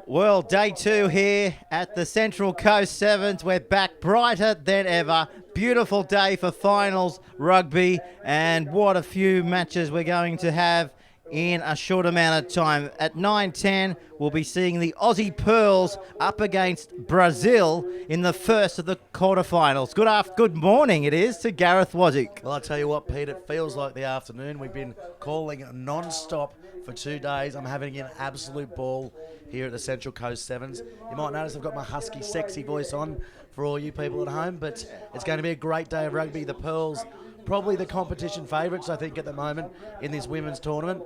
Well, day two here at the Central Coast Sevens. We're back brighter than ever. Beautiful day for finals rugby, and what a few matches we're going to have in a short amount of time. At 9:10, we'll be seeing the Aussie Pearls up against Brazil in the first of the quarterfinals. Good morning it is to Gareth Wozzick. Well, I'll tell you what, Pete, it feels like the afternoon. We've been calling non-stop for 2 days. I'm having an absolute ball here at the Central Coast Sevens. You might notice I've got my husky, sexy voice on for all you people at home, but it's going to be a great day of rugby. The Pearls, probably the competition favourites, I think, at the moment in this women's tournament.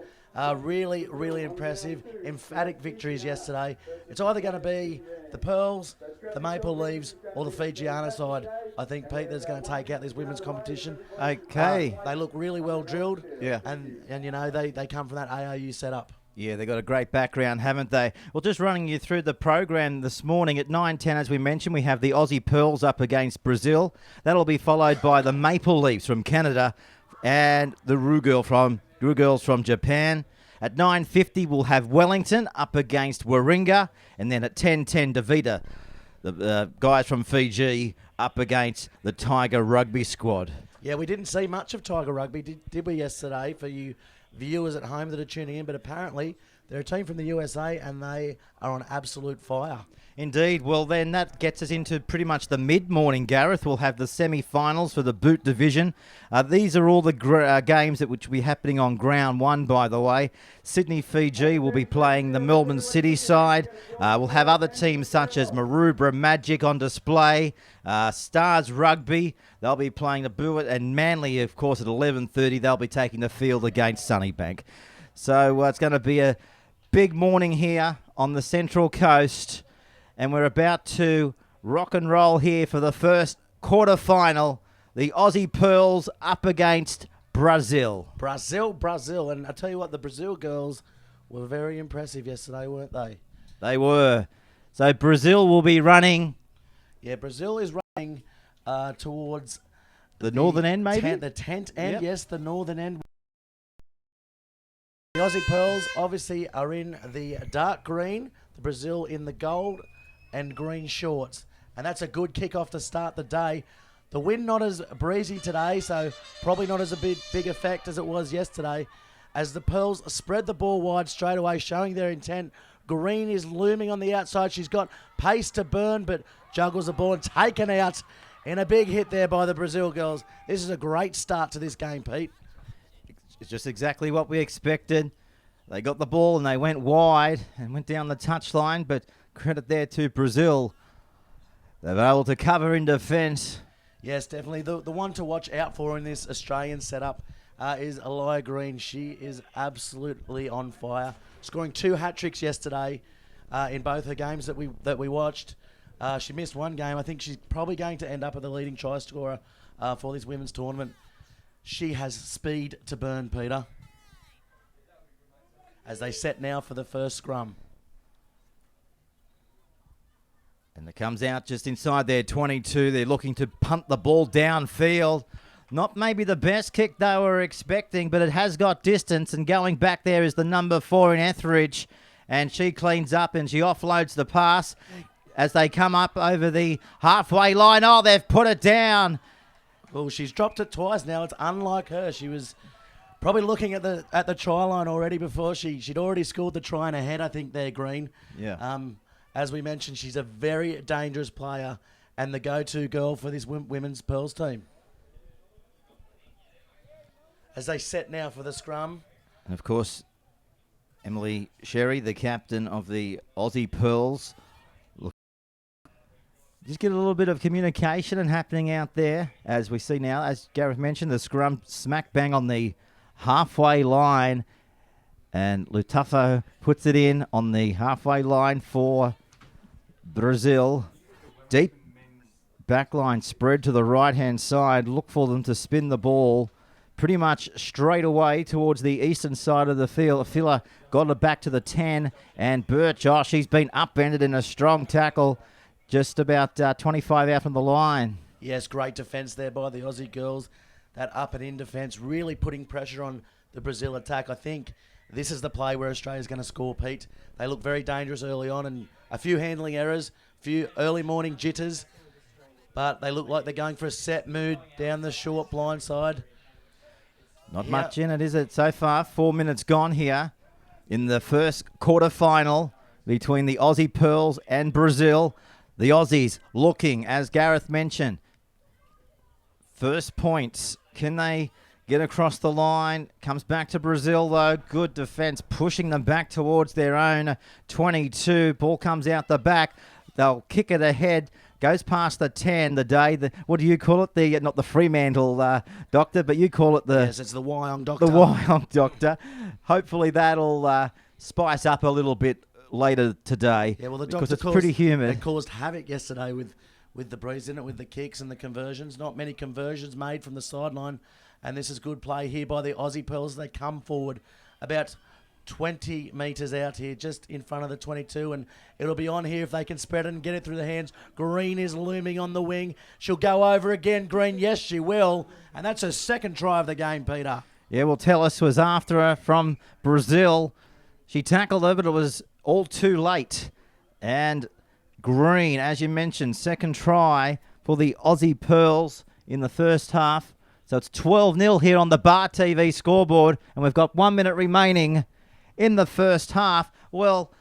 Really, really impressive, emphatic victories yesterday. It's either going to be the Pearls, the Maple Leaves, or the Fijiana side, I think, Pete, that's going to take out this women's competition. Okay. They look really well drilled. Yeah. And you know, they come from that ARU setup. Yeah, they've got a great background, haven't they? Well, just running you through the program this morning at 9:10, as we mentioned, we have the Aussie Pearls up against Brazil. That'll be followed by the Maple Leafs from Canada and the Girls from Japan. At 9:50, we'll have Wellington up against Waringa. And then at 10:10, Davida, the guys from Fiji, up against the Tiger Rugby squad. Yeah, we didn't see much of Tiger Rugby, did we, yesterday, for you viewers at home that are tuning in, but apparently they're a team from the USA and they are on absolute fire. Indeed. Well, then that gets us into pretty much the mid-morning, Gareth. We'll have the semi-finals for the boot division. These are all the games that which will be happening on ground one, by the way. Sydney, Fiji will be playing the Melbourne City side. We'll have other teams such as Maroubra Magic on display. Stars Rugby, they'll be playing the Buet, and Manley, of course, at 11:30, they'll be taking the field against Sunnybank. So it's going to be a big morning here on the Central Coast. And we're about to rock and roll here for the first quarterfinal. The Aussie Pearls up against Brazil. Brazil. And I tell you what, the Brazil girls were very impressive yesterday, weren't they? They were. So Brazil will be running. Yeah, Brazil is running towards the northern end, maybe? The tent end, yep. Yes, the northern end. The Aussie Pearls obviously are in the dark green, the Brazil in the gold and green shorts, and that's a good kick-off to start the day. The wind not as breezy today, so probably not as a big effect as it was yesterday, as the Pearls spread the ball wide straight away, showing their intent. Green is looming on the outside. She's got pace to burn, but juggles the ball and taken out in a big hit there by the Brazil girls. This is a great start to this game, Pete. It's just exactly what we expected. They got the ball and they went wide and went down the touchline, but credit there to Brazil. They were able to cover in defence. Yes, definitely. The one to watch out for in this Australian setup is Elia Green. She is absolutely on fire, scoring 2 hat-tricks yesterday in both her games that we watched. She missed one game. I think she's probably going to end up as the leading try scorer for this women's tournament. She has speed to burn, Peter, as they set now for the first scrum. And it comes out just inside their 22. They're looking to punt the ball downfield. Not maybe the best kick they were expecting, but it has got distance. And going back there is the number 4 in Etheridge. And she cleans up and she offloads the pass as they come up over the halfway line. Oh, they've put it down. Well, she's dropped it twice now. It's unlike her. She was probably looking at the try line already before she'd already scored the try in her head, I think, there, Green. Yeah. As we mentioned, she's a very dangerous player and the go-to girl for this women's Pearls team. As they set now for the scrum. And, of course, Emily Sherry, the captain of the Aussie Pearls. Look, just get a little bit of communication and happening out there, as we see now. As Gareth mentioned, the scrum smack bang on the halfway line. And Lutafo puts it in on the halfway line for Brazil. Deep backline spread to the right-hand side. Look for them to spin the ball pretty much straight away towards the eastern side of the field. Filler got it back to the 10. And Birch, she's been upended in a strong tackle just about 25 out from the line. Yes, great defence there by the Aussie girls. That up and in defence really putting pressure on the Brazil attack. I think this is the play where Australia's going to score, Pete. They look very dangerous early on, and a few handling errors, a few early morning jitters, but they look like they're going for a set mood down the short blind side. Not much in it, is it, so far? 4 minutes gone here in the first quarterfinal between the Aussie Pearls and Brazil. The Aussies looking, as Gareth mentioned, first points. Can they get across the line? Comes back to Brazil, though. Good defence, pushing them back towards their own 22. Ball comes out the back. They'll kick it ahead. Goes past the 10, what do you call it? Not the Fremantle doctor, but you call it the... Yes, it's the Wyong doctor. The Wyong doctor. Hopefully that'll spice up a little bit later today. Yeah, well, the because doctor it's pretty humid. It caused havoc yesterday with the breeze, didn't it? With the kicks and the conversions. Not many conversions made from the sideline. And this is good play here by the Aussie Pearls. They come forward about 20 metres out here, just in front of the 22, and it'll be on here if they can spread it and get it through the hands. Green is looming on the wing. She'll go over again, Green. Yes, she will. And that's her second try of the game, Peter. Yeah, well, Tellis was after her from Brazil. She tackled her, but it was all too late. And Green, as you mentioned, second try for the Aussie Pearls in the first half. So it's 12-0 here on the Bar TV scoreboard, and we've got 1 minute remaining in the first half. Well,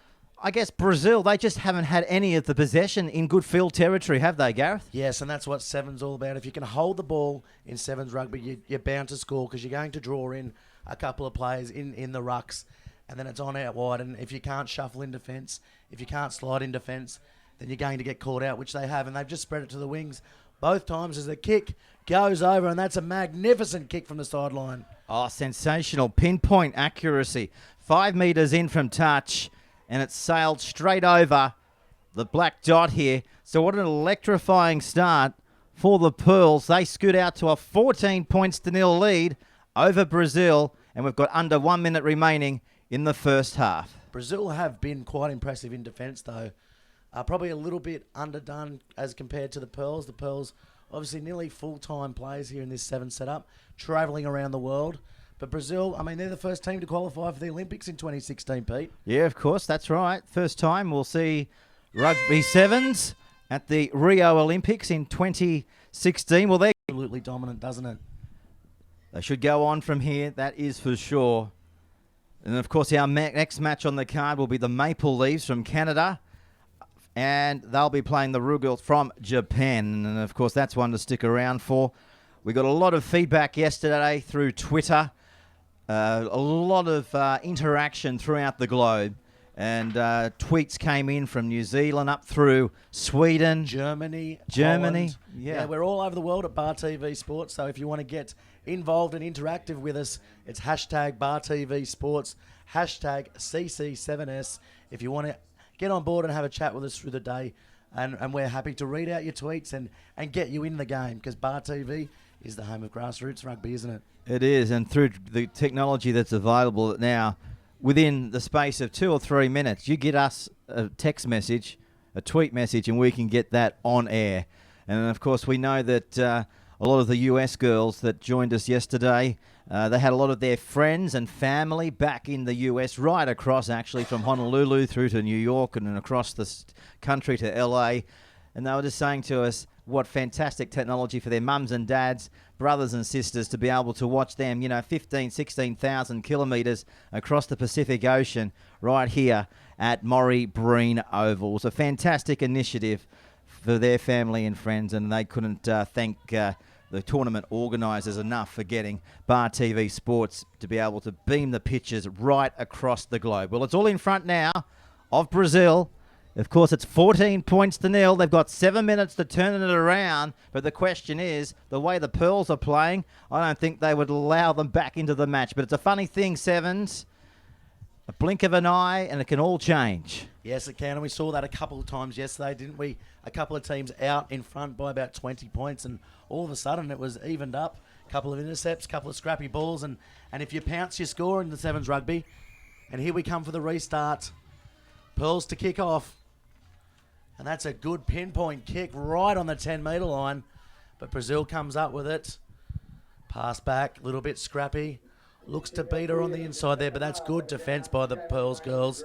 I guess Brazil, they just haven't had any of the possession in good field territory, have they, Gareth? Yes, and that's what Sevens all about. If you can hold the ball in Sevens rugby, you're bound to score because you're going to draw in a couple of players in the rucks, and then it's on out wide. And if you can't shuffle in defence, if you can't slide in defence, then you're going to get caught out, which they have. And they've just spread it to the wings both times as the kick goes over, and that's a magnificent kick from the sideline. Oh, sensational. Pinpoint accuracy. 5 metres in from touch, and it sailed straight over the black dot here. So what an electrifying start for the Pearls. They scoot out to a 14 points to nil lead over Brazil, and we've got under 1 minute remaining in the first half. Brazil have been quite impressive in defence, though. Probably a little bit underdone as compared to the Pearls. The Pearls, obviously nearly full-time players here in this 7 setup, travelling around the world. But Brazil, I mean, they're the first team to qualify for the Olympics in 2016, Pete. Yeah, of course, that's right. First time we'll see Rugby 7s at the Rio Olympics in 2016. Well, they're absolutely dominant, doesn't it? They should go on from here, that is for sure. And, of course, our next match on the card will be the Maple Leafs from Canada. And they'll be playing the Rugby from Japan. And, of course, that's one to stick around for. We got a lot of feedback yesterday through Twitter. A lot of interaction throughout the globe. And tweets came in from New Zealand up through Sweden. Germany. Holland. Yeah, we're all over the world at Bar TV Sports. So if you want to get involved and interactive with us, it's hashtag Bar TV Sports, hashtag CC7s. If you want to get on board and have a chat with us through the day. And we're happy to read out your tweets and get you in the game, because Bar TV is the home of grassroots rugby, isn't it? It is, and through the technology that's available now, within the space of 2 or 3 minutes, you get us a text message, a tweet message, and we can get that on air. And, of course, we know that a lot of the US girls that joined us yesterday, they had a lot of their friends and family back in the US, right across, actually, from Honolulu through to New York and across the country to LA. And they were just saying to us what fantastic technology for their mums and dads, brothers and sisters, to be able to watch them, 16,000 kilometres across the Pacific Ocean right here at Morrie Breen Oval. It's a fantastic initiative for their family and friends, and they couldn't thank the tournament organisers enough for getting Bar TV Sports to be able to beam the pictures right across the globe. Well, it's all in front now of Brazil. Of course, it's 14 points to nil. They've got 7 minutes to turn it around. But the question is, the way the Pearls are playing, I don't think they would allow them back into the match. But it's a funny thing, Sevens. A blink of an eye, and it can all change. Yes, it can. And we saw that a couple of times yesterday, didn't we? A couple of teams out in front by about 20 points. And all of a sudden, it was evened up. A couple of intercepts, a couple of scrappy balls. And if you pounce, you score in the Sevens rugby. And here we come for the restart. Pearls to kick off. And that's a good pinpoint kick right on the 10-metre line. But Brazil comes up with it. Pass back, a little bit scrappy. looks to beat her on the inside there, but that's good defence by the Pearls girls.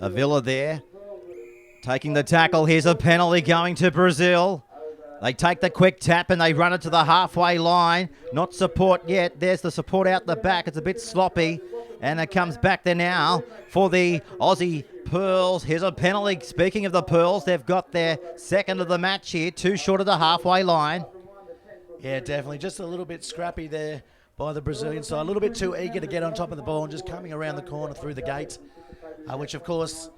Avila there, taking the tackle. Here's a penalty going to Brazil. They take the quick tap and they run it to the halfway line. Not support yet. There's the support out the back. It's a bit sloppy. And it comes back there now for the Aussie Pearls. Here's a penalty. Speaking of the Pearls, they've got their second of the match here. Too short of the halfway line. Yeah, definitely. Just a little bit scrappy there by the Brazilian side. A little bit too eager to get on top of the ball and just coming around the corner through the gate, which, of course,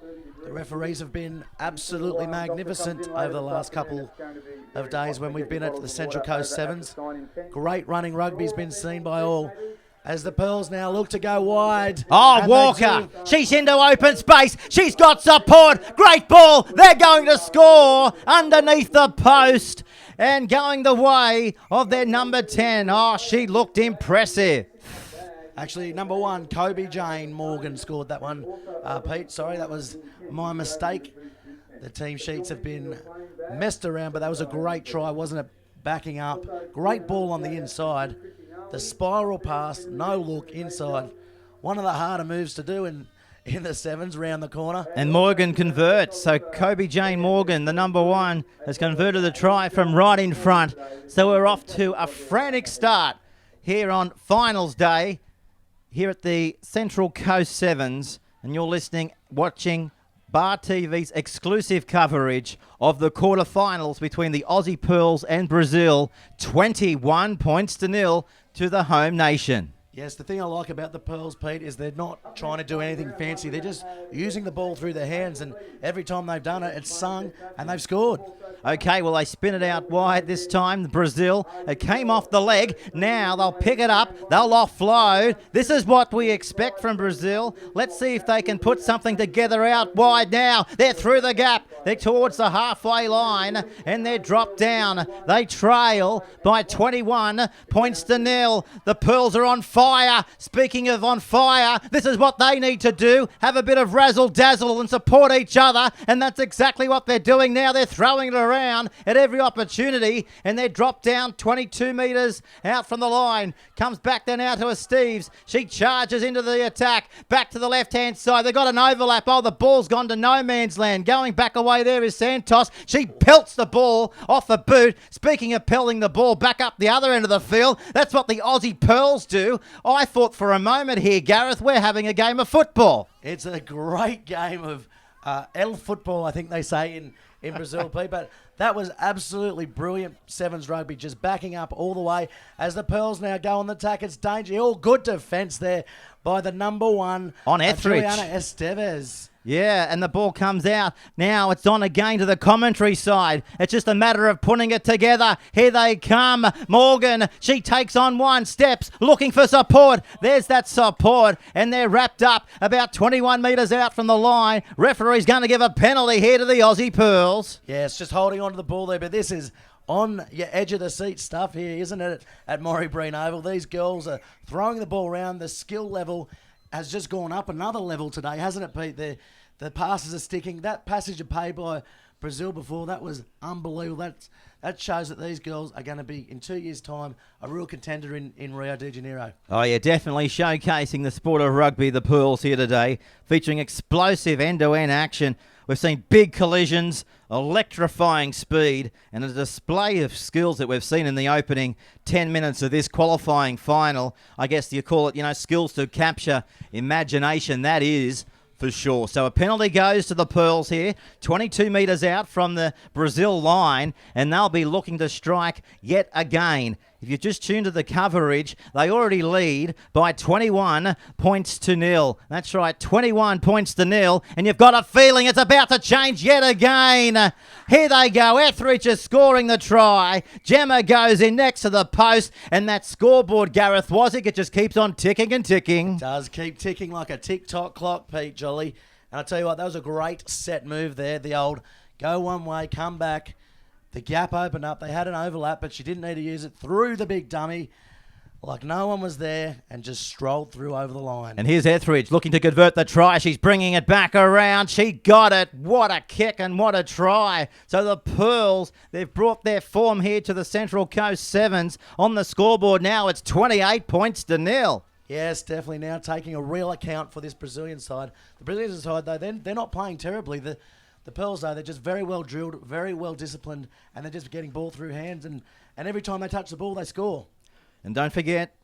the referees have been absolutely magnificent over the last couple of days when we've been at the Central Coast Sevens. Great running rugby's been seen by all. As the Pearls now look to go wide. Oh, Walker. She's into open space. She's got support. Great ball. They're going to score underneath the post and going the way of their number 10. Oh, she looked impressive. Actually, number 1, Kobe Jane Morgan scored that one. Pete, sorry, that was my mistake. The team sheets have been messed around, but that was a great try, wasn't it? Backing up. Great ball on the inside. The spiral pass, no look inside. One of the harder moves to do in the sevens, round the corner. And Morgan converts. So Kobe Jane Morgan, the number 1, has converted the try from right in front. So we're off to a frantic start here on finals day here at the Central Coast Sevens. And you're watching Bar TV's exclusive coverage of the quarterfinals between the Aussie Pearls and Brazil. 21 points to nil to the home nation. Yes, the thing I like about the Pearls, Pete, is they're not trying to do anything fancy. They're just using the ball through their hands, and every time they've done it, it's sung, and they've scored. Okay, well, they spin it out wide this time, Brazil. It came off the leg. Now they'll pick it up. They'll offload. This is what we expect from Brazil. Let's see if they can put something together out wide now. They're through the gap. They're towards the halfway line, and they're dropped down. They trail by 21 points to nil. The Pearls are on fire. Speaking of on fire, this is what they need to do. Have a bit of razzle-dazzle and support each other, and that's exactly what they're doing now. They're throwing it around at every opportunity, and they're dropped down 22 metres out from the line. Comes back then out to a Steves. She charges into the attack. Back to the left-hand side. They've got an overlap. Oh, the ball's gone to no man's land. Going back away there is Santos. She pelts the ball off the boot. Speaking of pelting the ball back up the other end of the field, that's what the Aussie Pearls do. I thought for a moment here, Gareth, we're having a game of football. It's a great game of El football, I think they say in Brazil, Pete, but that was absolutely brilliant sevens rugby, just backing up all the way as the Pearls now go on the attack. It's danger. All good defence there by the number 1 on Etheridge. Tiana Estevez. Yeah, and the ball comes out. Now it's on again to the commentary side. It's just a matter of putting it together. Here they come. Morgan, she takes on one, steps, looking for support. There's that support, and they're wrapped up about 21 metres out from the line. Referee's going to give a penalty here to the Aussie Pearls. Yeah, it's just holding on to the ball there, but this is on your edge of the seat stuff here, isn't it, at Maury Breen Oval? These girls are throwing the ball around. The skill level has just gone up another level today, hasn't it, Pete? The passes are sticking. That passage of pay by Brazil before, that was unbelievable. That shows that these girls are going to be, in 2 years' time, a real contender in Rio de Janeiro. Oh, yeah, definitely showcasing the sport of rugby, the Pearls here today, featuring explosive end-to-end action. We've seen big collisions, electrifying speed, and a display of skills that we've seen in the opening 10 minutes of this qualifying final. I guess you call it, skills to capture imagination, that is for sure. So a penalty goes to the Pearls here, 22 metres out from the Brazil line, and they'll be looking to strike yet again. If you just tune to the coverage, they already lead by 21 points to nil. That's right, 21 points to nil, and you've got a feeling it's about to change yet again. Here they go. Etheridge is scoring the try. Gemma goes in next to the post, and that scoreboard, Gareth Wasick, it just keeps on ticking and ticking. It does keep ticking like a tick-tock clock, Pete Jolly. And I'll tell you what, that was a great set move there. The old go one way, come back. The gap opened up. They had an overlap, but she didn't need to use it. Through the big dummy. like no one was there and just strolled through over the line. And here's Etheridge looking to convert the try. She's bringing it back around. She got it. What a kick and what a try. So the Pearls, they've brought their form here to the Central Coast Sevens. On the scoreboard now, it's 28 points to 0. Yes, definitely now taking a real account for this Brazilian side. The Brazilian side, though, they're not playing terribly. The Pearls, though, they're just very well drilled, very well disciplined, and they're just getting ball through hands. And every time they touch the ball, they score. And don't forget,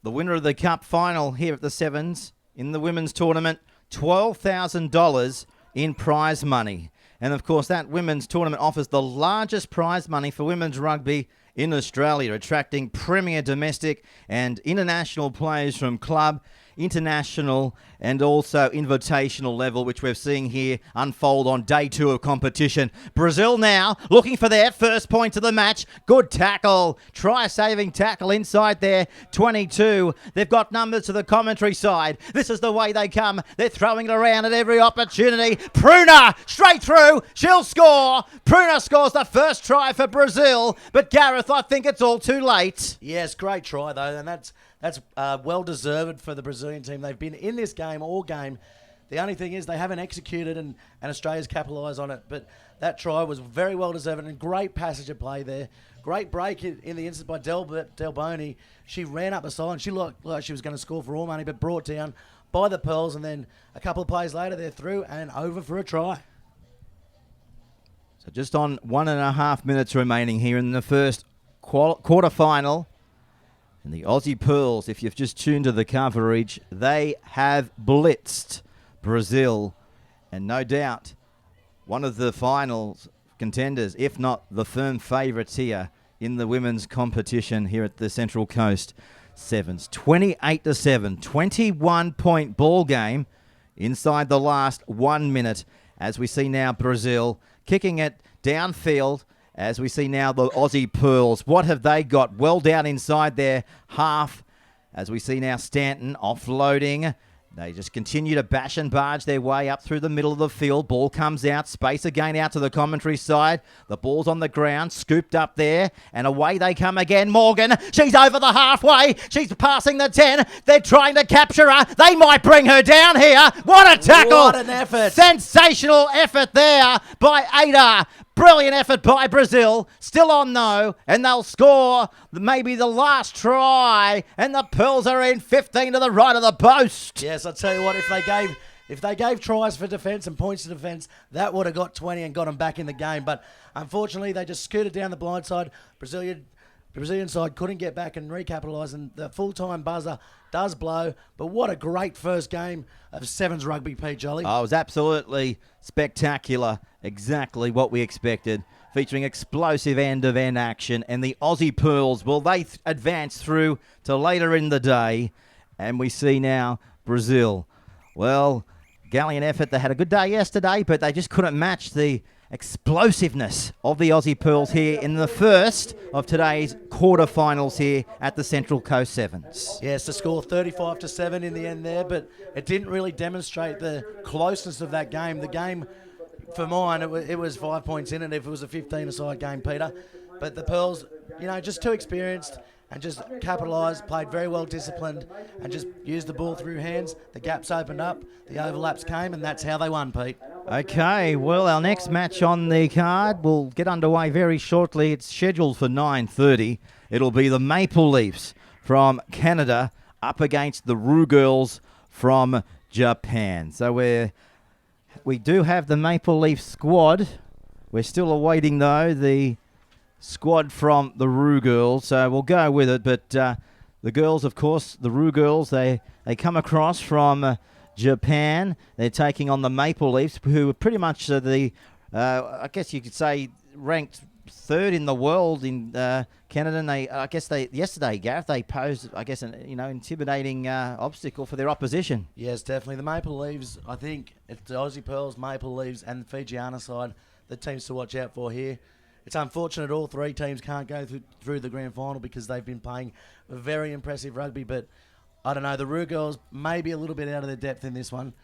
the winner of the Cup final here at the Sevens in the women's tournament, $12,000 in prize money. And, of course, that women's tournament offers the largest prize money for women's rugby in Australia, attracting premier domestic and international players from club, international and also invitational level, which we're seeing here unfold on day 2 of competition. Brazil now looking for their first point of the match. Good tackle. Try-saving tackle inside there. 22. They've got numbers to the commentary side. This is the way they come. They're throwing it around at every opportunity. Pruna straight through. She'll score. Pruna scores the first try for Brazil. But Gareth, I think it's all too late. Yes, great try, though, and that's well-deserved for the Brazilian team. They've been in this game all game. The only thing is they haven't executed, and Australia's capitalised on it. But that try was very well-deserved and great passage of play there. Great break in the instant by Del Boney. She ran up the side, and she looked like she was going to score for all money, but brought down by the Pearls. And then a couple of plays later, they're through and over for a try. So just on 1.5 minutes remaining here in the first quarterfinal. And the Aussie Pearls, if you've just tuned to the coverage, they have blitzed Brazil. And no doubt, one of the finals contenders, if not the firm favourites here in the women's competition here at the Central Coast Sevens. 28-7, 21-point ball game inside the last 1 minute. As we see now Brazil kicking it downfield. As we see now the Aussie Pearls, what have they got? Well down inside their half. As we see now Stanton offloading. They just continue to bash and barge their way up through the middle of the field. Ball comes out. Space again out to the commentary side. The ball's on the ground. Scooped up there. And away they come again. Morgan. She's over the halfway. She's passing the 10. They're trying to capture her. They might bring her down here. What a tackle. What an effort. Sensational effort there by Ada. Brilliant effort by Brazil. Still on though, and they'll score maybe the last try. And the Pearls are in 15 to the right of the post. Yes, I tell you what, if they gave tries for defence and points to defence, that would have got 20 and got them back in the game. But unfortunately, they just scooted down the blind side. Brazilian side couldn't get back and recapitalise, and the full-time buzzer does blow. But what a great first game of Sevens rugby, Pete Jolly. Oh, it was absolutely spectacular. Exactly what we expected. Featuring explosive end-of-end action. And the Aussie Pearls, well, they advance through to later in the day. And we see now Brazil. Well, gallant effort. They had a good day yesterday, but they just couldn't match the explosiveness of the Aussie Pearls here in the first of today's quarterfinals here at the Central Coast Sevens. Yes, the score 35-7 in the end there, but it didn't really demonstrate the closeness of that game. The game, for mine, it was 5 points in it if it was a 15-a-side game, Peter. But the Pearls, just too experienced and just capitalised, played very well disciplined, and just used the ball through hands. The gaps opened up, the overlaps came, and that's how they won, Pete. Okay, well, our next match on the card will get underway very shortly. It's scheduled for 9:30. It'll be the Maple Leafs from Canada up against the Roo Girls from Japan. So we do have the Maple Leaf squad. We're still awaiting, though, the squad from the Roo Girls, so we'll go with it. But the girls, of course, the Roo Girls, they come across from Japan. They're taking on the Maple Leafs, who are pretty much I guess you could say, ranked third in the world in Canada. And yesterday, Gareth, they posed, I guess, an intimidating obstacle for their opposition. Yes, definitely. The Maple Leafs, I think it's the Aussie Pearls, Maple Leafs, and the Fijiana side, the teams to watch out for here. It's unfortunate all three teams can't go through the grand final because they've been playing very impressive rugby, but I don't know, the Roo Girls may be a little bit out of their depth in this one.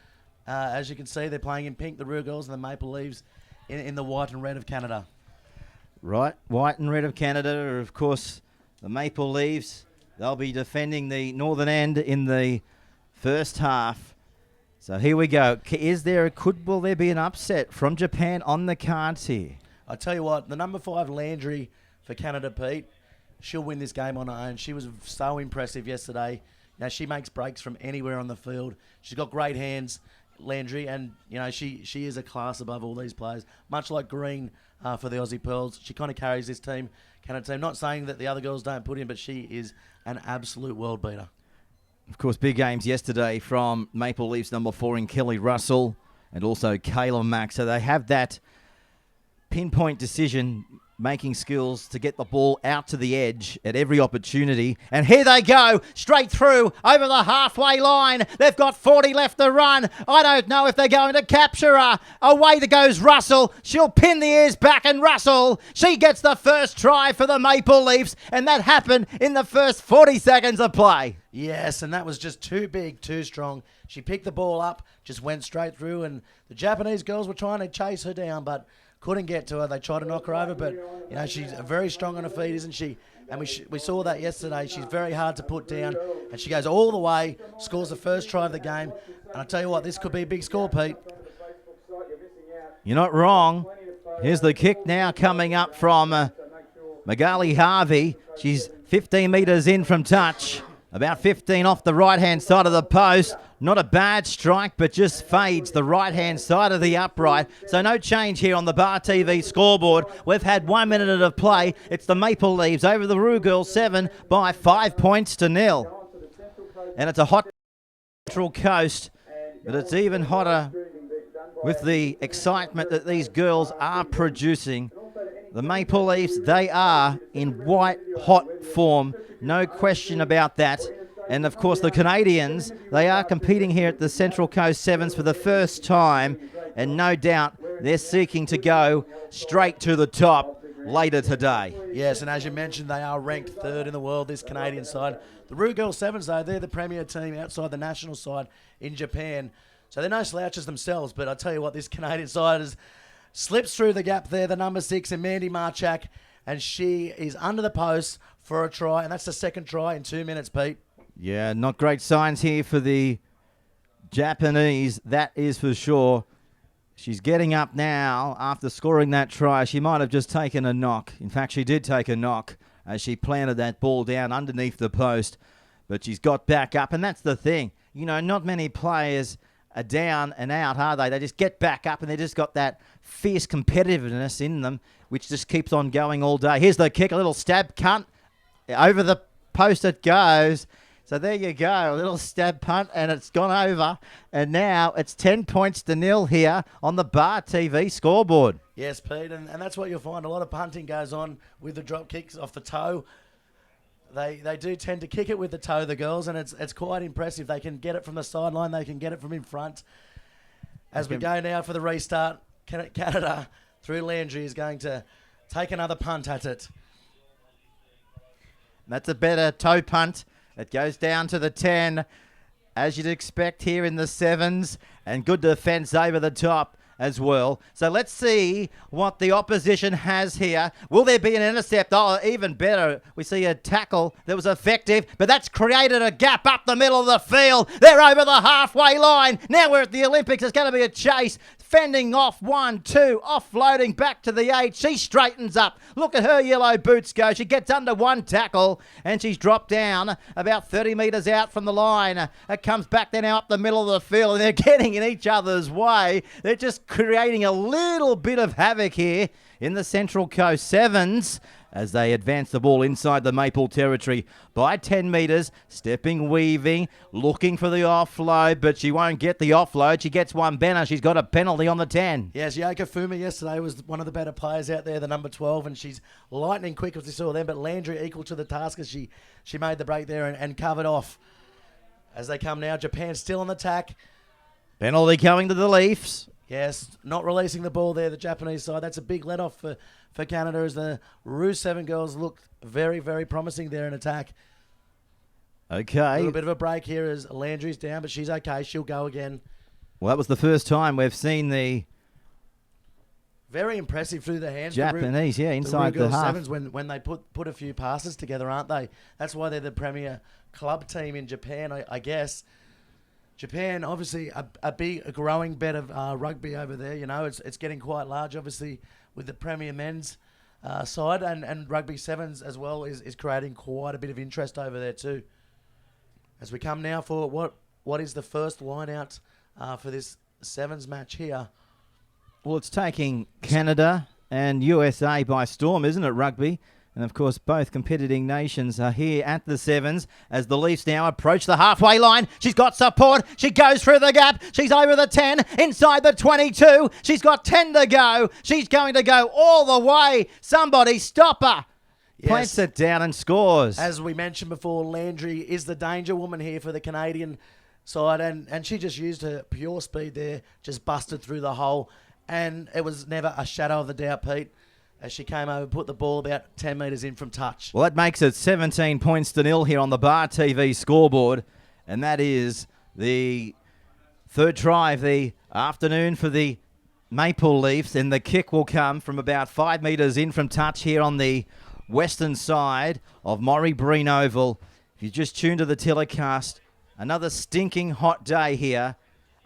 As you can see, they're playing in pink, the Roo Girls, and the Maple Leafs in the white and red of Canada. Right, white and red of Canada are, of course, the Maple Leafs. They'll be defending the northern end in the first half. So here we go. Will there be an upset from Japan on the cards here? I tell you what, the number 5 Landry for Canada, Pete, she'll win this game on her own. She was so impressive yesterday. You know, she makes breaks from anywhere on the field. She's got great hands, Landry, and you know she is a class above all these players. Much like Green for the Aussie Pearls, she kind of carries this team, Canada team. Not saying that the other girls don't put in, but she is an absolute world beater. Of course, big games yesterday from Maple Leafs number 4 in Kelly Russell and also Kayla Mack. So they have that pinpoint decision making skills to get the ball out to the edge at every opportunity. And here they go, straight through, over the halfway line. They've got 40 left to run. I don't know if they're going to capture her. Away goes Russell. She'll pin the ears back, and Russell, she gets the first try for the Maple Leafs, and that happened in the first 40 seconds of play. Yes, and that was just too big, too strong. She picked the ball up, just went straight through, and the Japanese girls were trying to chase her down, but couldn't get to her. They tried to knock her over, but you know she's very strong on her feet, isn't she? And we saw that yesterday. She's very hard to put down, and she goes all the way, scores the first try of the game. And I tell you what, this could be a big score, Pete. You're not wrong. Here's the kick now coming up from Magali Harvey. She's 15 metres in from touch. About 15 off the right-hand side of the post. Not a bad strike, but just fades the right-hand side of the upright. So no change here on the Bar TV scoreboard. We've had 1 minute of play. It's the Maple Leaves over the Roo Girls 7 by 5 points to 0. And it's a hot Central Coast, but it's even hotter with the excitement that these girls are producing. The Maple Leafs, they are in white-hot form. No question about that. And, of course, the Canadians, they are competing here at the Central Coast Sevens for the first time. And no doubt they're seeking to go straight to the top later today. Yes, and as you mentioned, they are ranked 3rd in the world, this Canadian side. The Roo Girls Sevens, though, they're the premier team outside the national side in Japan. So they're no slouches themselves. But I tell you what, this Canadian side has slips through the gap there, the number 6, and Mandy Marchak. And she is under the post for a try, and that's the second try in 2 minutes, Pete. Yeah, not great signs here for the Japanese, that is for sure. She's getting up now after scoring that try. She might have just taken a knock. In fact, she did take a knock as she planted that ball down underneath the post. But she's got back up, and that's the thing. You know, not many players are down and out, are they? They just get back up, and they just got that fierce competitiveness in them, which just keeps on going all day. Here's the kick, a little stab cunt. Over the post it goes. So there you go, a little stab punt, and it's gone over. And now it's 10 points to 0 here on the Bar TV scoreboard. Yes, Pete, and that's what you'll find. A lot of punting goes on with the drop kicks off the toe. They do tend to kick it with the toe, the girls, and it's quite impressive. They can get it from the sideline. They can get it from in front. As we go now for the restart, Canada, through Landry, is going to take another punt at it. That's a better toe punt. It goes down to the 10, as you'd expect here in the sevens, and good defence over the top as well. So let's see what the opposition has here. Will there be an intercept? Oh, even better. We see a tackle that was effective, but that's created a gap up the middle of the field. They're over the halfway line. Now we're at the Olympics. It's going to be a chase. Fending off 1, 2, offloading back to the 8. She straightens up. Look at her yellow boots go. She gets under one tackle, and she's dropped down about 30 metres out from the line. It comes back there now up the middle of the field, and they're getting in each other's way. They're just creating a little bit of havoc here in the Central Coast Sevens as they advance the ball inside the Maple territory by 10 metres, stepping, weaving, looking for the offload, but she won't get the offload. She gets one banner. She's got a penalty on the 10. Yes, Yoko Fuma yesterday was one of the better players out there, the number 12, and she's lightning quick as we saw then, but Landry equal to the task as she made the break there and covered off. As they come now, Japan still on the attack. Penalty coming to the Leafs. Yes, not releasing the ball there, the Japanese side. That's a big let-off for Canada as the Roo 7 girls look very, very promising there in attack. Okay. A little bit of a break here as Landry's down, but she's okay. She'll go again. Well, that was the first time we've seen the Very impressive through the hands. Japanese, inside the half. Sevens when they put a few passes together, aren't they? That's why they're the premier club team in Japan, I guess. Japan, obviously, a growing bit of rugby over there. You know, it's getting quite large, obviously, with the premier men's side, and rugby sevens as well is creating quite a bit of interest over there too. As we come now for what is the first line out for this sevens match here. Well, it's taking Canada and USA by storm, isn't it, rugby? And, of course, both competing nations are here at the sevens as the Leafs now approach the halfway line. She's got support. She goes through the gap. She's over the 10, inside the 22. She's got 10 to go. She's going to go all the way. Somebody stop her. Yes. Plants it down and scores. As we mentioned before, Landry is the danger woman here for the Canadian side, and she just used her pure speed there, just busted through the hole. And it was never a shadow of the doubt, Pete, as she came over and put the ball about 10 metres in from touch. Well, that makes it 17 points to nil here on the Bar TV scoreboard. And that is the third try of the afternoon for the Maple Leafs. And the kick will come from about 5 metres in from touch here on the western side of Morrie Breen Oval. If you just tuned to the telecast, another stinking hot day here.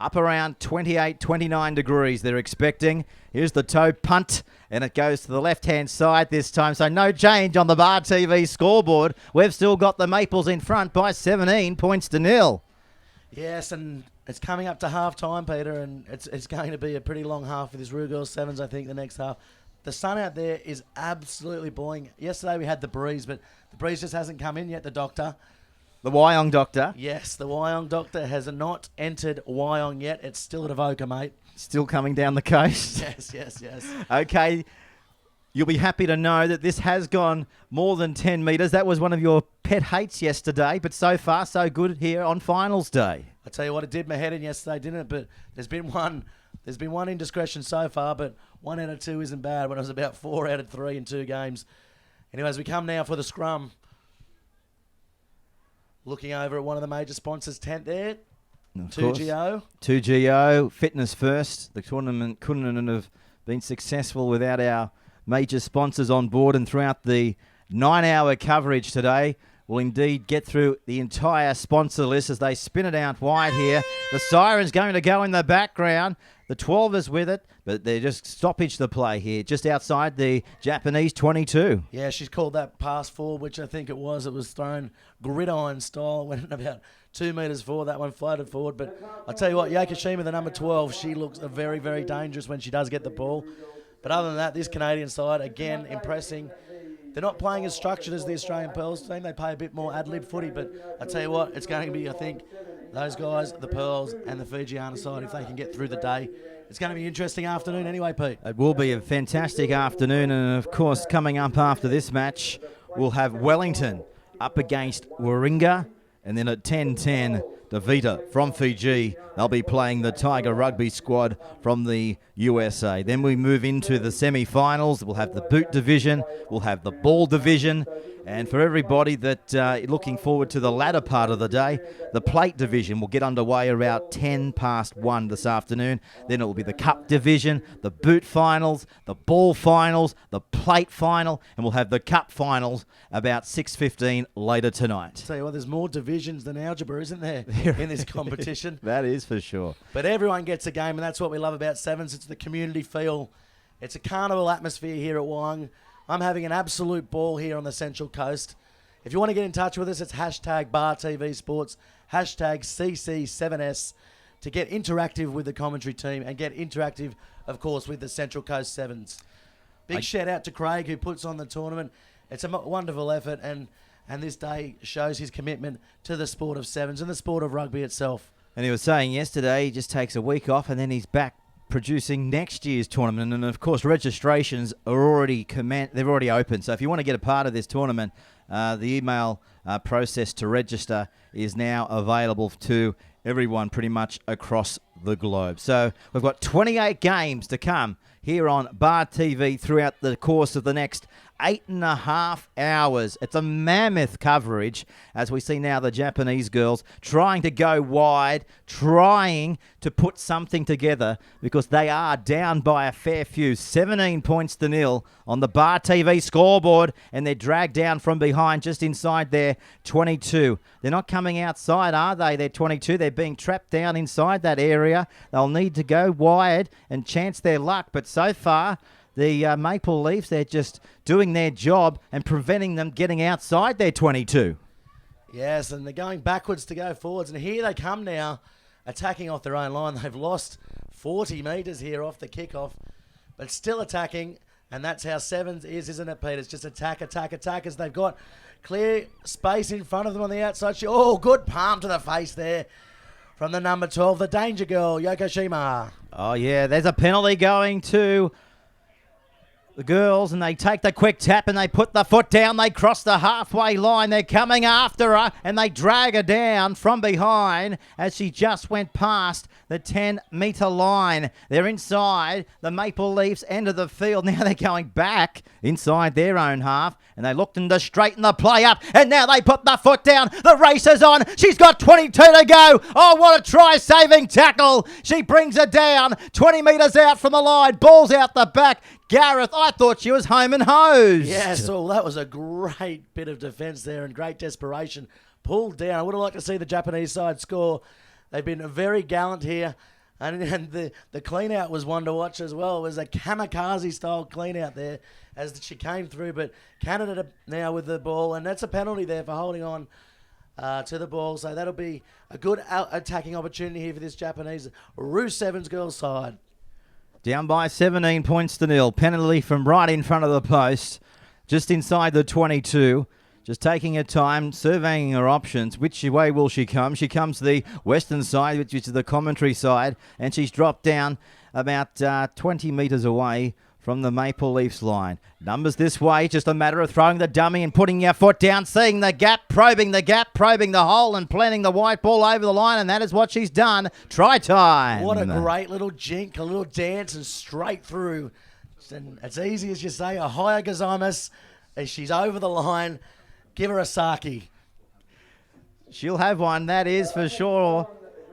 Up around 28, 29 degrees they're expecting. Here's the toe punt, and it goes to the left-hand side this time. So no change on the Bar TV scoreboard. We've still got the Maples in front by 17 points to nil. Yes, and it's coming up to half-time, Peter, and it's going to be a pretty long half for this Rugby Girls Sevens, I think, the next half. The sun out there is absolutely boiling. Yesterday we had the breeze, but the breeze just hasn't come in yet, the doctor. The Wyong doctor. Yes, the Wyong doctor has not entered Wyong yet. It's still at Avoca, mate. Still coming down the coast. Yes. Okay. You'll be happy to know that this has gone more than 10 metres. That was one of your pet hates yesterday, but so far so good here on finals day. I tell you what, it did my head in yesterday, didn't it? But there's been one indiscretion so far, but 1 out of 2 isn't bad when it was about 4 out of 3 in 2 games. Anyways, we come now for the scrum. Looking over at one of the major sponsors' tent there. 2GO. 2GO, fitness first. The tournament couldn't have been successful without our major sponsors on board, and throughout the 9-hour coverage today, we'll indeed get through the entire sponsor list as they spin it out wide here. The siren's going to go in the background. The 12 is with it, but they're just stoppage the play here, just outside the Japanese 22. Yeah, she's called that pass forward, which I think it was. It was thrown gridiron style, went about 2 metres forward. That one floated forward. But I'll tell you what, Yakashima, the number 12, she looks very, very dangerous when she does get the ball. But other than that, this Canadian side, again, impressing. They're not playing as structured as the Australian Pearls team. They play a bit more ad-lib footy. But I tell you what, it's going to be, I think, those guys, the Pearls and the Fijian side, if they can get through the day. It's going to be an interesting afternoon anyway, Pete. It will be a fantastic afternoon. And, of course, coming up after this match, we'll have Wellington up against Waringa. And then at 10:10, Davita from Fiji. They'll be playing the Tiger Rugby squad from the USA. Then we move into the semi-finals. We'll have the boot division. We'll have the ball division. And for everybody that looking forward to the latter part of the day, the plate division will get underway around 1:10 this afternoon. Then it will be the cup division, the boot finals, the ball finals, the plate final, and we'll have the cup finals about 6:15 later tonight. Tell you what, there's more divisions than algebra, isn't there, in this competition? That is for sure. But everyone gets a game, and that's what we love about Sevens. It's the community feel. It's a carnival atmosphere here at Wyong. I'm having an absolute ball here on the Central Coast. If you want to get in touch with us, it's hashtag Bar TV Sports, hashtag CC7s to get interactive with the commentary team and get interactive, of course, with the Central Coast Sevens. Big shout out to Craig who puts on the tournament. It's a wonderful effort, and this day shows his commitment to the sport of sevens and the sport of rugby itself. And he was saying yesterday he just takes a week off and then he's back producing next year's tournament. And of course, registrations are already they're already open. So if you want to get a part of this tournament, the email process to register is now available to everyone pretty much across the globe. So we've got 28 games to come here on Bar TV throughout the course of the next 8.5 hours. It's a mammoth coverage as we see now the Japanese girls trying to go wide, trying to put something together because they are down by a fair few. 17 points to nil on the Bar TV scoreboard, and they're dragged down from behind just inside their 22. They're not coming outside, are they? They're 22. They're being trapped down inside that area. They'll need to go wide and chance their luck, but so far the Maple Leafs, they're just doing their job and preventing them getting outside their 22. Yes, and they're going backwards to go forwards. And here they come now, attacking off their own line. They've lost 40 metres here off the kickoff, but still attacking. And that's how Sevens is, isn't it, Peter? It's just attack, attack, attack as they've got clear space in front of them on the outside. Oh, good palm to the face there from the number 12, the danger girl, Yokoshima. Oh, yeah, there's a penalty going to the girls, and they take the quick tap and they put the foot down. They cross the halfway line. They're coming after her and they drag her down from behind as she just went past the 10-metre line. They're inside the Maple Leafs end of the field. Now they're going back inside their own half and they looked to straighten the play up and now they put the foot down. The race is on. She's got 22 to go. Oh, what a try-saving tackle. She brings her down 20 metres out from the line. Ball's out the back. Gareth, I thought she was home and hosed. Yes, well, that was a great bit of defence there and great desperation. Pulled down. I would have liked to see the Japanese side score. They've been very gallant here. And the clean-out was one to watch as well. It was a kamikaze-style clean-out there as she came through. But Canada now with the ball, and that's a penalty there for holding on to the ball. So that'll be a good attacking opportunity here for this Japanese Roos Sevens girls side. Down by 17 points to nil. Penalty from right in front of the post, just inside the 22. Just taking her time, surveying her options. Which way will she come? She comes to the western side, which is the commentary side, and she's dropped down about 20 metres away from the Maple Leafs line. Numbers this way, just a matter of throwing the dummy and putting your foot down, seeing the gap, probing the hole and planting the white ball over the line, and that is what she's done. Try time. What a great little jink, a little dance and straight through. And it's easy as you say, a higher gozaimasu as she's over the line. Give her a sake. She'll have one, that is for sure.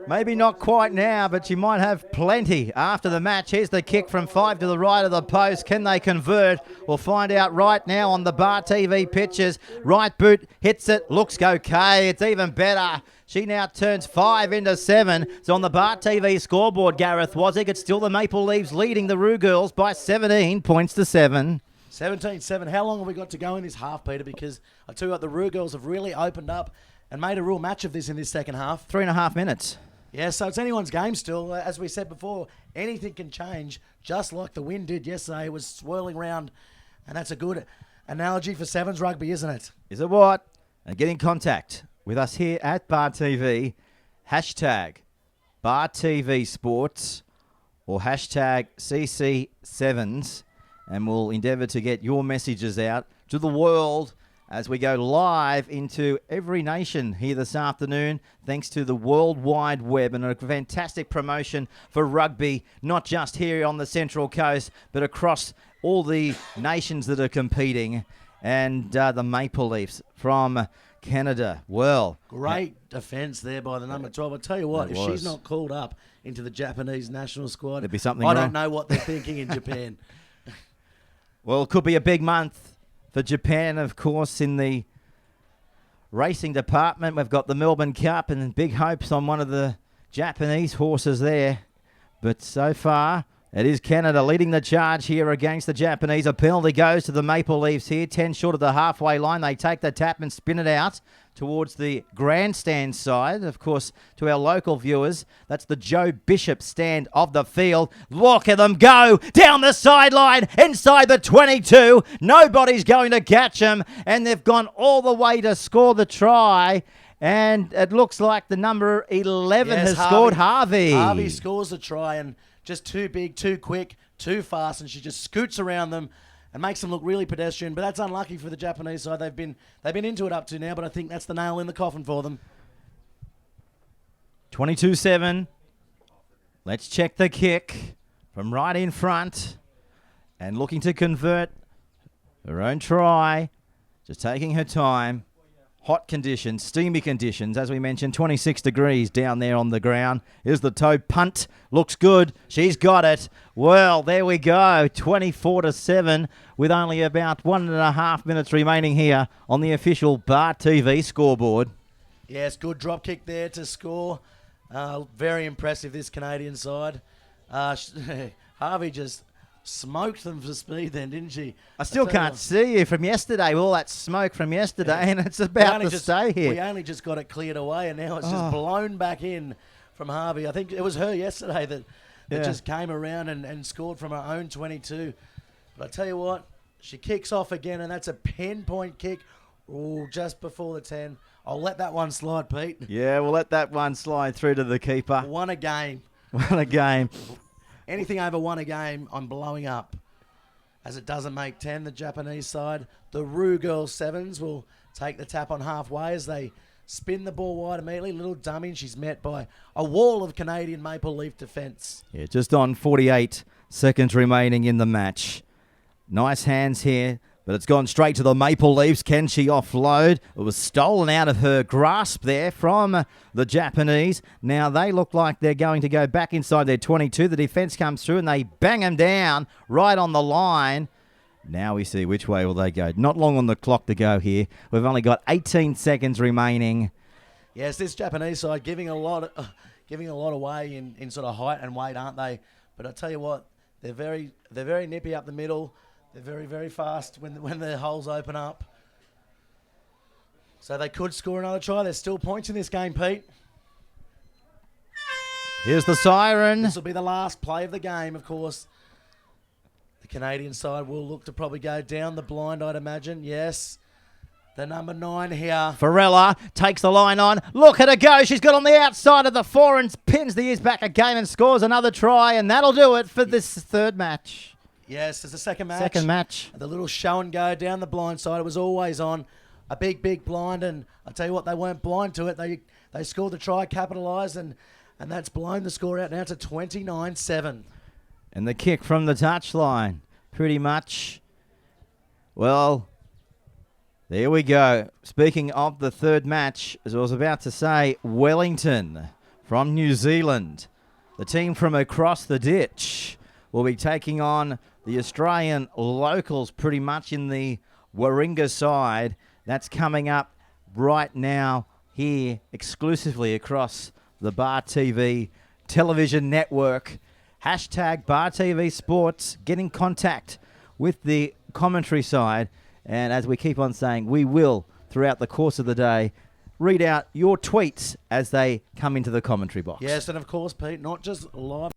Maybe not quite now, but she might have plenty after the match. Here's the kick from 5 to the right of the post. Can they convert? We'll find out right now on the Bar TV pictures. Right boot hits it, looks okay. It's even better. She now turns 5 into 7. So on the Bar TV scoreboard, Gareth Wozzick, it's still the Maple Leafs leading the Roo girls by 17 points to 7. 17-7. How long have we got to go in this half, Peter? Because I tell you what, the Roo girls have really opened up and made a real match of this in this second half. 3.5 minutes. Yeah, so it's anyone's game still. As we said before, anything can change, just like the wind did yesterday. It was swirling round, and that's a good analogy for Sevens rugby, isn't it? Is it what? And get in contact with us here at Bar TV. Hashtag Bar TV Sports or hashtag CC7s, and we'll endeavour to get your messages out to the world as we go live into every nation here this afternoon, thanks to the World Wide Web, and a fantastic promotion for rugby, not just here on the Central Coast, but across all the nations that are competing. And the Maple Leafs from Canada. Well, great defence there by the number 12. I'll tell you what, if she's not called up into the Japanese national squad, there'd be something I wrong. don't know what they're thinking in Japan. Well, it could be a big month for Japan, of course, in the racing department. We've got the Melbourne Cup and big hopes on one of the Japanese horses there. But so far, it is Canada leading the charge here against the Japanese. A penalty goes to the Maple Leafs here. 10 short of the halfway line. They take the tap and spin it out towards the grandstand side. Of course, to our local viewers, that's the Joe Bishop stand of the field. Look at them go down the sideline, inside the 22. Nobody's going to catch them, and they've gone all the way to score the try. And it looks like the number 11 has scored, Harvey. Harvey scores the try, and just too big, too quick, too fast, and she just scoots around them and makes them look really pedestrian. But that's unlucky for the Japanese side. They've been into it up to now, but I think that's the nail in the coffin for them. 22-7. Let's check the kick from right in front. And looking to convert Her own try. Just taking her time. Hot conditions, steamy conditions. As we mentioned, 26 degrees down there on the ground. Here's the toe punt. Looks good. She's got it. Well, there we go. 24-7 with only about 1.5 minutes remaining here on the official Bar TV scoreboard. Yes, good drop kick there to score. Very impressive, this Canadian side. Harvey just smoked them for speed then, didn't she? I still can't see you from yesterday, all that smoke from yesterday, and it's about to stay here. We only just got it cleared away, and now it's just blown back in from Harvey. I think it was her yesterday that just came around and scored from her own 22. But I tell you what, she kicks off again, and that's a pinpoint kick just before the 10. I'll let that one slide, Pete. Yeah, we'll let that one slide through to the keeper. Won a game. Won a game. Anything over one a game, I'm blowing up. As it doesn't make 10, the Japanese side, the Rugby girls 7s will take the tap on halfway as they spin the ball wide immediately. Little dummy, and she's met by a wall of Canadian maple leaf defence. Yeah, just on 48 seconds remaining in the match. Nice hands here, but it's gone straight to the Maple Leafs. Can she offload? It was stolen out of her grasp there from the Japanese. Now they look like they're going to go back inside their 22. The defence comes through and they bang them down right on the line. Now we see which way will they go. Not long on the clock to go here. We've only got 18 seconds remaining. Yes, this Japanese side giving a lot away in sort of height and weight, aren't they? But I tell you what, they're very nippy up the middle. They're very, very fast when the holes open up. So they could score another try. There's still points in this game, Pete. Here's the siren. This will be the last play of the game, of course. The Canadian side will look to probably go down the blind, I'd imagine. Yes. The number 9 here. Farella takes the line on. Look at her go. She's got on the outside of the 4 and pins the ears back again and scores another try. And that'll do it for this third match. Yes, it's the second match. Second match. The little show and go down the blind side. It was always on. A big, big blind. And I tell you what, they weren't blind to it. They scored the try, capitalised, and that's blown the score out now to 29-7. And the kick from the touchline. Pretty much. Well, there we go. Speaking of the third match, as I was about to say, Wellington from New Zealand. The team from across the ditch will be taking on the Australian locals pretty much in the Waringa side. That's coming up right now here exclusively across the Bar TV television network. Hashtag Bar TV Sports. Get in contact with the commentary side. And as we keep on saying, we will, throughout the course of the day, read out your tweets as they come into the commentary box. Yes, and of course, Pete, not just live.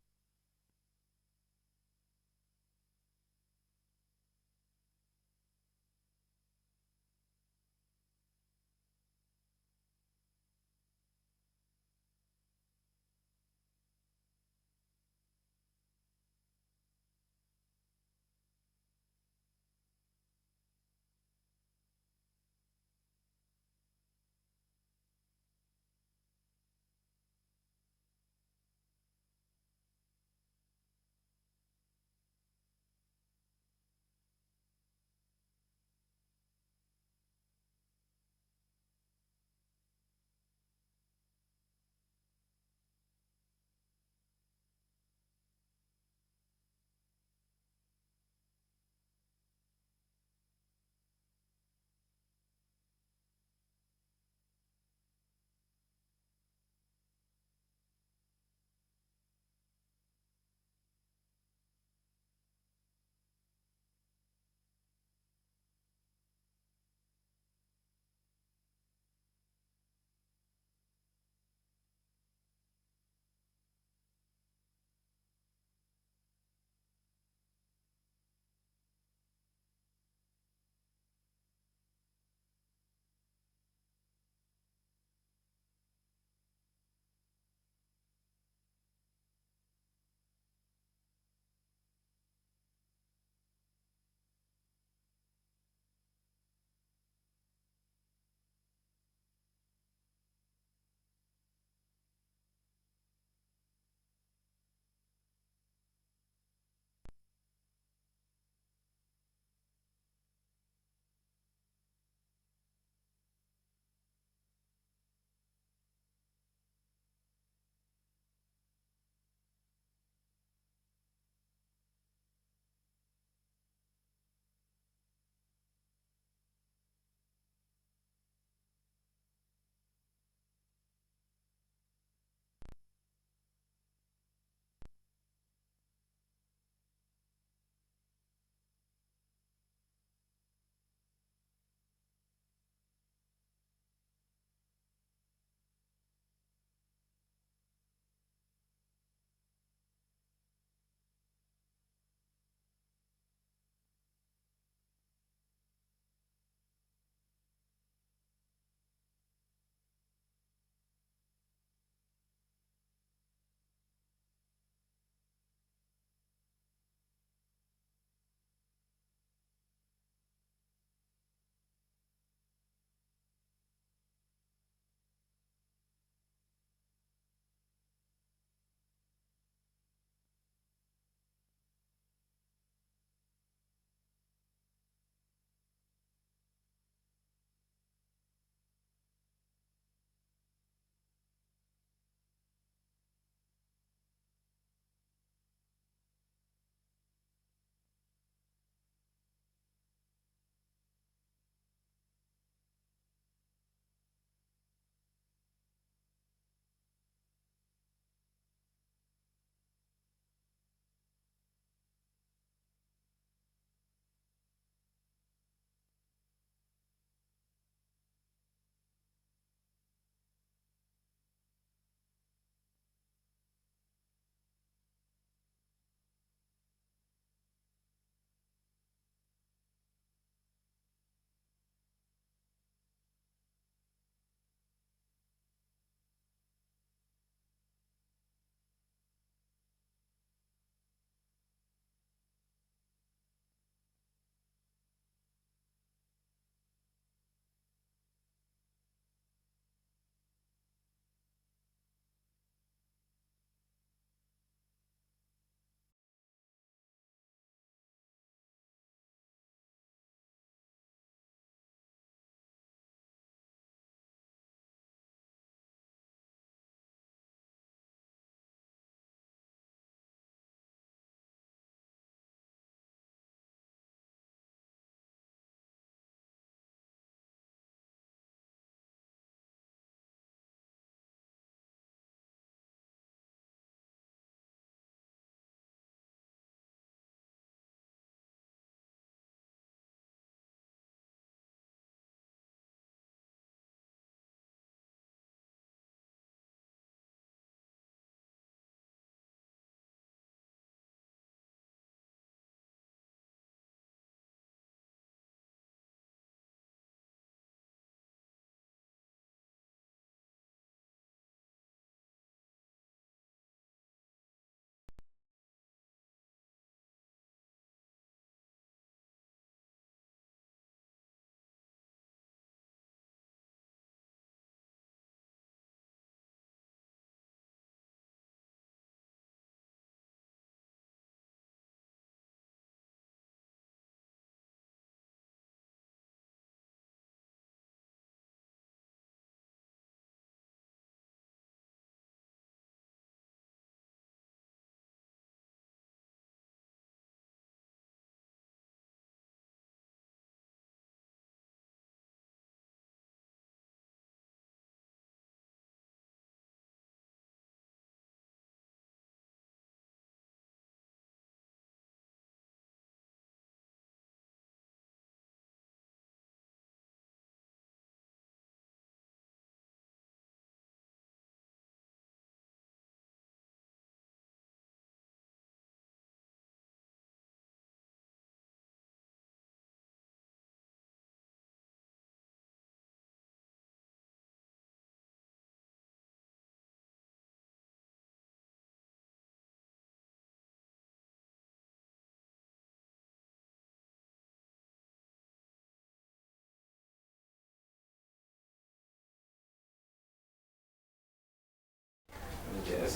Now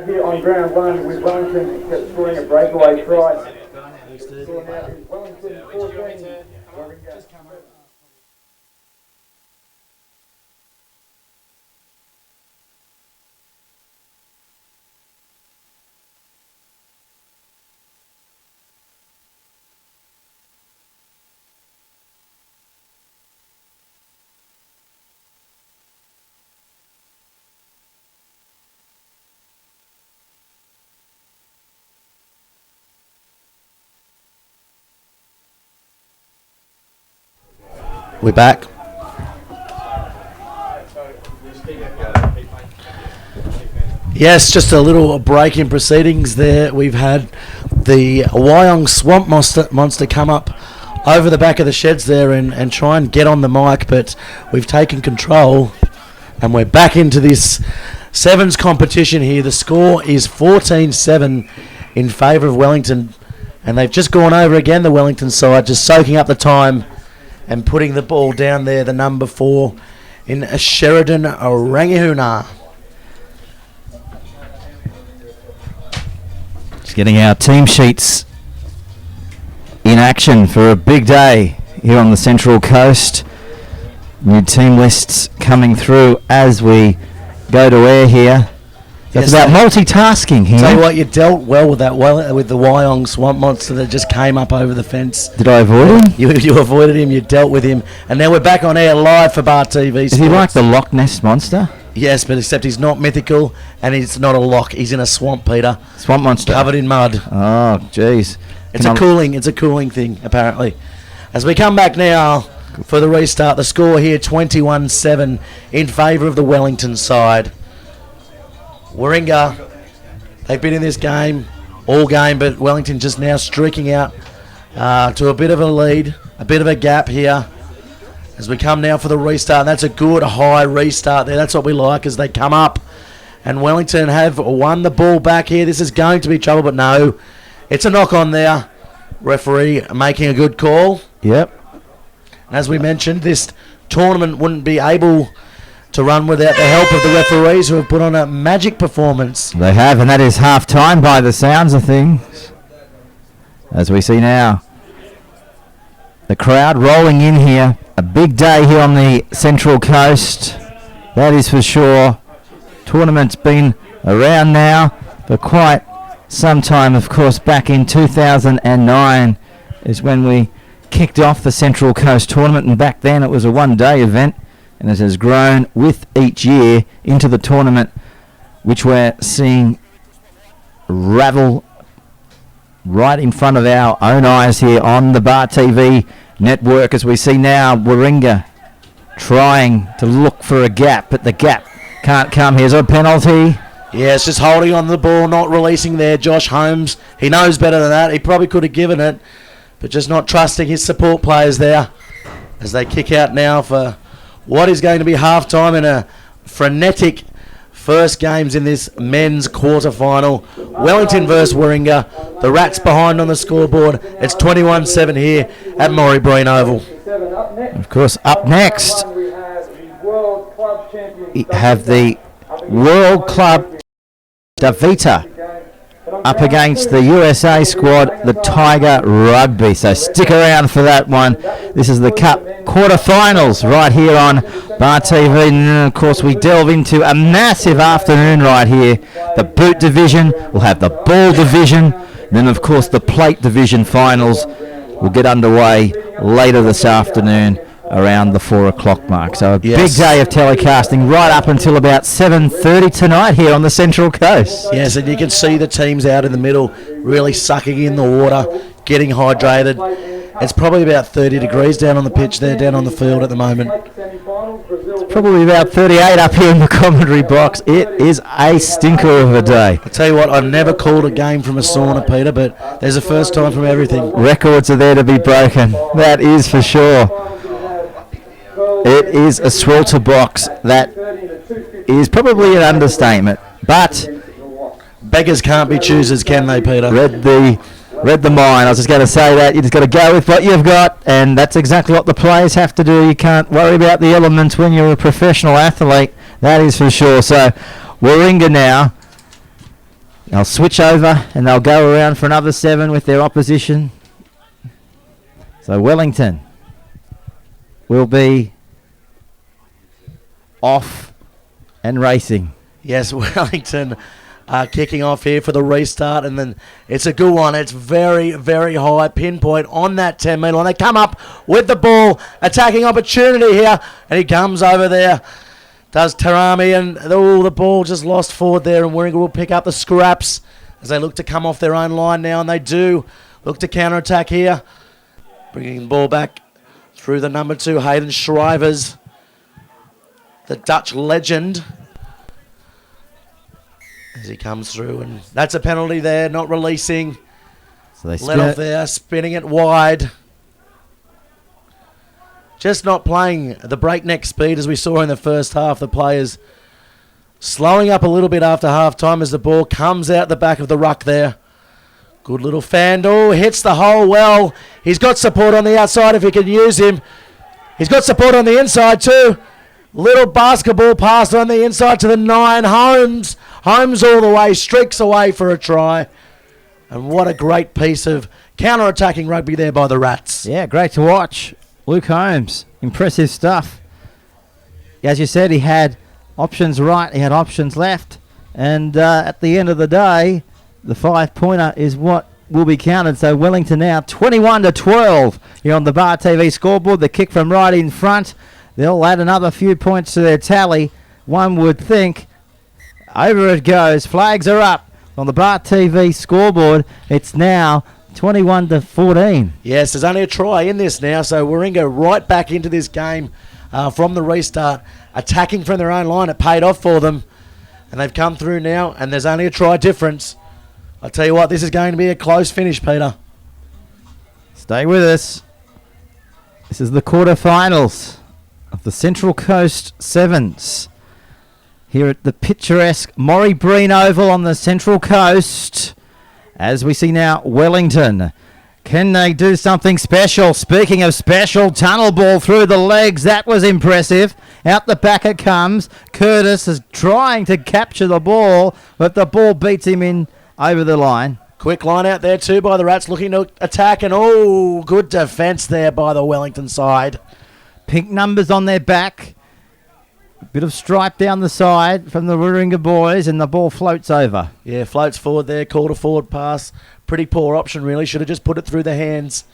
here on ground one with Wellington scoring a breakaway try. Wellington 14. Waringa. We're back. Yes, just a little break in proceedings there. We've had the Wyong Swamp Monster come up over the back of the sheds there and try and get on the mic, but we've taken control and we're back into this sevens competition here. The score is 14-7 in favour of Wellington, and they've just gone over again, the Wellington side, just soaking up the time and putting the ball down there, the number 4 in Sheridan Rangihuna. Just getting our team sheets in action for a big day here on the Central Coast. New team lists coming through as we go to air here. So it's about multitasking here. Tell you what, you dealt well with that with the Wyong Swamp Monster that just came up over the fence. Did I avoid him? You avoided him, you dealt with him, and now we're back on air live for Bar TV. Is he like the Loch Ness Monster? Yes, but except he's not mythical and he's not a loch. He's in a swamp, Peter. Swamp Monster. Covered in mud. Oh, jeez. It's a cooling thing, apparently. As we come back now for the restart, the score here 21-7 in favour of the Wellington side. Waringa, they've been in this game all game, but Wellington just now streaking out to a bit of a lead, a bit of a gap here as we come now for the restart. And that's a good high restart there. That's what we like as they come up. And Wellington have won the ball back here. This is going to be trouble, but no, it's a knock on there. Referee making a good call. Yep. And as we mentioned, this tournament wouldn't be able to run without the help of the referees, who have put on a magic performance. They have, and that is half time by the sounds of things. As we see now, the crowd rolling in here. A big day here on the Central Coast. That is for sure. Tournament's been around now for quite some time. Of course, back in 2009 is when we kicked off the Central Coast tournament, and back then it was a one-day event, and it has grown with each year into the tournament, which we're seeing ravel right in front of our own eyes here on the Bar TV network, as we see now Waringa trying to look for a gap, but the gap can't come. Here's a penalty. Yeah, it's just holding on to the ball, not releasing there. Josh Holmes, he knows better than that. He probably could have given it, but just not trusting his support players there as they kick out now for what is going to be half-time in a frenetic first games in this men's quarterfinal. Wellington versus Waringa. The Rats behind on the scoreboard. It's 21-7 here at Morrie Breen Oval. Of course, up next, we have the World Club Davita up against the USA squad, the Tiger Rugby. So stick around for that one. This is the Cup quarterfinals right here on Bar TV. And then, of course, we delve into a massive afternoon right here. The boot division, we'll have the ball division. And then, of course, the plate division finals will get underway later this afternoon around the 4 o'clock mark. So a big day of telecasting right up until about 7:30 tonight here on the Central Coast. Yes, and you can see the teams out in the middle really sucking in the water, getting hydrated. It's probably about 30 degrees down on the pitch there, down on the field at the moment. It's probably about 38 up here in the commentary box. It is a stinker of a day. I tell you what, I never called a game from a sauna, Peter, but there's a first time from everything. Records are there to be broken. That is for sure. It is a swelter box. That is probably an understatement. But beggars can't be choosers, can they, Peter? read the read the mind. I was just going to say that. You just got to go with what you've got, and that's exactly what the players have to do. You can't worry about the elements when you're a professional athlete. That is for sure. So, Waringa now. They'll switch over, and they'll go around for another 7 with their opposition. So, Wellington will be off and racing. Yes, Wellington kicking off here for the restart, and then it's a good one. It's very, very high pinpoint on that 10-metre line. They come up with the ball, attacking opportunity here, and he comes over there. Does Tarami, and the ball just lost forward there, and Waringa will pick up the scraps as they look to come off their own line now, and they do look to counter-attack here. Bringing the ball back through the number 2, Hayden Shrivers, the Dutch legend, as he comes through, and that's a penalty there, not releasing. So they Let off there, spinning it wide. Just not playing the breakneck speed as we saw in the first half. The players slowing up a little bit after half time as the ball comes out the back of the ruck there. Good little Fandle, hits the hole well. He's got support on the outside if he can use him. He's got support on the inside too. Little basketball pass on the inside to the 9. Holmes all the way, streaks away for a try. And what a great piece of counter-attacking rugby there by the Rats. Yeah, great to watch. Luke Holmes, impressive stuff. As you said, he had options right, he had options left. And at the end of the day, the 5-pointer is what will be counted. So Wellington now 21-12 here on the Bar TV scoreboard. The kick from right in front. They'll add another few points to their tally, one would think. Over it goes. Flags are up on the Bar TV scoreboard. It's now 21-14. Yes, there's only a try in this now, so Waringa right back into this game from the restart, attacking from their own line. It paid off for them, and they've come through now, and there's only a try difference. I tell you what, this is going to be a close finish, Peter. Stay with us. This is the quarterfinals of the Central Coast Sevens here at the picturesque Morrie Breen Oval on the Central Coast. As we see now, Wellington. Can they do something special? Speaking of special, tunnel ball through the legs. That was impressive. Out the back it comes. Curtis is trying to capture the ball, but the ball beats him in over the line. Quick line out there too by the Rats, looking to attack, and good defence there by the Wellington side. Pink numbers on their back. Bit of stripe down the side from the Waringa boys, and the ball floats over. Yeah, floats forward there, called a forward pass. Pretty poor option, really. Should have just put it through the hands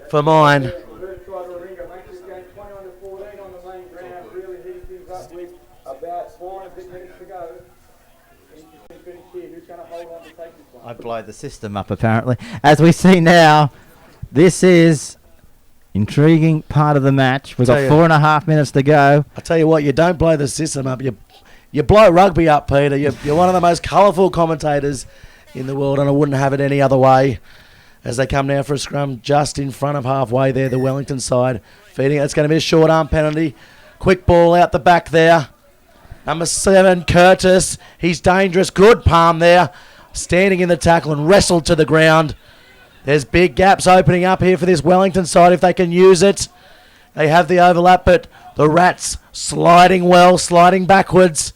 for mine. First try to Waringa makes this game 21-14 on the main ground, really heating things up with about 4.5 minutes to go. Finish here. Who's going to hold on to take this one? I blow the system up, apparently. As we see now, this is intriguing part of the match. We've got 4.5 minutes to go. I tell you what, you don't blow the system up. You blow rugby up, Peter. You're one of the most colourful commentators in the world, and I wouldn't have it any other way. As they come now for a scrum just in front of halfway there, the Wellington side feeding. It's going to be a short arm penalty. Quick ball out the back there. Number 7, Curtis. He's dangerous. Good palm there. Standing in the tackle and wrestled to the ground. There's big gaps opening up here for this Wellington side if they can use it. They have the overlap, but the Rats sliding well, sliding backwards.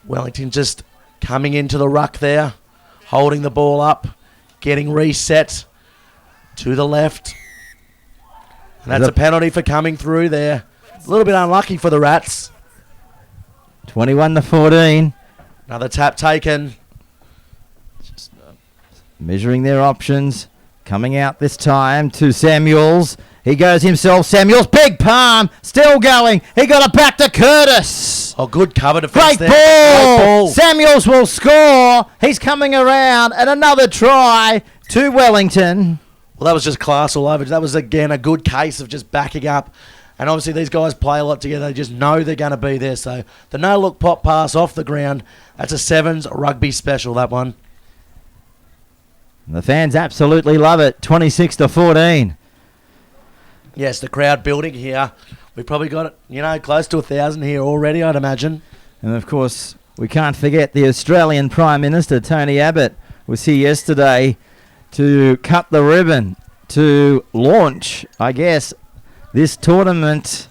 Wellington just coming into the ruck there, holding the ball up, getting reset to the left. And that's a penalty for coming through there. A little bit unlucky for the Rats. 21-14. Another tap taken. Measuring their options. Coming out this time to Samuels. He goes himself. Samuels, big palm. Still going. He got it back to Curtis. Oh, good cover defense Great there. ball. Samuels will score. He's coming around. And another try to Wellington. Well, that was just class all over. That was, again, a good case of just backing up. And obviously these guys play a lot together. They just know they're going to be there. So the no-look pop pass off the ground. That's a Sevens rugby special, that one. The fans absolutely love it. 26-14. Yes, the crowd building here. We've probably got it, close to 1,000 here already, I'd imagine. And of course, we can't forget the Australian Prime Minister, Tony Abbott, was here yesterday to cut the ribbon, to launch, I guess, this tournament.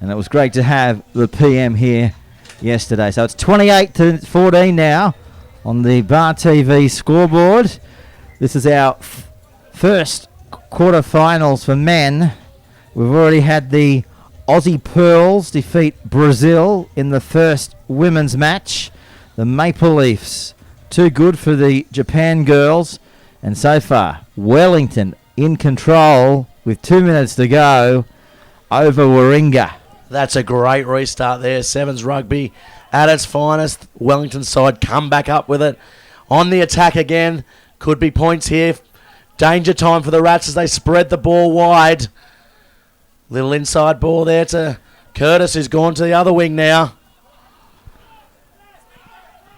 And it was great to have the PM here yesterday. So it's 28-14 now on the Bar TV scoreboard. This is our first quarterfinals for men. We've already had the Aussie Pearls defeat Brazil in the first women's match. The Maple Leafs, too good for the Japan girls. And so far, Wellington in control with 2 minutes to go over Waringa. That's a great restart there. Sevens rugby at its finest. Wellington side come back up with it. On the attack again. Could be points here. Danger time for the Rats as they spread the ball wide. Little inside ball there to Curtis, who's gone to the other wing now.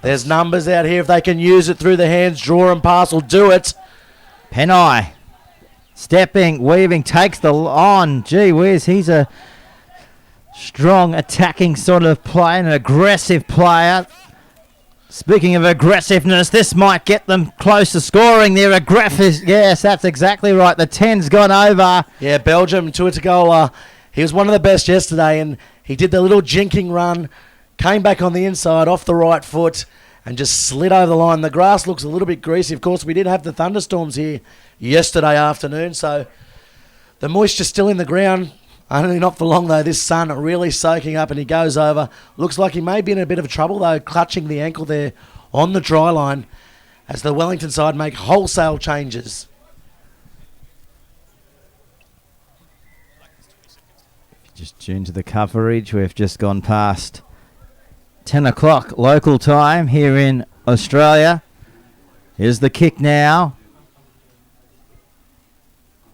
There's numbers out here. If they can use it through the hands, draw and pass will do it. Penai stepping, weaving, takes the on. Gee whiz, he's a strong attacking sort of player, an aggressive player. Speaking of aggressiveness, this might get them close to scoring. They're aggressive. Yes, that's exactly right. The 10's gone over. Yeah, Belgium, Tuatagola. He was one of the best yesterday, and he did the little jinking run, came back on the inside, off the right foot, and just slid over the line. The grass looks a little bit greasy. Of course, we did have the thunderstorms here yesterday afternoon, so the moisture's still in the ground. Only not for long, though. This sun really soaking up, and he goes over. Looks like he may be in a bit of trouble, though, clutching the ankle there on the try line as the Wellington side make wholesale changes. Just tune to the coverage. We've just gone past 10 o'clock local time here in Australia. Here's the kick now.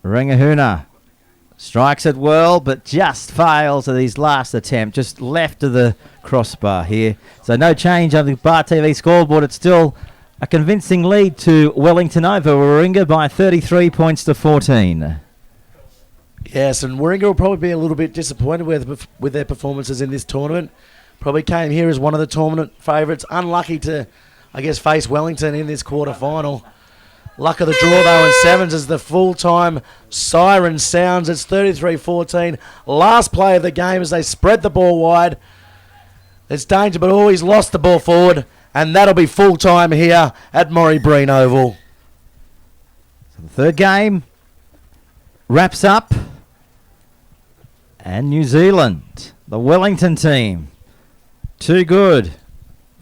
Rangahuna strikes it well, but just fails at his last attempt. Just left of the crossbar here. So no change on the Bar TV scoreboard. It's still a convincing lead to Wellington over Waringa by 33 points to 14. Yes, and Waringa will probably be a little bit disappointed with their performances in this tournament. Probably came here as one of the tournament favourites. Unlucky to, I guess, face Wellington in this quarter-final. Luck of the draw, though, in sevens as the full-time siren sounds. It's 33-14. Last play of the game as they spread the ball wide. There's danger, but always lost the ball forward, and that'll be full-time here at Maury Breen Oval. So the third game wraps up. And New Zealand, the Wellington team, too good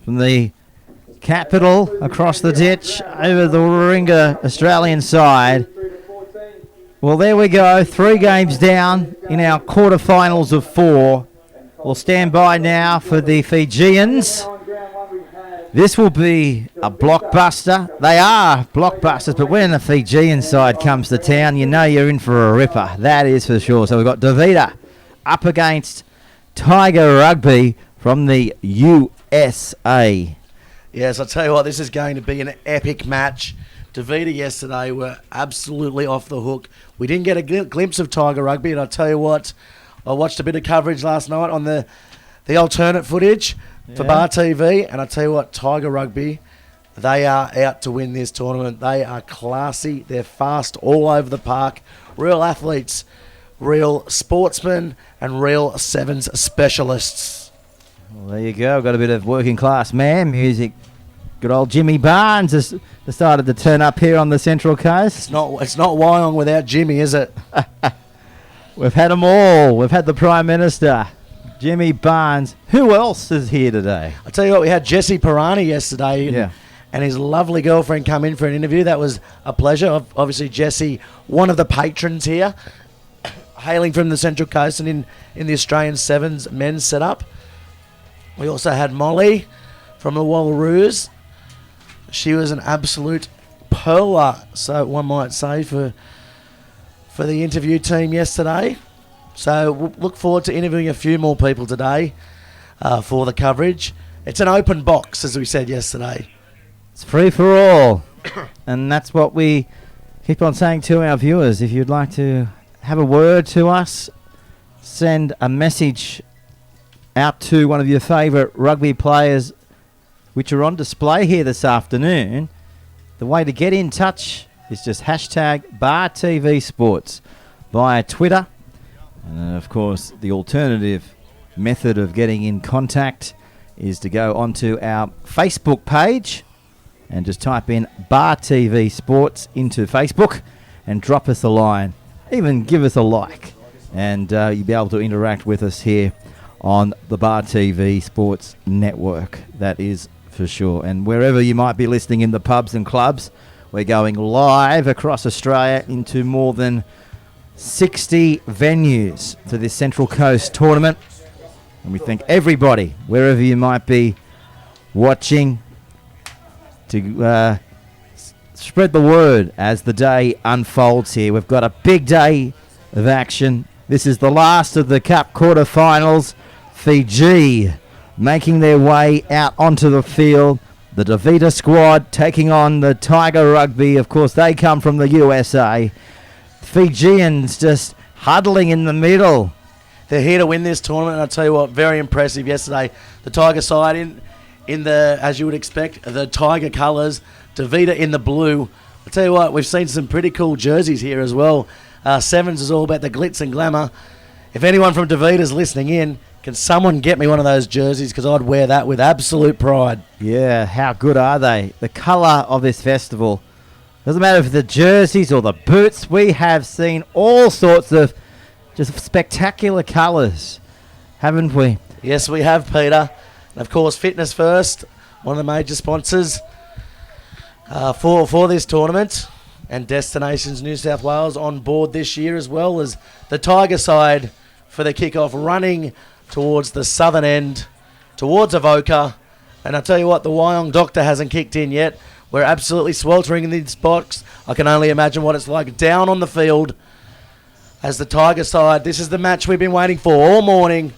from the capital across the ditch over the Waringa Australian side. Well, there we go. 3 games down in our quarterfinals of 4. We'll stand by now for the Fijians. This will be a blockbuster. They are blockbusters, but when the Fijian side comes to town, you know you're in for a ripper. That is for sure. So we've got Davida up against Tiger Rugby from the USA. Yes, I'll tell you what, this is going to be an epic match. Davida yesterday were absolutely off the hook. We didn't get a glimpse of Tiger Rugby, and I'll tell you what, I watched a bit of coverage last night on the alternate footage for Bar TV, and I'll tell you what, Tiger Rugby, they are out to win this tournament. They are classy. They're fast all over the park. Real athletes, real sportsmen, and real sevens specialists. Well, there you go. Got a bit of working class man music. Good old Jimmy Barnes has decided to turn up here on the Central Coast. It's not Wyong without Jimmy, is it? We've had them all. We've had the Prime Minister, Jimmy Barnes. Who else is here today? I'll tell you what, we had Jesse Pirani yesterday. And his lovely girlfriend come in for an interview. That was a pleasure. Obviously, Jesse, one of the patrons here, hailing from the Central Coast and in the Australian Sevens men's setup. We also had Molly from the Wallaroos. She was an absolute pearler, so one might say, for the interview team yesterday. So we'll look forward to interviewing a few more people today for the coverage. It's an open box, as we said yesterday. It's free for all. And that's what we keep on saying to our viewers. If you'd like to have a word to us, send a message out to one of your favourite rugby players, which are on display here this afternoon. The way to get in touch is just hashtag Bar TV Sports via Twitter. And of course, the alternative method of getting in contact is to go onto our Facebook page and just type in Bar TV Sports into Facebook and drop us a line. Even give us a like, and you'll be able to interact with us here on the Bar TV Sports Network. That is for sure. And wherever you might be listening in the pubs and clubs, we're going live across Australia into more than 60 venues for this Central Coast tournament. And we thank everybody, wherever you might be watching, to spread the word as the day unfolds here. We've got a big day of action. This is the last of the Cup quarterfinals. Fiji making their way out onto the field. The Davita squad taking on the Tiger Rugby. Of course, they come from the USA. Fijians just huddling in the middle. They're here to win this tournament, and I'll tell you what, very impressive yesterday. The Tiger side in the, as you would expect, the Tiger colours, Davita in the blue. I'll tell you what, we've seen some pretty cool jerseys here as well. Sevens is all about the glitz and glamour. If anyone from Davita's listening in, can someone get me one of those jerseys? Because I'd wear that with absolute pride. Yeah, how good are they? The colour of this festival. Doesn't matter if the jerseys or the boots. We have seen all sorts of just spectacular colours, haven't we? Yes, we have, Peter. And of course, Fitness First, one of the major sponsors for this tournament. And Destinations New South Wales on board this year, as well as the Tiger side for the kickoff, running towards the southern end, towards Avoca. And I'll tell you what, the Wyong Doctor hasn't kicked in yet. We're absolutely sweltering in this box. I can only imagine what it's like down on the field as the Tiger side. This is the match we've been waiting for all morning.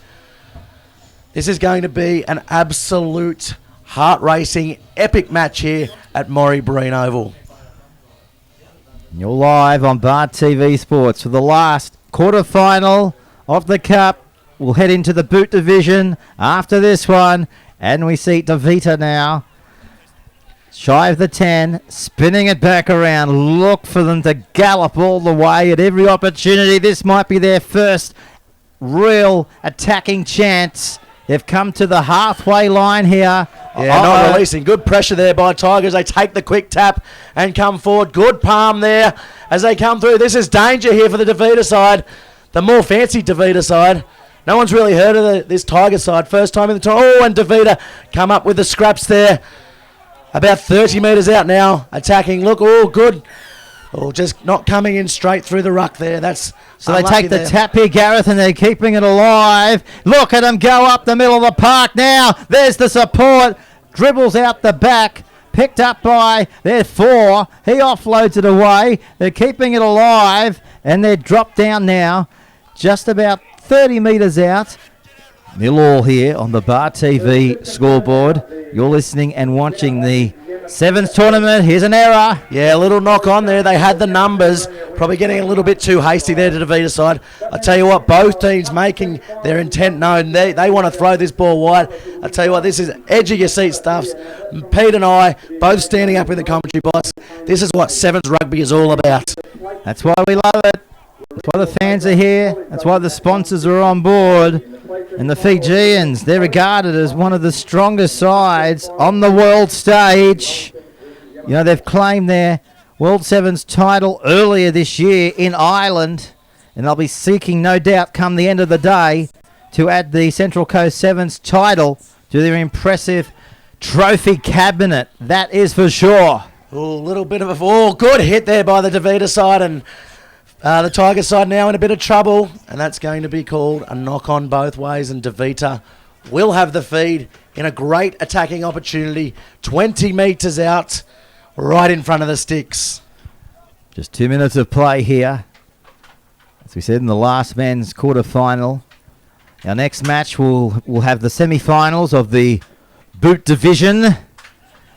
This is going to be an absolute heart-racing, epic match here at Morrie Breen Oval. You're live on Bar TV Sports for the last quarterfinal of the Cup. We'll head into the boot division after this one, and we see Davita now. Shy of the 10, spinning it back around. Look for them to gallop all the way at every opportunity. This might be their first real attacking chance. They've come to the halfway line here. Yeah, not releasing. Good pressure there by Tigers. They take the quick tap and come forward. Good palm there as they come through. This is danger here for the Davita side, the more fancy Davita side. No one's really heard of this Tiger side. First time in the time. Oh, and Davita come up with the scraps there. About 30 metres out now, attacking. Look, oh, good. Oh, just not coming in straight through the ruck there. That's so they take the tap here, Gareth, and they're keeping it alive. Look at them go up the middle of the park now. There's the support. Dribbles out the back. Picked up by their 4. He offloads it away. They're keeping it alive, and they're dropped down now. Just about 30 metres out. 0-all here on the Bar TV scoreboard. You're listening and watching the Sevens tournament. Here's an error. Yeah, a little knock on there. They had the numbers. Probably getting a little bit too hasty there to the Davita side. I tell you what, both teams making their intent known. They want to throw this ball wide. I tell you what, this is edge of your seat stuffs. Pete and I both standing up in the commentary box. This is what Sevens rugby is all about. That's why we love it. That's why the fans are here. That's why the sponsors are on board. And the Fijians, they're regarded as one of the strongest sides on the world stage. You know, they've claimed their World Sevens title earlier this year in Ireland, and they'll be seeking, no doubt, come the end of the day, to add the Central Coast Sevens title to their impressive trophy cabinet. That is for sure. Oh, a little bit of a good hit there by the Davita side, and the Tiger side now in a bit of trouble, and that's going to be called a knock on both ways, and Davita will have the feed in a great attacking opportunity, 20 metres out, right in front of the sticks. Just 2 minutes of play here. As we said, in the last men's quarterfinal. Our next match will have the semi-finals of the boot division.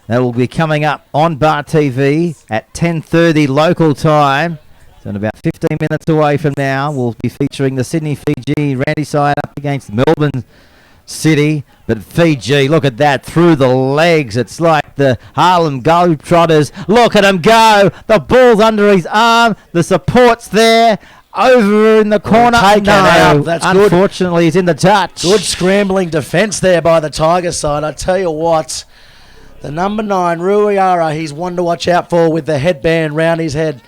That will be coming up on Bar TV at 10:30 local time. So in about 15 minutes away from now, we'll be featuring the Sydney Fiji Randy side up against Melbourne City, but Fiji, look at that, through the legs. It's like the Harlem Globetrotters. Look at him go. The ball's under his arm. The support's there. Over in the corner. Taken out. That's good. Unfortunately, he's in the touch. Good scrambling defence there by the Tiger side. I tell you what, the number 9, Ruiara, he's one to watch out for with the headband round his head.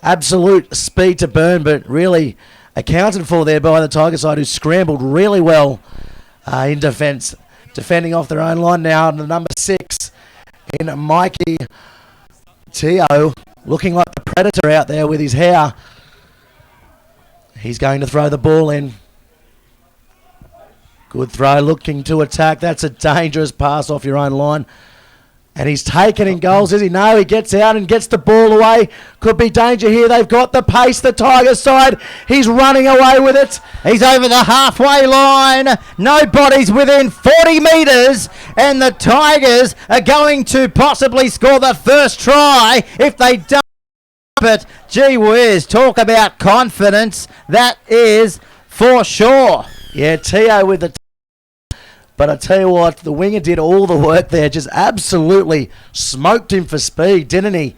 Absolute speed to burn, but really accounted for there by the Tiger side, who scrambled really well in defence, defending off their own line now. And the number 6 in Mikey Teo, looking like the Predator out there with his hair. He's going to throw the ball in. Good throw, looking to attack. That's a dangerous pass off your own line. And he's taken in goals, is he? No, he gets out and gets the ball away. Could be danger here. They've got the pace, the Tigers side. He's running away with it. He's over the halfway line. Nobody's within 40 metres. And the Tigers are going to possibly score the first try if they don't. But gee whiz, talk about confidence. That is for sure. Yeah, Teo with the... But I tell you what, the winger did all the work there. Just absolutely smoked him for speed, didn't he?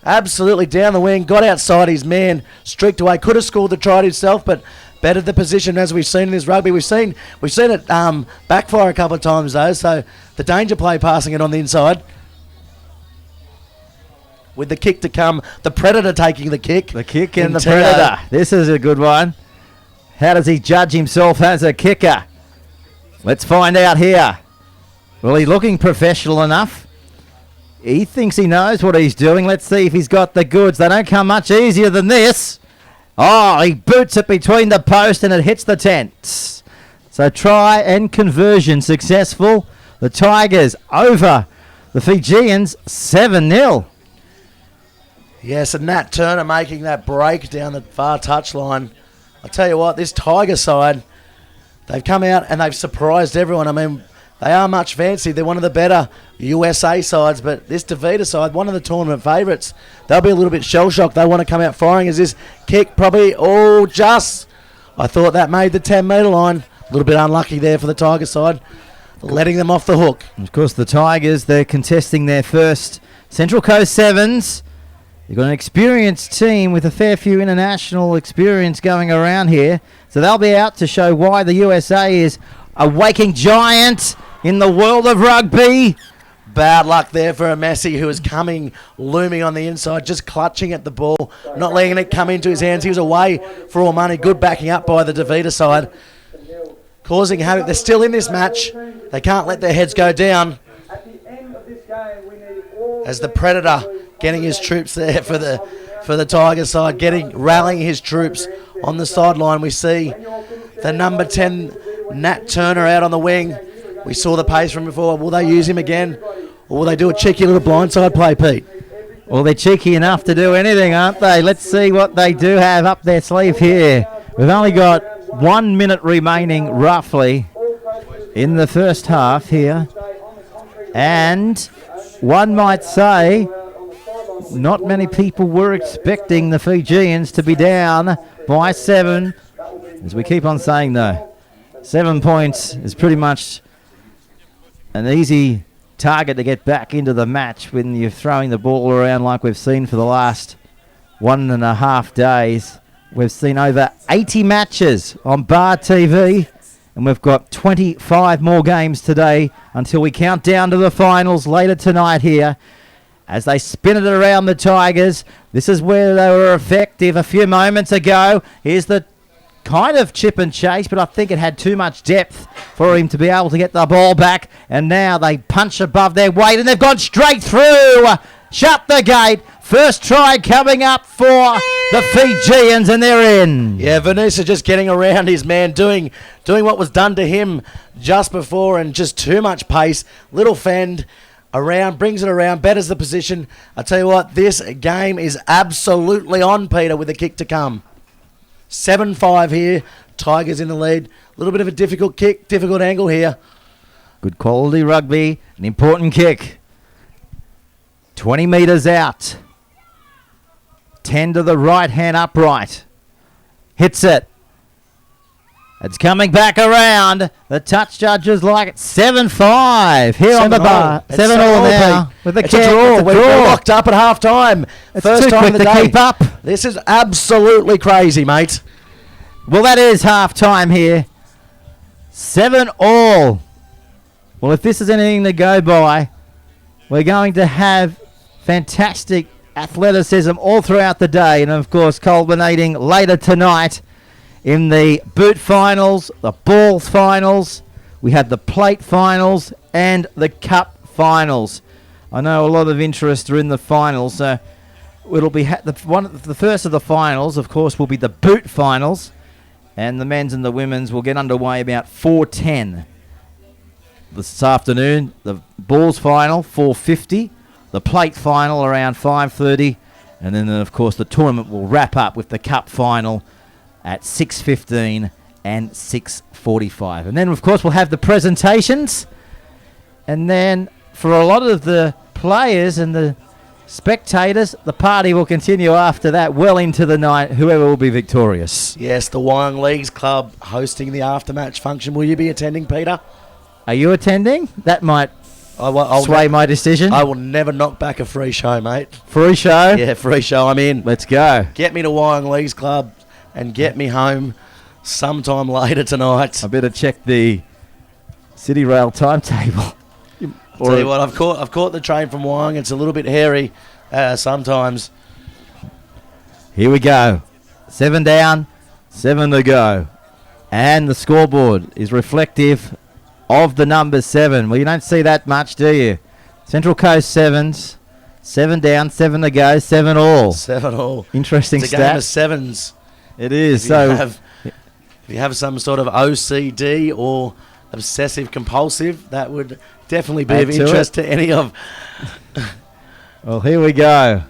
Absolutely down the wing, got outside his man, streaked away. Could have scored the try himself, but bettered the position as we've seen in this rugby. We've seen it backfire a couple of times though. So the danger play, passing it on the inside. With the kick to come, the Predator taking the kick. The kick and the Predator. This is a good one. How does he judge himself as a kicker? Let's find out here. Well, he's looking professional enough. He thinks he knows what he's doing. Let's see if he's got the goods. They don't come much easier than this. Oh, he boots it between the post and it hits the tent. So try and conversion successful. The Tigers over the Fijians 7-0. Yes, and Nat Turner making that break down the far touchline. I tell you what, this Tiger side, they've come out and they've surprised everyone. I mean, they are much fancy. They're one of the better USA sides, but this DeVita side, one of the tournament favourites. They'll be a little bit shell-shocked. They want to come out firing as this kick probably, just. I thought that made the 10-metre line. A little bit unlucky there for the Tiger side, letting them off the hook. Of course, the Tigers, they're contesting their first Central Coast Sevens. You've got an experienced team with a fair few international experience going around here. So they'll be out to show why the USA is a waking giant in the world of rugby. Bad luck there for a Messi, who was coming, looming on the inside, just clutching at the ball, not letting it come into his hands. He was away for all money. Good backing up by the DeVita side, causing havoc. They're still in this match. They can't let their heads go down. As the Predator getting his troops there for the Tiger side, rallying his troops on the sideline. We see the number 10 Nat Turner out on the wing. We saw the pace from before. Will they use him again, or will they do a cheeky little blindside play, Pete? Well, they're cheeky enough to do anything, aren't they? Let's see what they do have up their sleeve here. We've only got 1 minute remaining, roughly, in the first half here. And one might say not many people were expecting the Fijians to be down by 7. As we keep on saying, though, 7 points is pretty much an easy target to get back into the match when you're throwing the ball around like we've seen for the last 1.5 days. We've seen over 80 matches on Bar TV, and we've got 25 more games today until we count down to the finals later tonight here. As they spin it around the Tigers, this is where they were effective a few moments ago. Here's the kind of chip and chase, but I think it had too much depth for him to be able to get the ball back. And now they punch above their weight, and they've gone straight through. Shut the gate. First try coming up for the Fijians, and they're in. Yeah, Vanessa just getting around his man, doing what was done to him just before, and just too much pace. Little fend around, brings it around, betters the position. I tell you what, this game is absolutely on, Peter, with a kick to come. 7-5 here. Tigers in the lead. A little bit of a difficult kick, difficult angle here. Good quality rugby, an important kick. 20 metres out. 10 to the right hand upright. Hits it. It's coming back around. The touch judges like it. 7-5 here on the bar. 7-all now. With the it's a draw. We're locked up at half time. It's First too time quick of the to day. keep up. This is absolutely crazy, mate. Well, that is half time here. 7-all. Well, if this is anything to go by, we're going to have fantastic athleticism all throughout the day. And, of course, culminating later tonight in the boot finals, the ball finals. We had the plate finals and the cup finals. I know a lot of interest are in the finals. So it'll be the first of the finals, of course, will be the boot finals. And the men's and the women's will get underway about 4:10 this afternoon. The balls final, 4:50. The plate final around 5:30. And then, of course, the tournament will wrap up with the cup final at 6:15 and 6:45. And then, of course, we'll have the presentations. And then for a lot of the players and the spectators, the party will continue after that well into the night, whoever will be victorious. Yes, the Wyong Leagues Club hosting the after-match function. Will you be attending, Peter? Are you attending? That might sway my decision. I will never knock back a free show, mate. Free show? Yeah, free show. I'm in. Let's go. Get me to Wyong Leagues Club and get me home sometime later tonight. I better check the City Rail timetable. Tell you what, I've caught the train from Wyong. It's a little bit hairy sometimes. Here we go. 7 down, 7 to go. And the scoreboard is reflective of the number 7. Well, you don't see that much, do you? Central Coast 7s. 7 down, 7 to go, 7-all. 7-all. Interesting It's a game of stat. 7s. It is. If you have some sort of OCD or obsessive compulsive, that would definitely be of interest to any of. Well, here we go.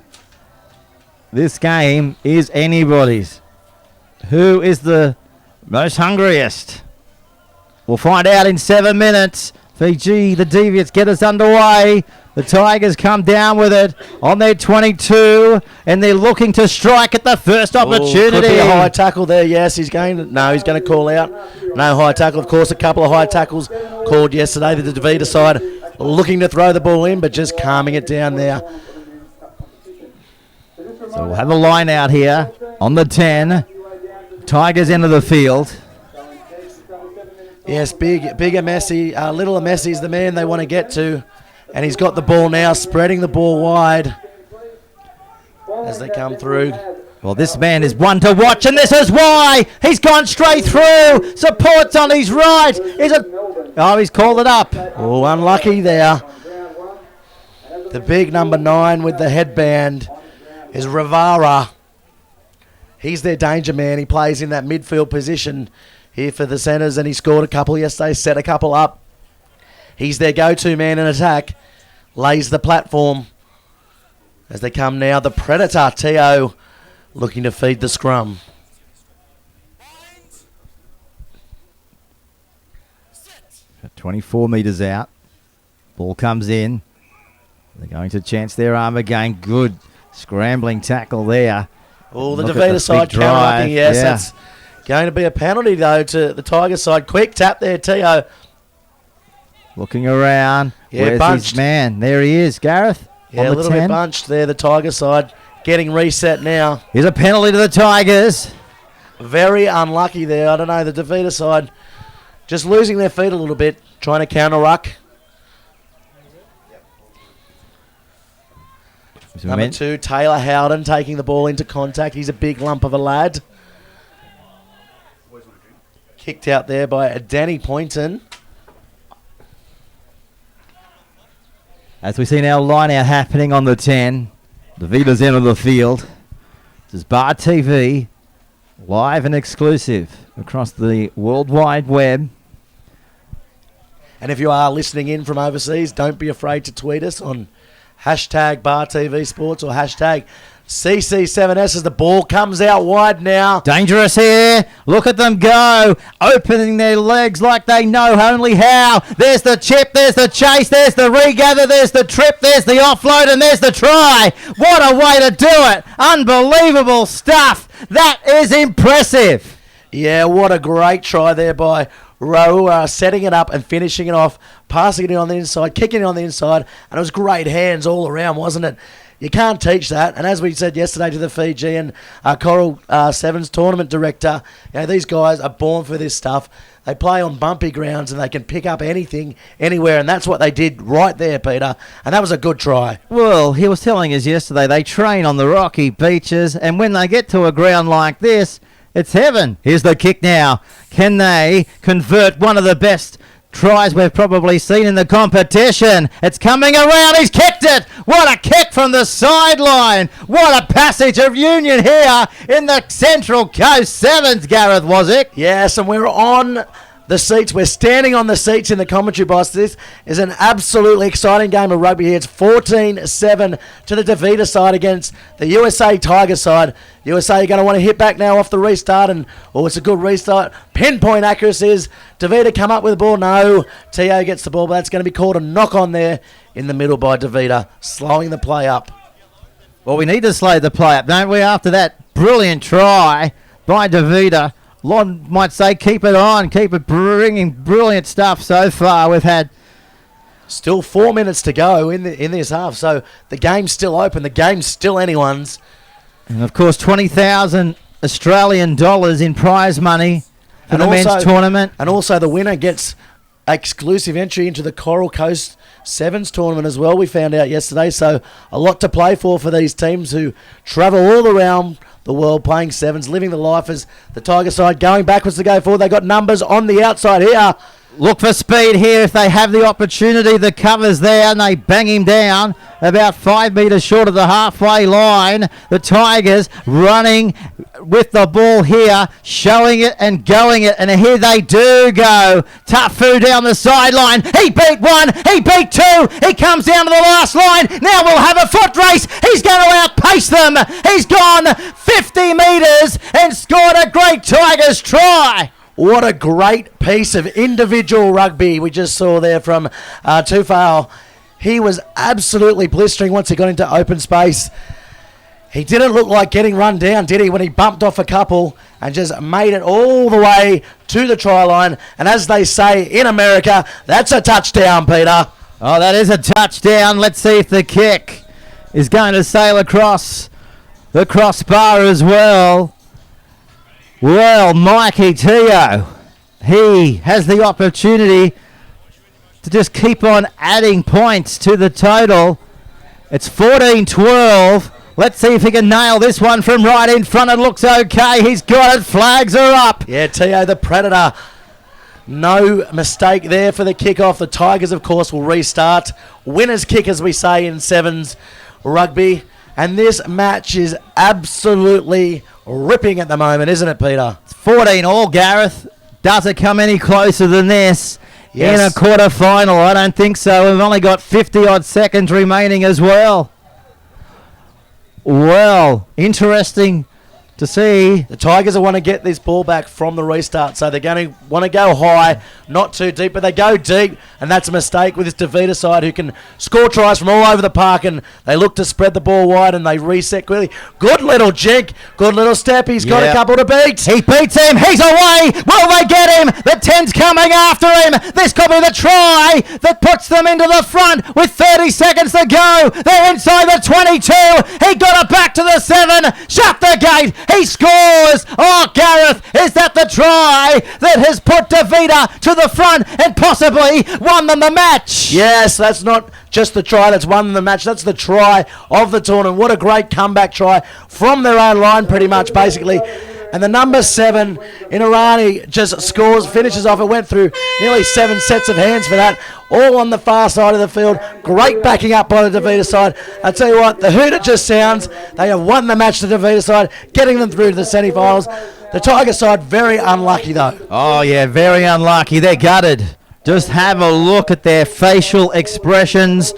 This game is anybody's. Who is the most hungriest? We'll find out in 7 minutes. Fiji, the Deviants, get us underway. The Tigers come down with it on their 22, and they're looking to strike at the first opportunity. Could be a high tackle there, yes. He's going to call out. No high tackle. Of course, a couple of high tackles called yesterday. The DeVita side looking to throw the ball in, but just calming it down there. So we'll have a line out here on the 10. Tigers into the field. Yes, bigger Messi. Littler Messi is the man they want to get to. And he's got the ball now, spreading the ball wide as they come through. Well, this man is one to watch, and this is why. He's gone straight through. Support's on his right. He's called it up. Oh, unlucky there. The big number 9 with the headband is Rivara. He's their danger man. He plays in that midfield position here for the Centres, and he scored a couple yesterday, set a couple up. He's their go-to man in attack. Lays the platform. As they come now, the Predator, Teo, looking to feed the scrum. At 24 metres out. Ball comes in. They're going to chance their arm again. Good scrambling tackle there. Oh, the DeVita side counter-upping. Yes, that's going to be a penalty, though, to the Tiger side. Quick tap there, Teo. Looking around. Yeah, where's bunched. his man? There he is, Gareth. Yeah, on the a little 10. bit bunched there, the Tiger side. Getting reset now. Here's a penalty to the Tigers. Very unlucky there. I don't know, the DeVita side just losing their feet a little bit, trying to counter-ruck. Number 2, Taylor Howden taking the ball into contact. He's a big lump of a lad. Kicked out there by Danny Poynton. As we see now, line out happening on the 10. The Vita's end of the field. This is Bar TV, live and exclusive across the World Wide Web. And if you are listening in from overseas, don't be afraid to tweet us on hashtag Bar TV Sports or hashtag CC7s as the ball comes out wide now. Dangerous here. Look at them go. Opening their legs like they know only how. There's the chip. There's the chase. There's the regather. There's the trip. There's the offload. And there's the try. What a way to do it. Unbelievable stuff. That is impressive. Yeah, what a great try there by Roa, setting it up and finishing it off, passing it in on the inside, kicking it on the inside, and it was great hands all around, wasn't it? You can't teach that. And as we said yesterday to the Fijian Coral Sevens tournament director, these guys are born for this stuff. They play on bumpy grounds and they can pick up anything, anywhere, and that's what they did right there, Peter. And that was a good try. Well, he was telling us yesterday they train on the rocky beaches, and when they get to a ground like this, it's heaven. Here's the kick now. Can they convert one of the best tries we've probably seen in the competition? It's coming around. He's kicked it. What a kick from the sideline. What a passage of union here in the Central Coast Sevens, Gareth, was it? Yes, and we're on the seats. We're standing on the seats in the commentary box. This is an absolutely exciting game of rugby here. It's 14-7 to the Davida side against the USA Tiger side. USA are going to want to hit back now off the restart, and it's a good restart. Pinpoint accuracy is Davida come up with the ball. No, Tio gets the ball, but that's going to be called a knock on there in the middle by Davida, slowing the play up. Well, we need to slow the play up, don't we, after that brilliant try by Davida. Lon might say keep it on, keep it bringing brilliant stuff so far. We've had still 4 minutes to go in this half, so the game's still open. The game's still anyone's. And of course, 20,000 Australian dollars in prize money for the men's tournament. And also the winner gets exclusive entry into the Coral Coast Sevens tournament as well, we found out yesterday. So a lot to play for these teams who travel all around the world playing sevens, living the life as the Tiger side going backwards to go forward. They got numbers on the outside here. Look for speed here if they have the opportunity. The cover's there and they bang him down about 5 metres short of the halfway line. The Tigers running with the ball here, showing it and going it, and here they do go. Tafu down the sideline. He beat one, he beat two, he comes down to the last line. Now we'll have a foot race. He's going to outpace them. He's gone 50 metres and scored a great Tigers try. What a great piece of individual rugby we just saw there from Tufao. He was absolutely blistering once he got into open space. He didn't look like getting run down, did he, when he bumped off a couple and just made it all the way to the try line. And as they say in America, that's a touchdown, Peter. Oh, that is a touchdown. Let's see if the kick is going to sail across the crossbar as well. Well, Mikey Teo, he has the opportunity to just keep on adding points to the total. It's 14-12. Let's see if he can nail this one from right in front. It looks okay. He's got it. Flags are up. Yeah, Teo the Predator. No mistake there for the kickoff. The Tigers, of course, will restart. Winner's kick, as we say in sevens rugby. And this match is absolutely ripping at the moment, isn't it, Peter? It's 14-all, Gareth. Does it come any closer than this in a quarterfinal? I don't think so. We've only got 50-odd seconds remaining as well. Well, interesting to see. The Tigers want to get this ball back from the restart, so they're going to want to go high, not too deep, but they go deep, and that's a mistake with this Davida side who can score tries from all over the park, and they look to spread the ball wide, and they reset quickly. Good little jink, good little step. He's got a couple to beat. He beats him. He's away. Will they get him? The 10's coming after him. This could be the try that puts them into the front with 30 seconds to go. They're inside the 22. He got it back to the 7. Shut the gate. He scores! Oh, Gareth, is that the try that has put Davida to the front and possibly won them the match? Yes, that's not just the try that's won them the match. That's the try of the tournament. What a great comeback try from their own line, pretty much, basically. And the number 7 in Irani just scores, finishes off. It went through nearly 7 sets of hands for that, all on the far side of the field. Great backing up by the Davida side. I tell you what, the hoot it just sounds. They have won the match, the Davida side, getting them through to the semi-finals. The Tiger side, very unlucky though. Oh yeah, very unlucky. They're gutted. Just have a look at their facial expressions.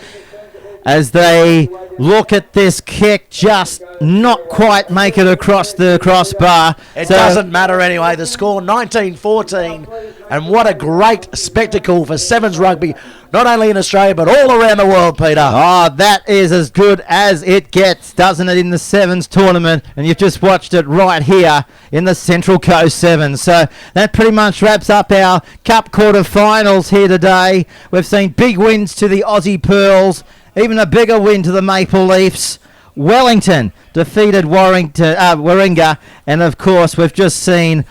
as they look at this kick, just not quite make it across the crossbar. It doesn't matter anyway. The score 19-14, and what a great spectacle for Sevens rugby, not only in Australia but all around the world, Peter. Oh, that is as good as it gets, doesn't it, in the Sevens tournament? And you've just watched it right here in the Central Coast Sevens. So that pretty much wraps up our Cup quarterfinals here today. We've seen big wins to the Aussie Pearls, even a bigger win to the Maple Leafs. Wellington defeated Waringa, and of course we've just seen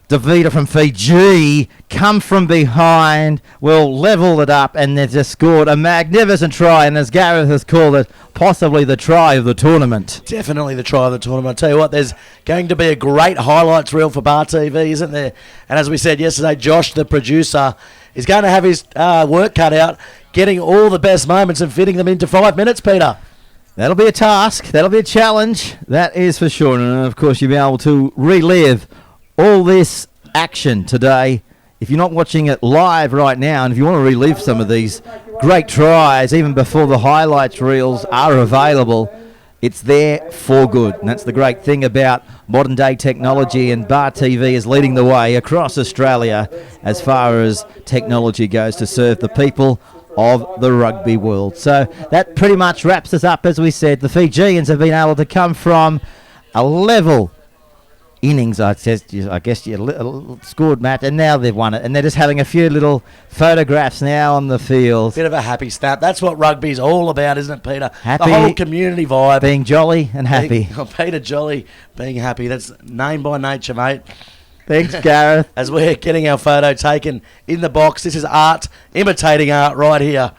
Davida from Fiji come from behind, will level it up, and they've just scored a magnificent try, and as Gareth has called it, possibly the try of the tournament. Definitely the try of the tournament. I tell you what, there's going to be a great highlights reel for Bar TV, isn't there? And as we said yesterday, Josh, the producer, is going to have his work cut out, getting all the best moments and fitting them into 5 minutes, Peter. That'll be a task. That'll be a challenge. That is for sure. And of course, you'll be able to relive all this action today. If you're not watching it live right now, and if you want to relive some of these great tries, even before the highlights reels are available, it's there for good. And that's the great thing about modern day technology, and Bar TV is leading the way across Australia as far as technology goes to serve the people of the rugby world. So that pretty much wraps us up. As we said, the Fijians have been able to come from a level innings, I guess you scored match, and now they've won it, and they're just having a few little photographs now on the field. Bit of a happy snap. That's what rugby's all about, isn't it, Peter? Happy, the whole community vibe. Being jolly and happy. Peter Jolly being happy. That's name by nature, mate. Thanks, Gareth. As we're getting our photo taken in the box, this is art, imitating art right here.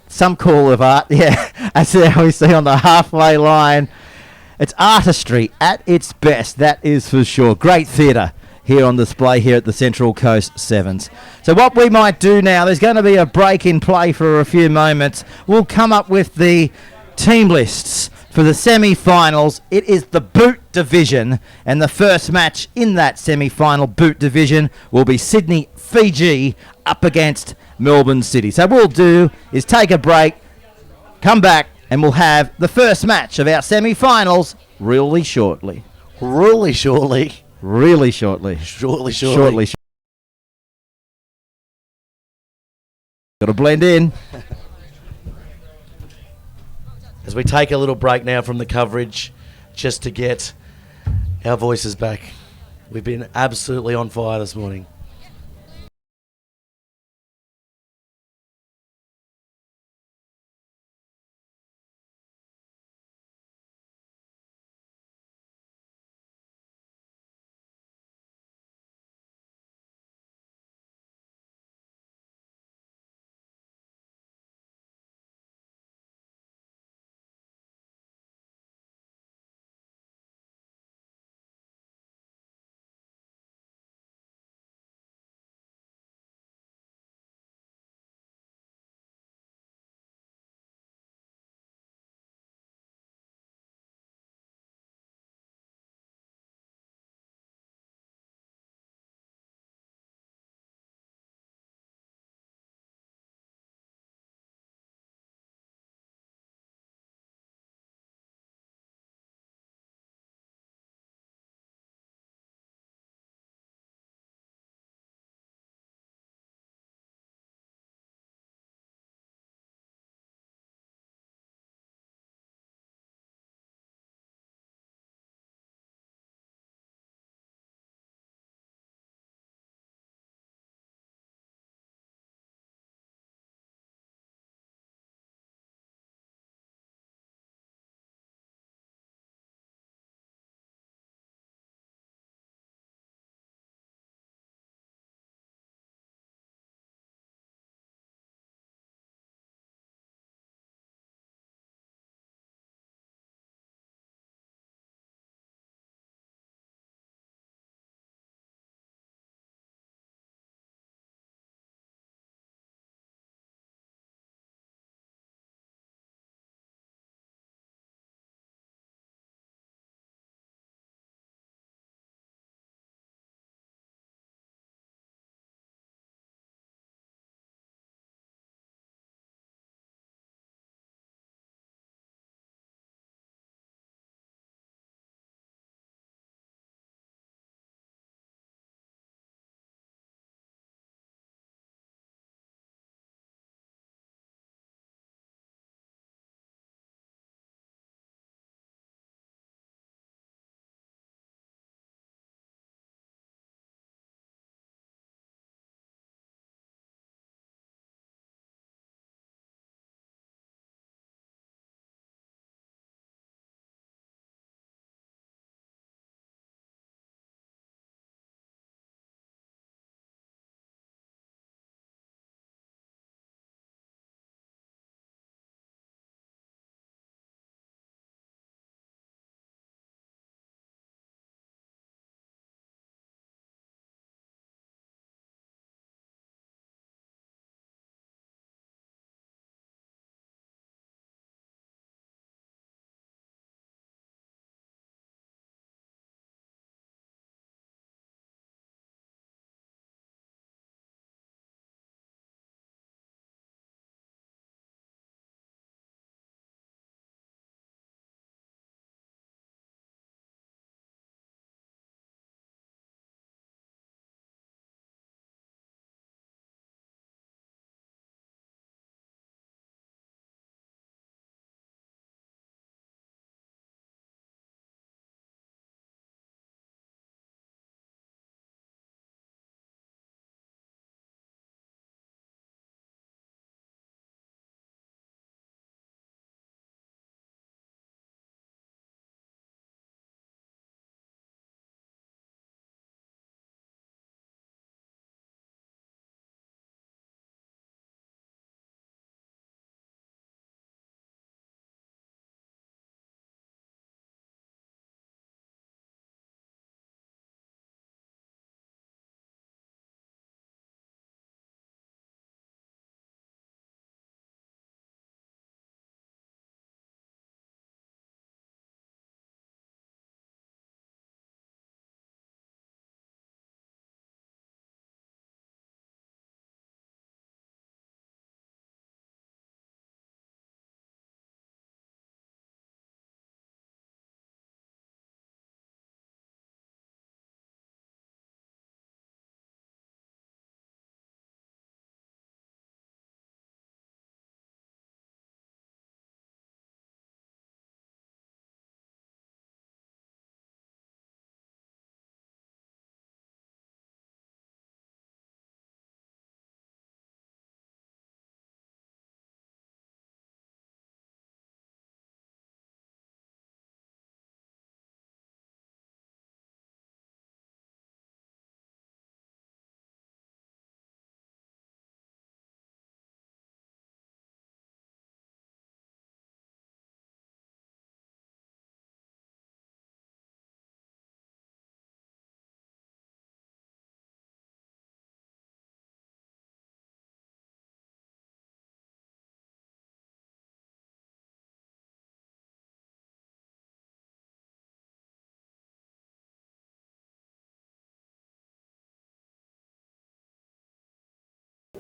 Some call of art, yeah. As we see on the halfway line. It's artistry at its best, that is for sure. Great theatre here on display here at the Central Coast Sevens. So what we might do now, there's going to be a break in play for a few moments. We'll come up with the team lists for the semi-finals. It is the boot division, and the first match in that semi-final boot division will be Sydney, Fiji up against Melbourne City. So what we'll do is take a break, come back, and we'll have the first match of our semi-finals really shortly. Really shortly. Really shortly. Shortly. Got to blend in. As we take a little break now from the coverage, just to get our voices back. We've been absolutely on fire this morning.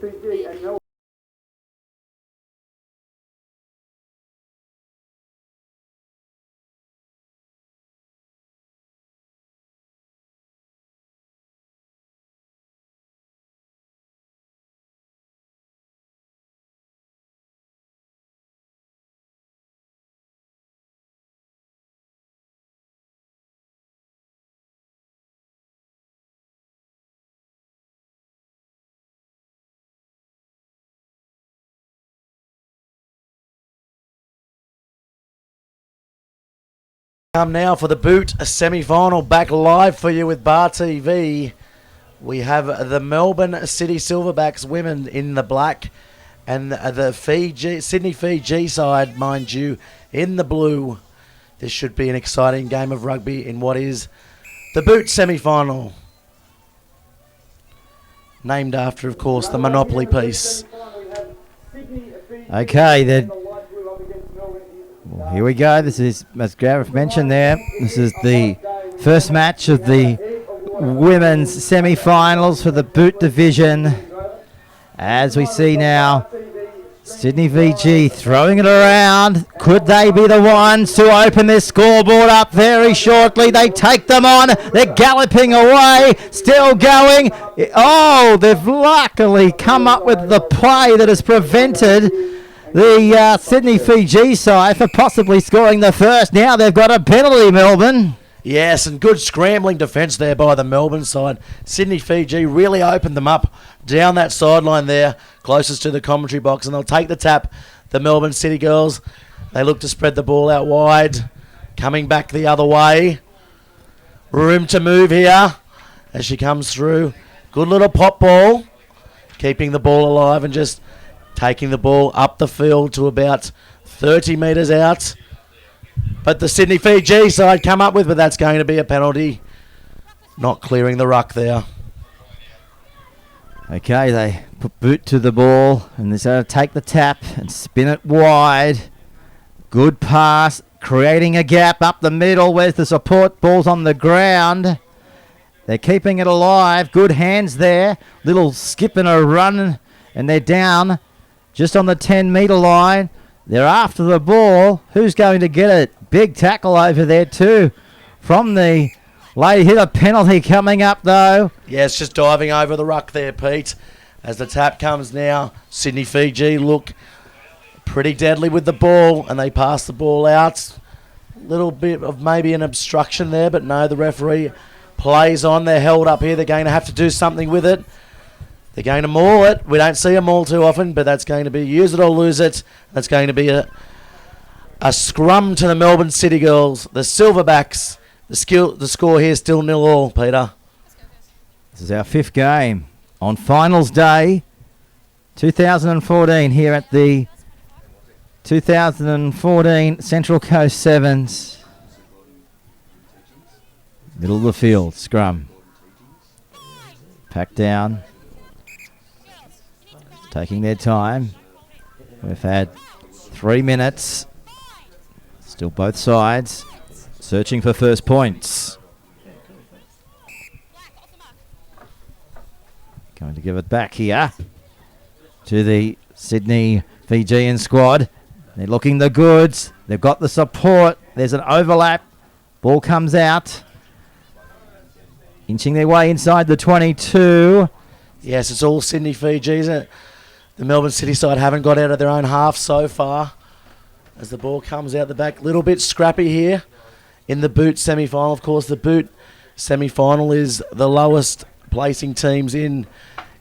Fiji and Melbourne. Come now for the boot, a semi-final back live for you with Bar TV. We have the Melbourne City Silverbacks women in the black and the Sydney Fiji side, mind you, in the blue. This should be an exciting game of rugby in what is the boot semi-final. Named after, of course, the Monopoly piece. Okay, then. Well, here we go. This is, as Gareth mentioned there, this is the first match of the women's semi-finals for the boot division. As we see now, Sydney Fiji throwing it around. Could they be the ones to open this scoreboard up very shortly? They take them on. They're galloping away. Still going. Oh, they've luckily come up with the play that has prevented the Sydney Fiji side for possibly scoring the first. Now they've got a penalty, Melbourne. Yes, and good scrambling defence there by the Melbourne side. Sydney Fiji really opened them up down that sideline there, closest to the commentary box, and they'll take the tap. The Melbourne City girls, they look to spread the ball out wide, coming back the other way. Room to move here as she comes through. Good little pop ball, keeping the ball alive and just taking the ball up the field to about 30 metres out. But the Sydney Fiji side come up with, but that's going to be a penalty. Not clearing the ruck there. Okay, they put boot to the ball and they're going to take the tap and spin it wide. Good pass, creating a gap up the middle. Where's the support? Ball's on the ground. They're keeping it alive. Good hands there. Little skip and a run, and they're down just on the 10-metre line. They're after the ball. Who's going to get it? Big tackle over there too from the lady. Hit a penalty coming up though. Yeah, it's just diving over the ruck there, Pete. As the tap comes now, Sydney Fiji look pretty deadly with the ball, and they pass the ball out. Little bit of maybe an obstruction there, but no, the referee plays on. They're held up here. They're going to have to do something with it. They're going to maul it. We don't see a maul too often, but that's going to be use it or lose it. That's going to be a scrum to the Melbourne City girls. The Silverbacks, the score here still 0-0, Peter. This is our fifth game on finals day 2014 here at the 2014 Central Coast Sevens. Middle of the field, scrum. Pack down. Taking their time. We've had 3 minutes. Still both sides searching for first points. Going to give it back here to the Sydney Fijian squad. They're looking the goods. They've got the support. There's an overlap. Ball comes out. Inching their way inside the 22. Yes, it's all Sydney Fiji, isn't it? The Melbourne City side haven't got out of their own half so far. As the ball comes out the back, little bit scrappy here in the boot semi-final. Of course, the boot semi-final is the lowest placing teams in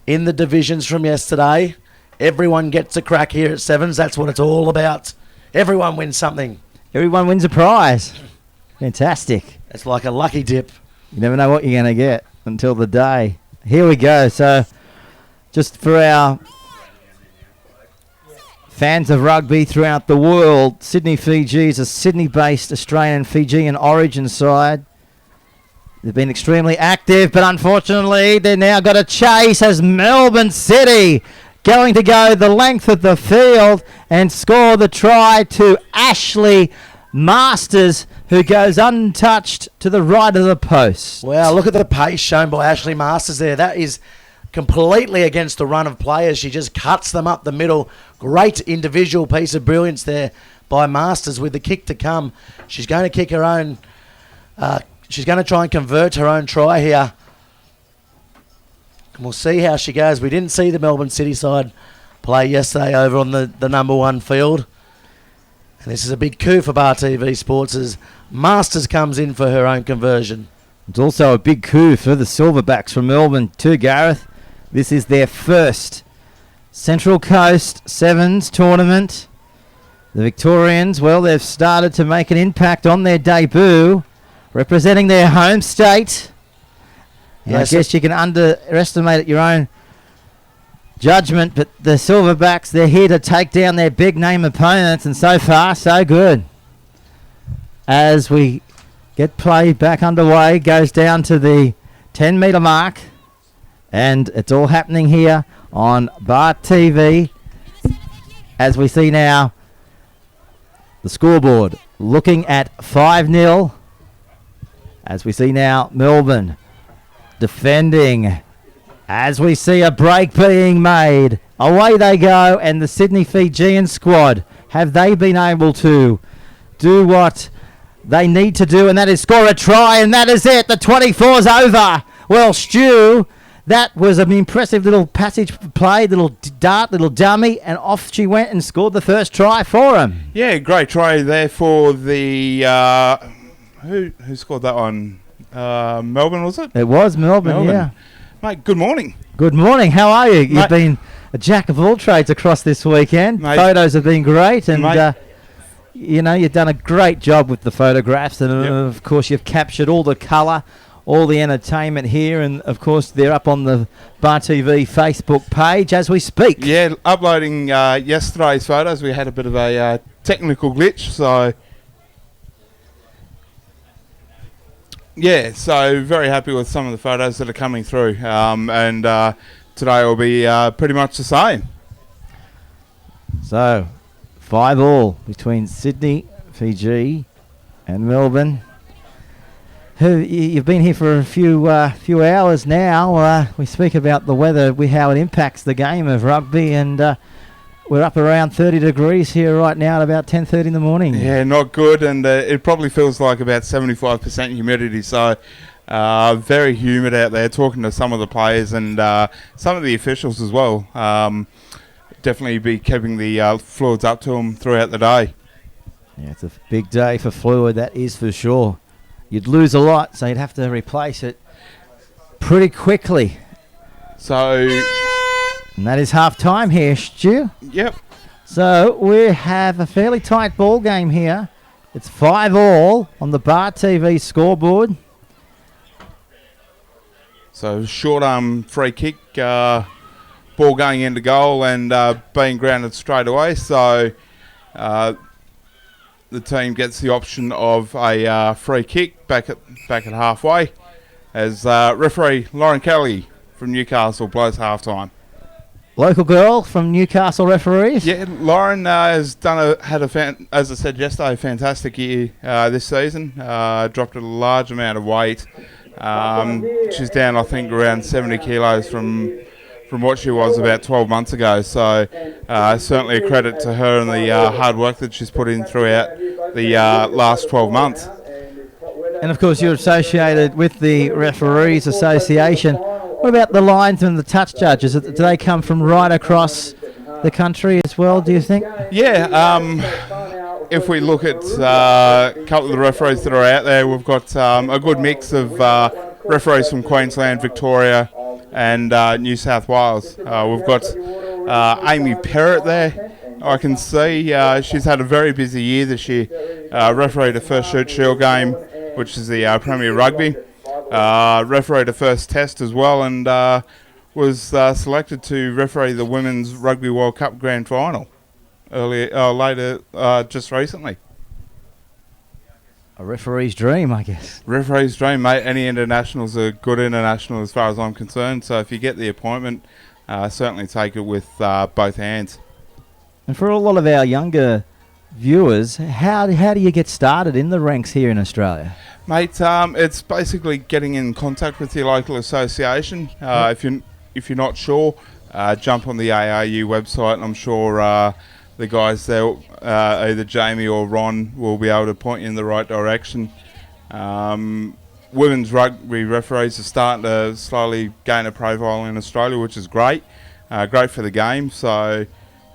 the divisions from yesterday. Everyone gets a crack here at Sevens. That's what it's all about. Everyone wins something. Everyone wins a prize. Fantastic. It's like a lucky dip. You never know what you're going to get until the day. Here we go. So, just for our fans of rugby throughout the world, Sydney Fiji is a Sydney-based Australian Fijian origin side. They've been extremely active, but unfortunately they've now got a chase as Melbourne City going to go the length of the field and score the try to Ashley Masters, who goes untouched to the right of the post. Wow, look at the pace shown by Ashley Masters there. That is completely against the run of players. She just cuts them up the middle. Great individual piece of brilliance there by Masters with the kick to come. She's going to kick her own. She's going to try and convert her own try here. And we'll see how she goes. We didn't see the Melbourne City side play yesterday over on the number 1 field. And this is a big coup for Bar TV Sports as Masters comes in for her own conversion. It's also a big coup for the Silverbacks from Melbourne too, Gareth. This is their first Central Coast Sevens tournament. The Victorians, well, they've started to make an impact on their debut, representing their home state. Yes, I guess you can underestimate your own judgment, but the Silverbacks, they're here to take down their big-name opponents, and so far, so good. As we get play back underway, goes down to the 10-metre mark, and it's all happening here on Bar TV. As we see now, the scoreboard looking at 5-0. As we see now, Melbourne defending. As we see a break being made. Away they go, and the Sydney Fijian squad, have they been able to do what they need to do, and that is score a try, and that is it. The 24's over. Well, Stu, that was an impressive little passage play, little dart, little dummy, and off she went and scored the first try for him. Yeah, great try there for the... who scored that one? Melbourne, was it? It was Melbourne, yeah. Mate, good morning. Good morning. How are you? You've Mate, been a jack of all trades across this weekend. Mate, photos have been great, and you've done a great job with the photographs, and of course you've captured all the colour, all the entertainment here, and of course they're up on the Bar TV Facebook page as we speak. Yeah, uploading yesterday's photos. We had a bit of a technical glitch, so... Yeah, so very happy with some of the photos that are coming through, and today will be pretty much the same. So, 5-5 between Sydney, Fiji, and Melbourne. You've been here for a few hours now. We speak about the weather, how it impacts the game of rugby, and we're up around 30 degrees here right now at about 10:30 in the morning. Yeah, not good, and it probably feels like about 75% humidity, so very humid out there. Talking to some of the players and some of the officials as well. Definitely be keeping the fluids up to them throughout the day. Yeah, it's a big day for fluid, that is for sure. You'd lose a lot, so you'd have to replace it pretty quickly. So... And that is half time here, Stu. Yep. So we have a fairly tight ball game here. It's 5-5 on the Bar TV scoreboard. So short arm free kick, ball going into goal and being grounded straight away. So the team gets the option of a free kick back at halfway, as referee Lauren Kelly from Newcastle blows half time. Local girl from Newcastle referees. Yeah, Lauren has as I said yesterday, a fantastic year this season. Dropped a large amount of weight. She's down, I think, around 70 kilos from what she was about 12 months ago. So certainly a credit to her and the hard work that she's put in throughout the last 12 months. And of course, you're associated with the Referees Association. What about the lines and the touch judges? Do they come from right across the country as well, do you think? Yeah, if we look at a couple of the referees that are out there, we've got a good mix of referees from Queensland, Victoria and New South Wales. We've got Amy Perrott there. I can see she's had a very busy year this year. Refereed a first Shoot Shield game, which is the Premier Rugby. Refereed a first test as well, and was selected to referee the Women's Rugby World Cup Grand Final just recently. A referee's dream, I guess. Referee's dream, mate. Any international's a good international as far as I'm concerned, so if you get the appointment, certainly take it with both hands. And for a lot of our younger viewers, how do you get started in the ranks here in Australia? Mate, it's basically getting in contact with your local association. If if you're not sure, jump on the ARU website, and I'm sure the guys there, either Jamie or Ron, will be able to point you in the right direction. Women's rugby referees are starting to slowly gain a profile in Australia, which is great. Great for the game. So,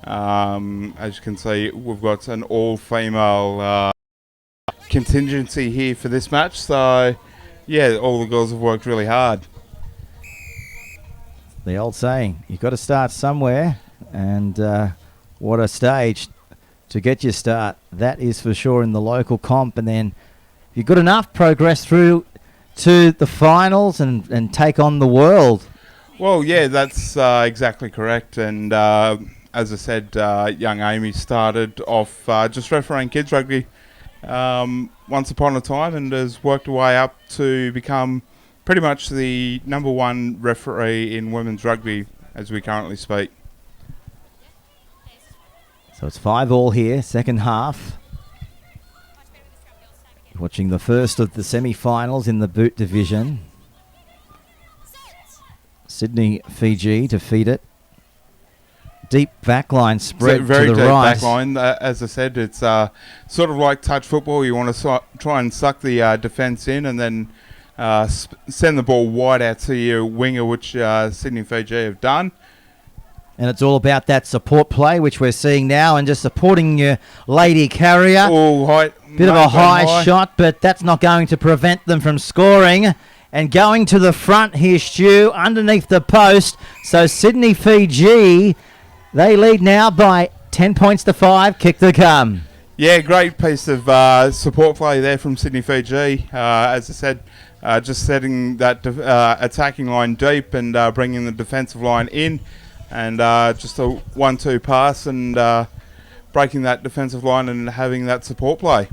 as you can see, we've got an all-female contingency here for this match. So, yeah, all the girls have worked really hard. The old saying, you've got to start somewhere, and what a stage to get your start. That is for sure in the local comp, and then if you're good enough, progress through to the finals and take on the world. Well, yeah, that's exactly correct. And as I said, young Amy started off just refereeing kids rugby once upon a time, and has worked her way up to become pretty much the #1 referee in women's rugby as we currently speak. So it's 5-all here, second half. Watching the first of the semi-finals in the boot division. Sydney, Fiji to feed it. Deep backline spread very to the deep right. backline. As I said, it's sort of like touch football. You want to try and suck the defence in, and then send the ball wide out to your winger, which Sydney, Fiji have done. And it's all about that support play, which we're seeing now, and just supporting your lady carrier. Bit of a high shot, but that's not going to prevent them from scoring. And going to the front here, Stu, underneath the post. So Sydney, Fiji, they lead now by 10 points to 5. Kick to come. Yeah, great piece of support play there from Sydney, Fiji. As I said, just setting that attacking line deep and bringing the defensive line in. And just a 1-2 pass and breaking that defensive line and having that support play.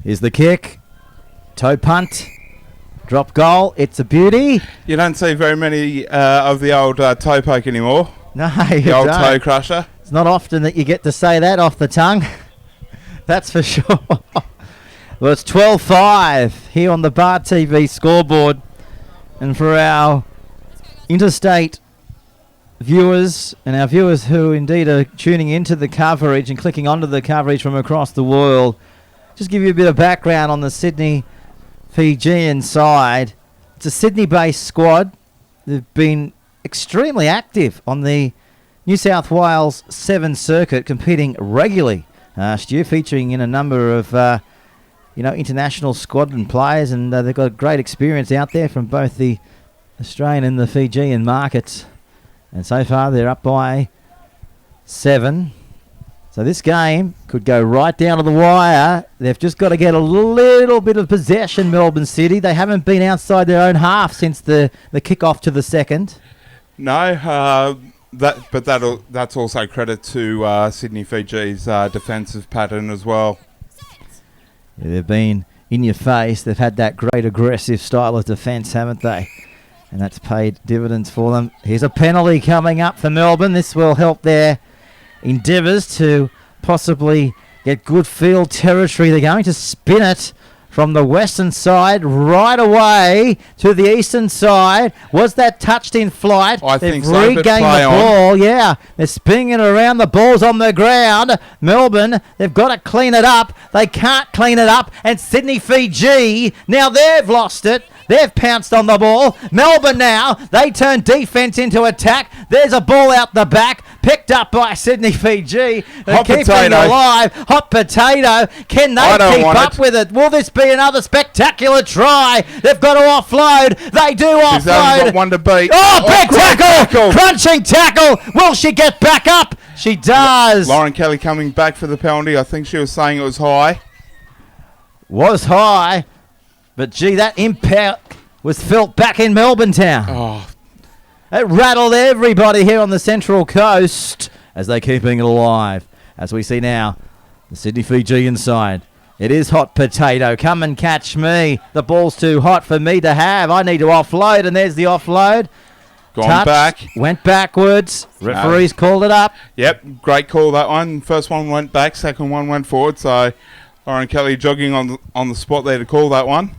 Here's the kick. Toe punt. Drop goal. It's a beauty. You don't see very many of the old toe poke anymore. No, you the old don't. toe crusher. It's not often that you get to say that off the tongue. That's for sure. Well, it's 12-5 here on the Bar TV scoreboard. And for our interstate viewers and our viewers who indeed are tuning into the coverage and clicking onto the coverage from across the world, just give you a bit of background on the Sydney Fijian side. It's a Sydney-based squad. They've been extremely active on the New South Wales 7 circuit, competing regularly. Stu, featuring in a number of international squad and players, and they've got great experience out there from both the Australian and the Fijian markets. And so far they're up by 7. So this game could go right down to the wire. They've just got to get a little bit of possession, Melbourne City. They haven't been outside their own half since the kick-off to the second. No, that's also credit to Sydney Fiji's defensive pattern as well. Yeah, they've been in your face. They've had that great aggressive style of defence, haven't they? And that's paid dividends for them. Here's a penalty coming up for Melbourne. This will help their endeavours to possibly get good field territory. They're going to spin it from the western side right away to the eastern side. Was that touched in flight? I think so. They've regained the ball. Yeah, they're spinning it around. The ball's on the ground. Melbourne, they've got to clean it up. They can't clean it up. And Sydney, Fiji, now they've lost it. They've pounced on the ball. Melbourne now, they turn defence into attack. There's a ball out the back, picked up by Sydney, Fiji. They're keeping it alive. Hot potato. Can they keep up with it? Will this be another spectacular try? They've got to offload. They do offload. She's only got one to beat. Oh, big tackle! Crunching tackle. Will she get back up? She does. Lauren Kelly coming back for the penalty. I think she was saying it was high. Was high. But, gee, that impact was felt back in Melbourne town. Oh. It rattled everybody here on the Central Coast as they're keeping it alive. As we see now, the Sydney Fijian side. It is hot potato. Come and catch me. The ball's too hot for me to have. I need to offload, and there's the offload. Gone back. Went backwards. Referees called it up. Yep, great call, that one. First one went back, second one went forward. So Lauren Kelly jogging on the spot there to call that one.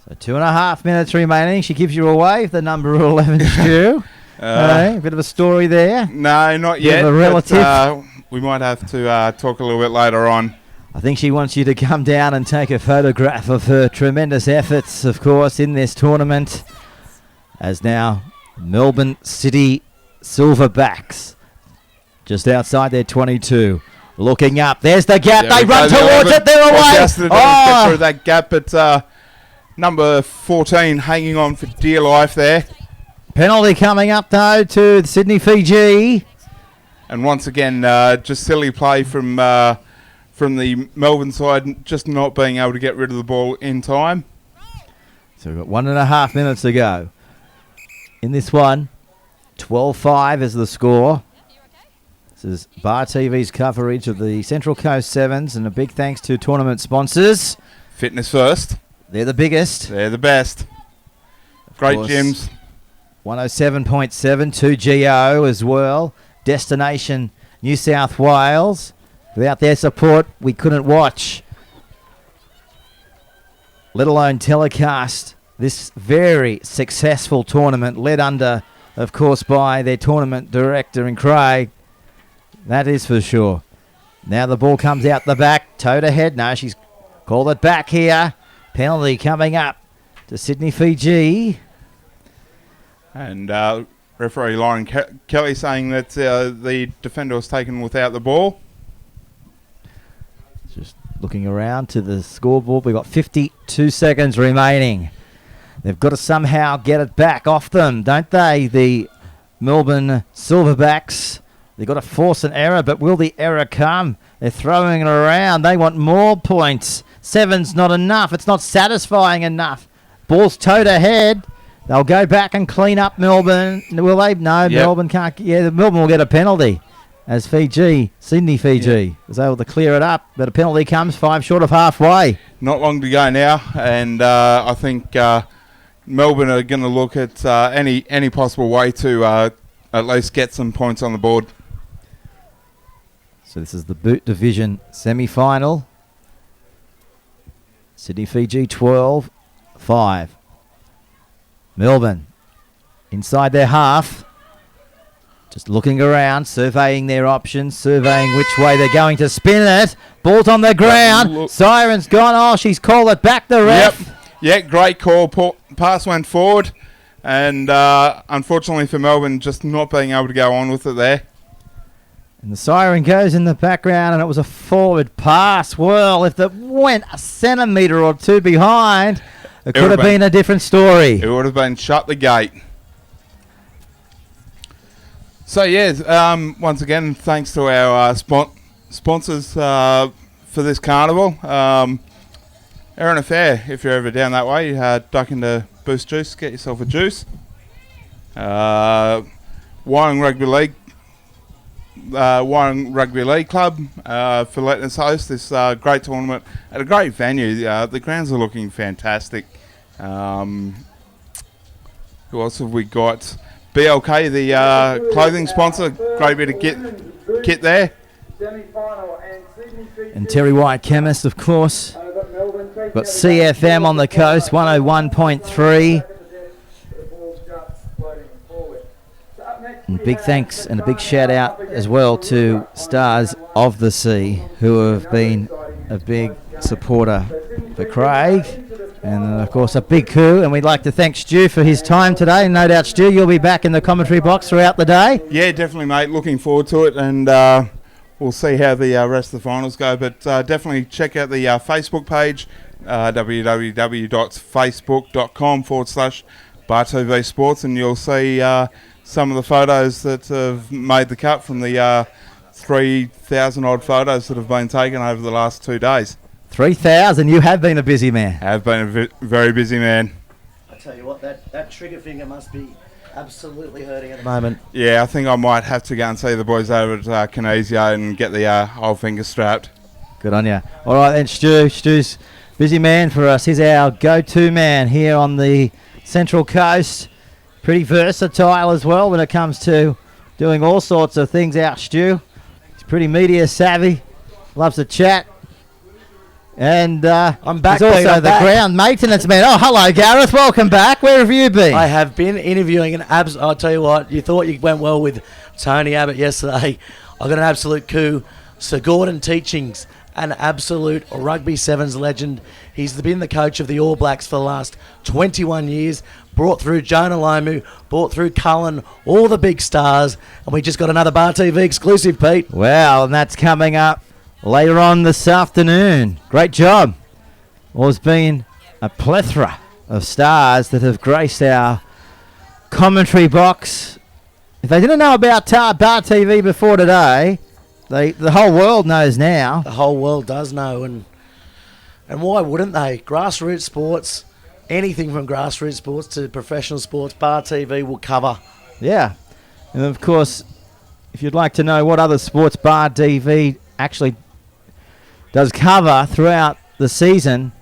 So 2.5 minutes remaining. She gives you away with the number 11, Stu. A bit of a story there. No, not Bit yet. of a relative. But, we might have to talk a little bit later on. I think she wants you to come down and take a photograph of her tremendous efforts, of course, in this tournament. As now, Melbourne City Silverbacks, just outside their 22. Looking up, there's the gap. There they we run go, towards it. They're away. Just get through that gap, but number 14 hanging on for dear life there. Penalty coming up though to Sydney Fiji. And once again, just silly play from the Melbourne side, just not being able to get rid of the ball in time. So we've got 1.5 minutes to go. In this one, 12-5 is the score. This is Bar TV's coverage of the Central Coast Sevens, and a big thanks to tournament sponsors. Fitness First. They're the biggest. They're the best. Great gyms. 107.7 2GO as well. Destination New South Wales. Without their support, we couldn't watch, let alone telecast, this very successful tournament, led under, of course, by their tournament director in Craig. That is for sure. Now the ball comes out the back, toe to head. No, she's called it back here. Penalty coming up to Sydney Fiji. And referee Lauren Kelly saying that the defender was taken without the ball. Just looking around to the scoreboard, we've got 52 seconds remaining. They've got to somehow get it back off them, don't they? The Melbourne Silverbacks. They've got to force an error, but will the error come? They're throwing it around. They want more points. 7's not enough. It's not satisfying enough. Ball's toe to head. They'll go back and clean up Melbourne. Will they? No, yep. Melbourne can't. Yeah, Melbourne will get a penalty as Sydney Fiji was able to clear it up. But a penalty comes 5 short of halfway. Not long to go now, and I think Melbourne are going to look at any possible way to at least get some points on the board. So this is the Boot Division semi-final. Sydney Fiji 12-5. Melbourne inside their half. Just looking around, surveying their options, surveying which way they're going to spin it. Ball's on the ground. Siren's gone. Oh, she's called it back, the ref. Yep, great call. Pass went forward. And unfortunately for Melbourne, just not being able to go on with it there. And the siren goes in the background, and it was a forward pass. Well, if it went a centimetre or two behind, it could have been a different story. It would have been shut the gate. So, yeah, once again, thanks to our sponsors for this carnival. Erin Affair, if you're ever down that way, duck into Boost Juice, get yourself a juice. Waringa Rugby League Club for letting us host this great tournament at a great venue. The grounds are looking fantastic. Who else have we got? BLK, the clothing sponsor, great bit of kit there. And Terry White Chemist, of course. Got CFM on the coast, 101.3. And big thanks and a big shout out as well to Stars of the Sea, who have been a big supporter for Craig. And of course a big coup, and we'd like to thank Stu for his time today. No doubt, Stu, you'll be back in the commentary box throughout the day. Yeah, definitely, mate. Looking forward to it, and we'll see how the rest of the finals go. But definitely check out the Facebook page, www.facebook.com/BarTV Sports, and you'll see some of the photos that have made the cut from the 3,000 odd photos that have been taken over the last 2 days. 3,000, you have been a busy man. Have been a very busy man. I tell you what, that trigger finger must be absolutely hurting at the moment. Yeah, I think I might have to go and see the boys over at Kinesio and get the whole finger strapped. Good on you. All right then, Stu. Stu's busy man for us. He's our go-to man here on the Central Coast. Pretty versatile as well when it comes to doing all sorts of things out, Stu. He's pretty media savvy. Loves to chat. And I'm back, he's also Pete, I'm the back. ground maintenance man. Oh, hello, Gareth. Welcome back. Where have you been? I have been interviewing I'll tell you what, you thought you went well with Tony Abbott yesterday. I got an absolute coup. Sir Gordon Teachings, an absolute rugby sevens legend. He's been the coach of the All Blacks for the last 21 years. Brought through Jonah Lomu, brought through Cullen, all the big stars. And we just got another Bar TV exclusive, Pete. Well, and that's coming up later on this afternoon. Great job. Well, there's been a plethora of stars that have graced our commentary box. If they didn't know about Bar TV before today, the whole world knows now. The whole world does know, and why wouldn't they? Grassroots sports, anything from grassroots sports to professional sports, Bar TV will cover. Yeah. And of course, if you'd like to know what other sports Bar TV actually does cover throughout the season,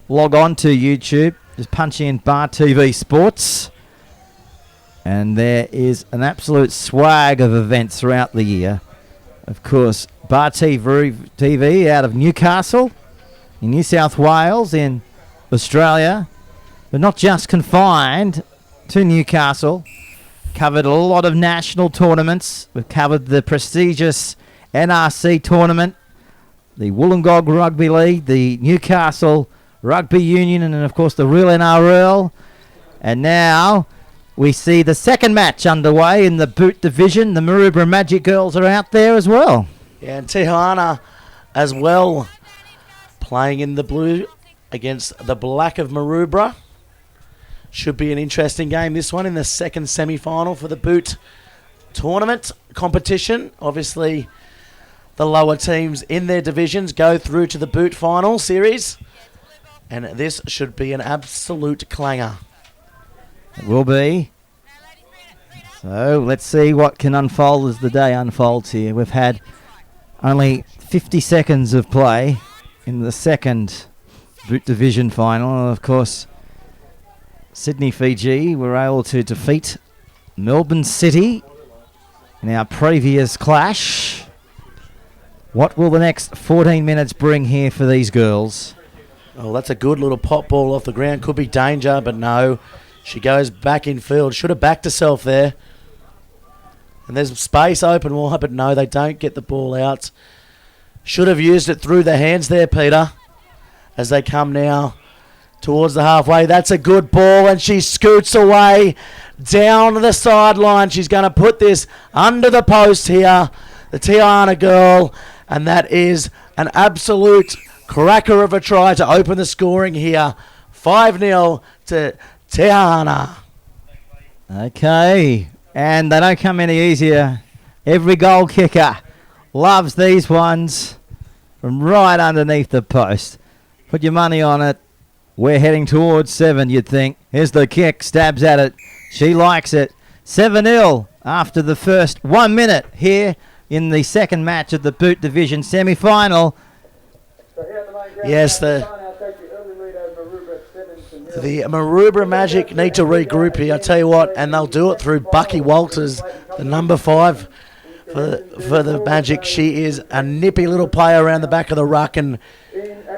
log on to YouTube, just punch in Bar TV Sports, and there is an absolute swag of events throughout the year. Of course, Bar TV out of Newcastle, in New South Wales, in Australia, but not just confined to Newcastle. Covered a lot of national tournaments. We've covered the prestigious NRC tournament, the Wollongong Rugby League, the Newcastle Rugby Union, and of course the real NRL. And now we see the second match underway in the boot division. The Maroubra Magic girls are out there as well. Yeah, and Tiana as well, playing in the blue against the black of Maroubra. Should be an interesting game, this one, in the second semi-final for the boot tournament competition. Obviously, the lower teams in their divisions go through to the boot final series. And this should be an absolute clanger. It will be. So let's see what can unfold as the day unfolds here. We've had only 50 seconds of play in the second boot division final. And of course, Sydney, Fiji were able to defeat Melbourne City in our previous clash. What will the next 14 minutes bring here for these girls? Oh, that's a good little pop ball off the ground. Could be danger, but no. She goes back in field. Should have backed herself there. And there's space open wide, but no, they don't get the ball out. Should have used it through the hands there, Peter, as they come now towards the halfway. That's a good ball, and she scoots away down the sideline. She's going to put this under the post here, the Tiana girl, and that is an absolute cracker of a try to open the scoring here. 5-0 to Tiana. Okay, and they don't come any easier. Every goal kicker loves these ones from right underneath the post. Put your money on it. We're heading towards 7, you'd think. Here's the kick, stabs at it. She likes it. 7-0 after the first 1 minute here in the second match of the boot division semi-final. Yes, the Maroubra Magic need to regroup here, I tell you what, and they'll do it through Bucky Walters, the number 5 for the Magic. She is a nippy little player around the back of the ruck, and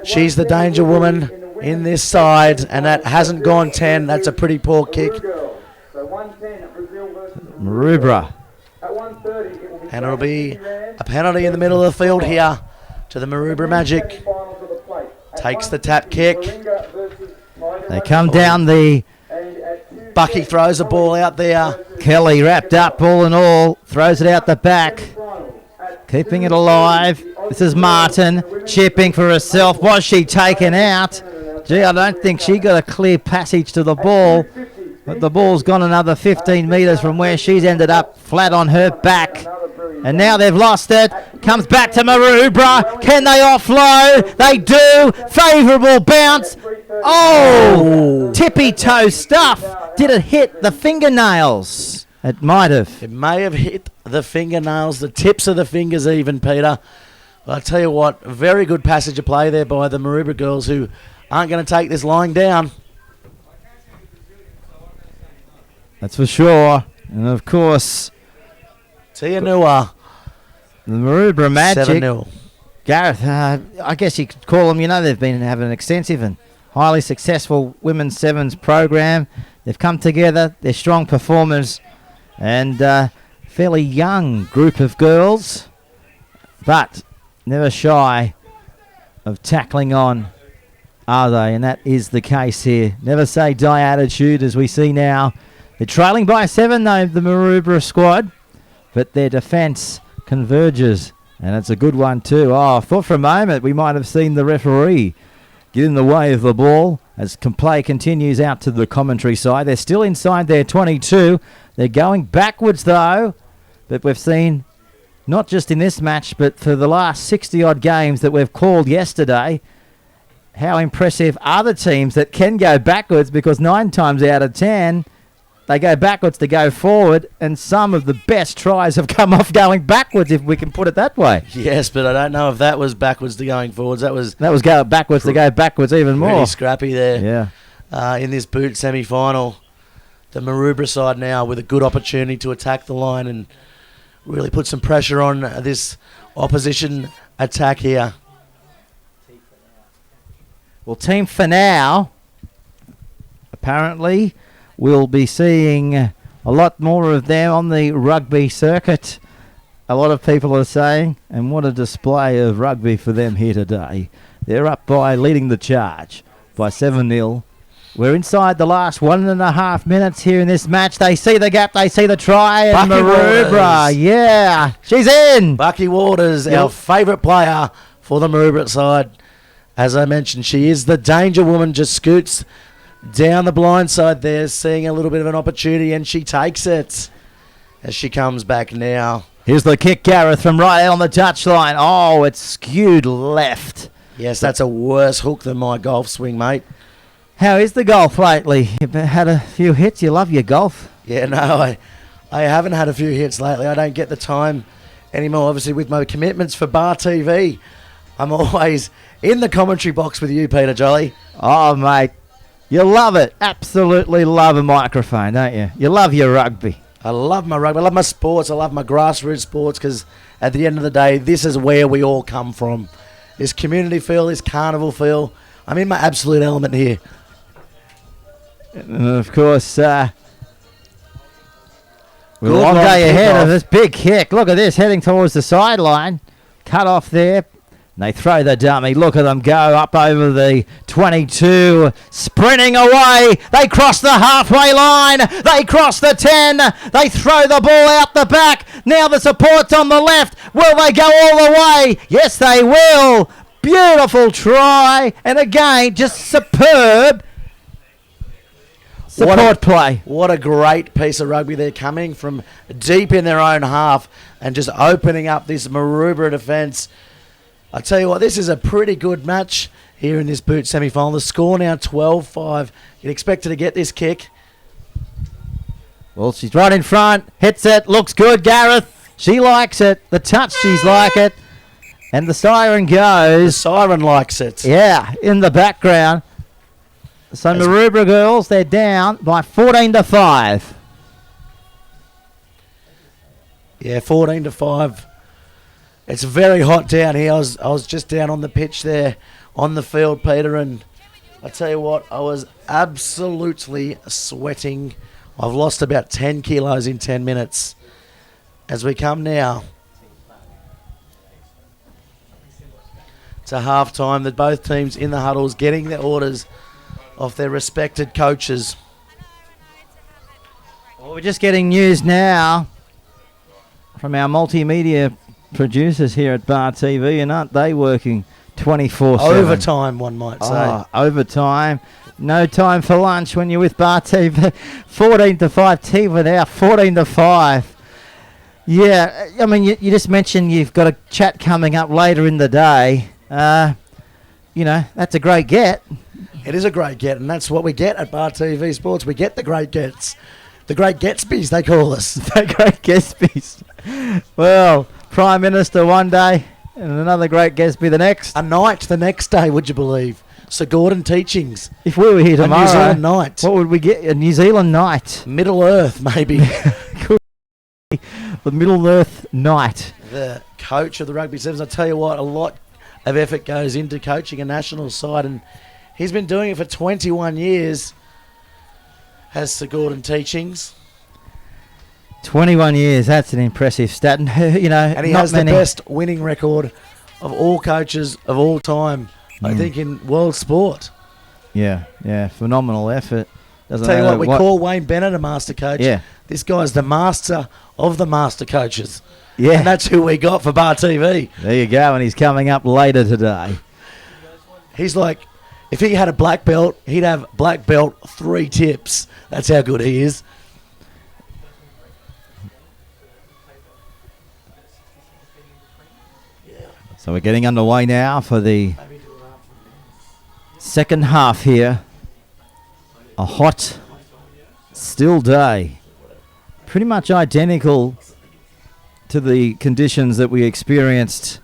she's the danger woman in this side, and that hasn't gone 10. That's a pretty poor kick. Maroubra. And it'll be a penalty in the middle of the field here to the Maroubra Magic. Takes the tap kick. They come down the... Bucky throws the ball out there. Kelly wrapped up all in all. Throws it out the back. Keeping it alive. This is Martin chipping for herself. Was she taken out? Gee, I don't think she got a clear passage to the ball. But the ball's gone another 15 metres from where she's ended up, flat on her back. And now they've lost it. Comes back to Maroubra. Can they offload? They do. Favourable bounce. Oh! Tippy toe stuff. Did it hit the fingernails? It might have. It may have hit the fingernails, the tips of the fingers even, Peter. But I tell you what, very good passage of play there by the Maroubra girls, who aren't going to take this lying down. That's for sure. And of course, Tanua. the Maroubra Magic 7-0. Gareth, I guess you could call them, they've been having an extensive and highly successful women's sevens program. They've come together, they're strong performers, and fairly young group of girls, but never shy of tackling on, are they? And that is the case here. Never say die attitude, as we see now. They're trailing by 7, though, the Maroubra squad, but their defence converges, and it's a good one too. I thought for a moment we might have seen the referee get in the way of the ball as play continues out to the commentary side. They're still inside their 22. They're going backwards, though, but we've seen, not just in this match, but for the last 60-odd games that we've called yesterday, how impressive are the teams that can go backwards, because 9 times out of 10, they go backwards to go forward, and some of the best tries have come off going backwards, if we can put it that way. Yes, but I don't know if that was backwards to going forwards. That was go backwards to go backwards even more. Pretty scrappy there. Yeah. In this boot semi-final, the Maroubra side now with a good opportunity to attack the line and really put some pressure on this opposition attack here. Well, Team Fanau, apparently, we'll be seeing a lot more of them on the rugby circuit. A lot of people are saying, and what a display of rugby for them here today. They're up by leading the charge by 7-0. We're inside the last 1.5 minutes here in this match. They see the gap, they see the try, and Maroubra, yeah, she's in. Bucky Waters, our favourite player for the Maroubra side. As I mentioned, she is the danger woman, just scoots down the blind side there, seeing a little bit of an opportunity, and she takes it as she comes back now. Here's the kick, Gareth, from right out on the touchline. Oh, it's skewed left. Yes, that's a worse hook than my golf swing, mate. How is the golf lately? You've had a few hits. You love your golf. Yeah, no, I haven't had a few hits lately. I don't get the time anymore, obviously, with my commitments for Bar TV. I'm always in the commentary box with you, Peter Jolly. Oh, mate. You love it. Absolutely love a microphone, don't you? You love your rugby. I love my rugby. I love my sports. I love my grassroots sports, because at the end of the day, this is where we all come from. This community feel, this carnival feel. I'm in my absolute element here. And of course, with a long day ahead of this big kick. Look at this, heading towards the sideline. Cut off there. And they throw the dummy. Look at them go up over the 22. Sprinting away. They cross the halfway line. They cross the 10. They throw the ball out the back. Now the support's on the left. Will they go all the way? Yes, they will. Beautiful try. And again, just superb support play. What a great piece of rugby. They're coming from deep in their own half and just opening up this Maroubra defence. I tell you what, this is a pretty good match here in this boot semi-final. The score now 12-5. You'd expect her to get this kick. Well, she's right in front. Hits it. Looks good, Gareth. She likes it. The touch, she's like it. And the siren goes. The siren likes it. Yeah, in the background. So Maroubra girls, they're down by 14-5. Yeah, 14-5. It's very hot down here. I was just down on the pitch there on the field, Peter, and I tell you what, I was absolutely sweating. I've lost about 10 kilos in 10 minutes. As we come now to half-time, that both teams in the huddles getting their orders off their respected coaches. Well, we're just getting news now from our multimedia producers here at Bar TV, and aren't they working 24/7? Overtime, one might say. Overtime. No time for lunch when you're with Bar TV. 14-5. Team now 14-5. Yeah, I mean, you just mentioned you've got a chat coming up later in the day. That's a great get. It is a great get, and that's what we get at Bar TV Sports. We get the great gets. The great Gatsbys, they call us. The great Gatsbys. Well, Prime Minister one day and another great Gatsby the next. A night the next day, would you believe? Sir Gordon Teachings. If we were here tomorrow, a New Zealand night. What would we get? A New Zealand night. Middle Earth, maybe. Could be the Middle Earth night. The coach of the Rugby Sevens, I tell you what, a lot of effort goes into coaching a national side, and he's been doing it for 21 years, has Sir Gordon Teachings. 21 years, that's an impressive stat. And, And he has the best winning record of all coaches of all time, I think, in world sport. Yeah, phenomenal effort. Doesn't Tell you matter what, we call Wayne Bennett a master coach. Yeah. This guy's the master of the master coaches. Yeah. And that's who we got for Bar TV. There you go, and he's coming up later today. He's like, if he had a black belt, he'd have black belt 3 tips. That's how good he is. So we're getting underway now for the second half here. A hot, still day. Pretty much identical to the conditions that we experienced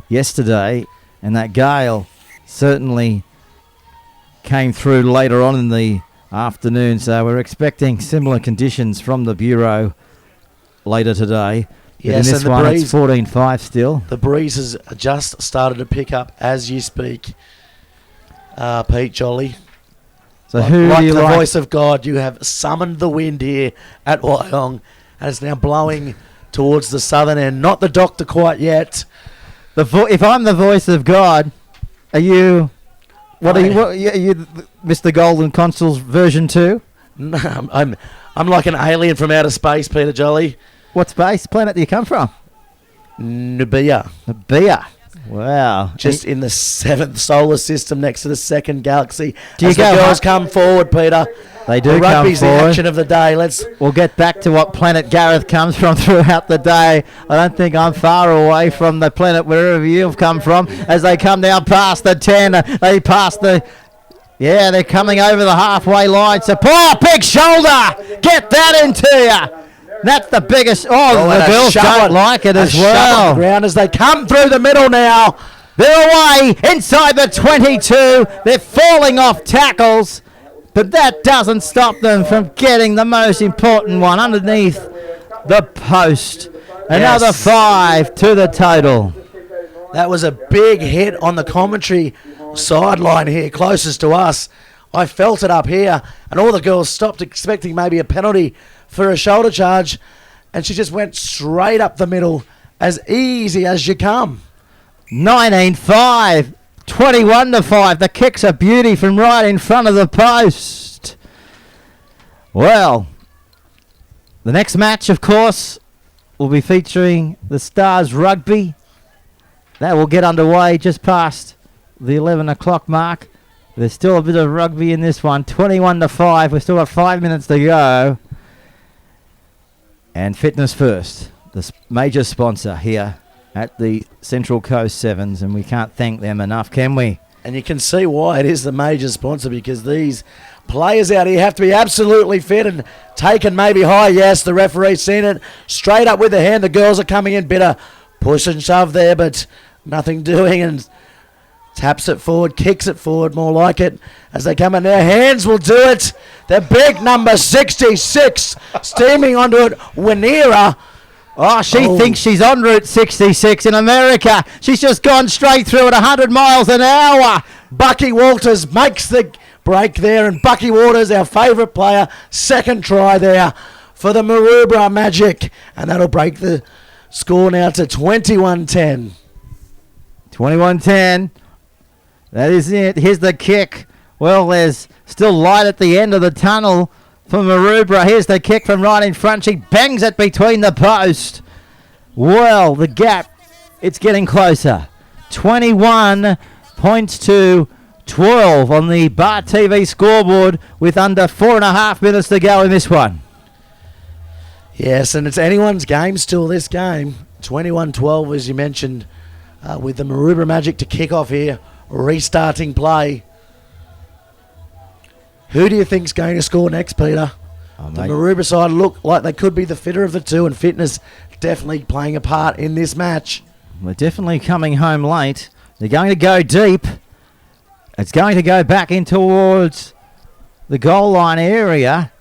yesterday. And that gale certainly came through later on in the afternoon. So we're expecting similar conditions from the Bureau later today. Yes, in this and the one, breeze, it's 14.5 still. The breeze has just started to pick up as you speak, Pete Jolly. So like, who like do you the like? voice of God, you have summoned the wind here at Wyong, and it's now blowing towards the southern end. Not the doctor quite yet. If I'm the voice of God, are you? What are you? Are you Mr. Golden Consul's version 2? No, I'm like an alien from outer space, Peter Jolly. What space planet do you come from? Nabua. Nabua. Wow. Just in the 7th solar system next to the 2nd galaxy. Do you As the go girls up? come forward, Peter. They do The come rugby's the forward. action of the day. We'll get back to what planet Gareth comes from throughout the day. I don't think I'm far away from the planet wherever you've come from. As they come down past the 10, they pass the... Yeah, they're coming over the halfway line. So, big shoulder! Get that into you! That's the biggest... Oh, the girls don't like it as well. Ground as they come through the middle now. They're away inside the 22. They're falling off tackles. But that doesn't stop them from getting the most important one underneath the post. Another 5 to the total. That was a big hit on the commentary sideline here, closest to us. I felt it up here, and all the girls stopped expecting maybe a penalty for a shoulder charge, and she just went straight up the middle, as easy as you come. 19-5. 21-5. The kick's a beauty from right in front of the post. Well, the next match, of course, will be featuring the Stars Rugby. That will get underway just past the 11 o'clock mark. There's still a bit of rugby in this one. 21-5. We've still got 5 minutes to go. And Fitness First, the major sponsor here at the Central Coast Sevens, and we can't thank them enough, can we? And you can see why it is the major sponsor, because these players out here have to be absolutely fit and taken maybe high. Yes, the referee's seen it. Straight up with the hand. The girls are coming in. Bit of push and shove there, but nothing doing, and taps it forward, kicks it forward, more like it, as they come in. Their hands will do it. The big number 66 steaming onto it. Wanera. Oh, she thinks she's en route 66 in America. She's just gone straight through at 100 miles an hour. Bucky Walters makes the break there, and Bucky Walters, our favourite player, second try there for the Maroubra Magic, and that'll break the score now to 21-10. 21-10. That is it. Here's the kick. Well, there's still light at the end of the tunnel for Maroubra. Here's the kick from right in front. She bangs it between the post. Well, the gap, it's getting closer. 21 points to 12 on the Bar TV scoreboard with under 4.5 minutes to go in this one. Yes, and it's anyone's game still, this game. 21-12, as you mentioned, with the Maroubra Magic to kick off here. Restarting play. Who do you think's going to score next, Peter? The Maroubra side look like they could be the fitter of the two, and fitness definitely playing a part in this match. They're definitely coming home late. They're going to go deep. It's going to go back in towards the goal line area.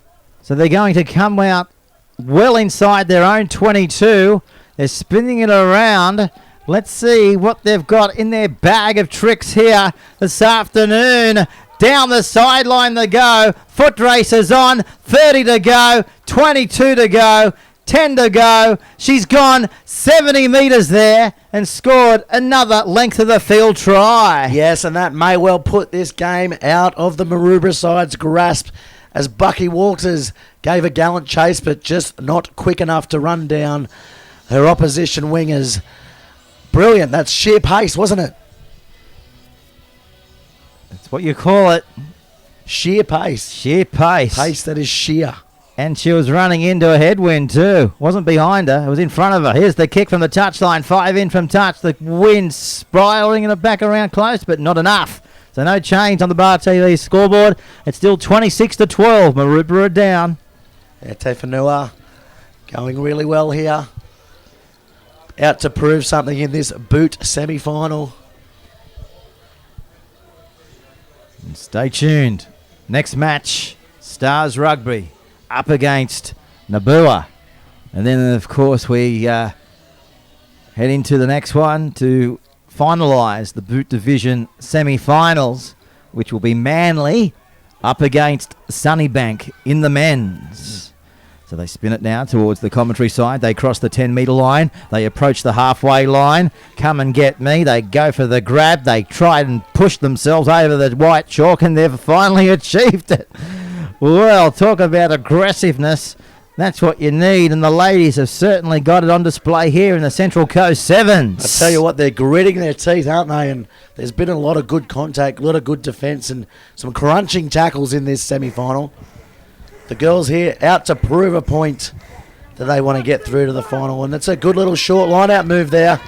So they're going to come out well inside their own 22. They're spinning it around. Let's see what they've got in their bag of tricks here this afternoon. Down the sideline they go. Foot races on. 30 to go. 22 to go. 10 to go. She's gone 70 metres there and scored another length of the field try. Yes, and that may well put this game out of the Maroubra side's grasp as Bucky Walters gave a gallant chase but just not quick enough to run down her opposition wingers. Brilliant. That's sheer pace, wasn't it? That's what you call it. Sheer pace. Sheer pace. Pace that is sheer. And she was running into a headwind too. Wasn't behind her. It was in front of her. Here's the kick from the touchline. 5 in from touch. The wind spiraling in the back around close, but not enough. So no change on the Bar TV scoreboard. It's still 26 to 12. Maroubra are down. Tanua going really well here. Out to prove something in this boot semi-final. And stay tuned. Next match, Stars Rugby up against Nabua. And then, of course, we head into the next one to finalise the boot division semi-finals, which will be Manley up against Sunnybank in the men's. So they spin it now towards the commentary side. They cross the 10-metre line. They approach the halfway line. Come and get me. They go for the grab. They try and push themselves over the white chalk, and they've finally achieved it. Well, talk about aggressiveness. That's what you need, and the ladies have certainly got it on display here in the Central Coast Sevens. I tell you what, they're gritting their teeth, aren't they? And there's been a lot of good contact, a lot of good defence, and some crunching tackles in this semi-final. The girls here out to prove a point that they want to get through to the final, and it's a good little short line-out move there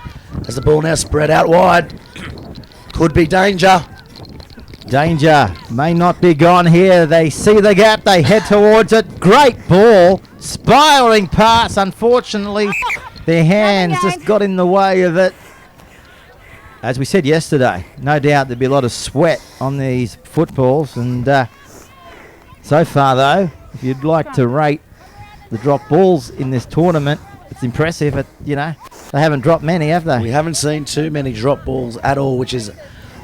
as the ball now spread out wide. Could be danger. Danger may not be gone here. They see the gap. They head towards it. Great ball. Spiraling pass. Unfortunately, their hands just got in the way of it. As we said yesterday, no doubt there'd be a lot of sweat on these footballs. And so far, though, if you'd like to rate the drop balls in this tournament, it's impressive. They haven't dropped many, have they? We haven't seen too many drop balls at all, which is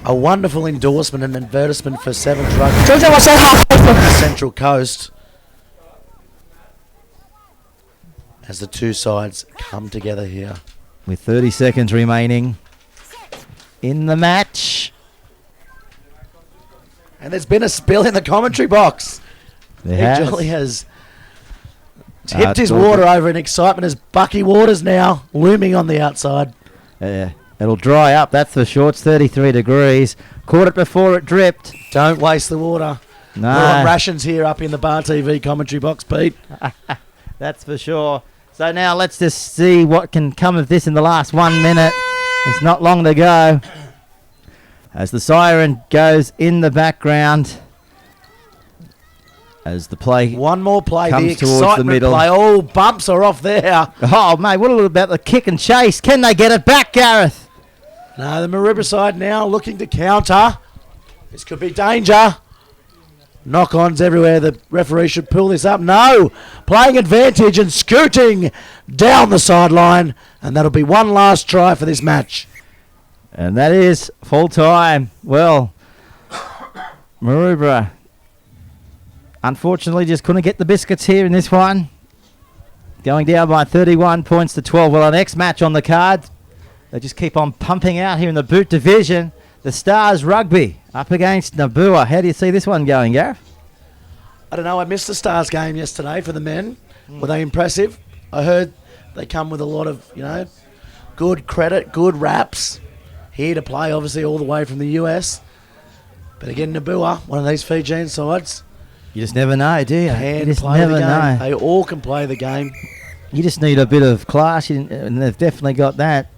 a wonderful endorsement and advertisement for Sevens Rugby on the Central Coast as the two sides come together here. With 30 seconds remaining in the match. And there's been a spill in the commentary box. There Jolly has tipped his water over in excitement as Bucky Waters now looming on the outside. It'll dry up, that's for sure. It's 33 degrees. Caught it before it dripped. Don't waste the water. No. We're on rations here up in the Bar TV commentary box, Pete. That's for sure. So now let's just see what can come of this in the last 1 minute. It's not long to go. As the siren goes in the background. As the play one more play, comes the towards excitement the middle. play. Oh, bumps are off there. Oh, mate, what about the kick and chase? Can they get it back, Gareth? No, the Maroubra side now looking to counter. This could be danger. Knock-ons everywhere. The referee should pull this up. No, playing advantage and scooting down the sideline. And that'll be one last try for this match. And that is full time. Well, Maroubra unfortunately just couldn't get the biscuits here in this one. Going down by 31 points to 12. Well, our next match on the card, they just keep on pumping out here in the boot division. The Stars Rugby up against Nabua. How do you see this one going, Gareth? I don't know. I missed the Stars game yesterday for the men. Were they impressive? I heard they come with a lot of, good credit, good raps. Here to play, obviously, all the way from the US. But again, Nabua, one of these Fijian sides. You just never know, do you? You just never know. They all can play the game. You just need a bit of class, and they've definitely got that.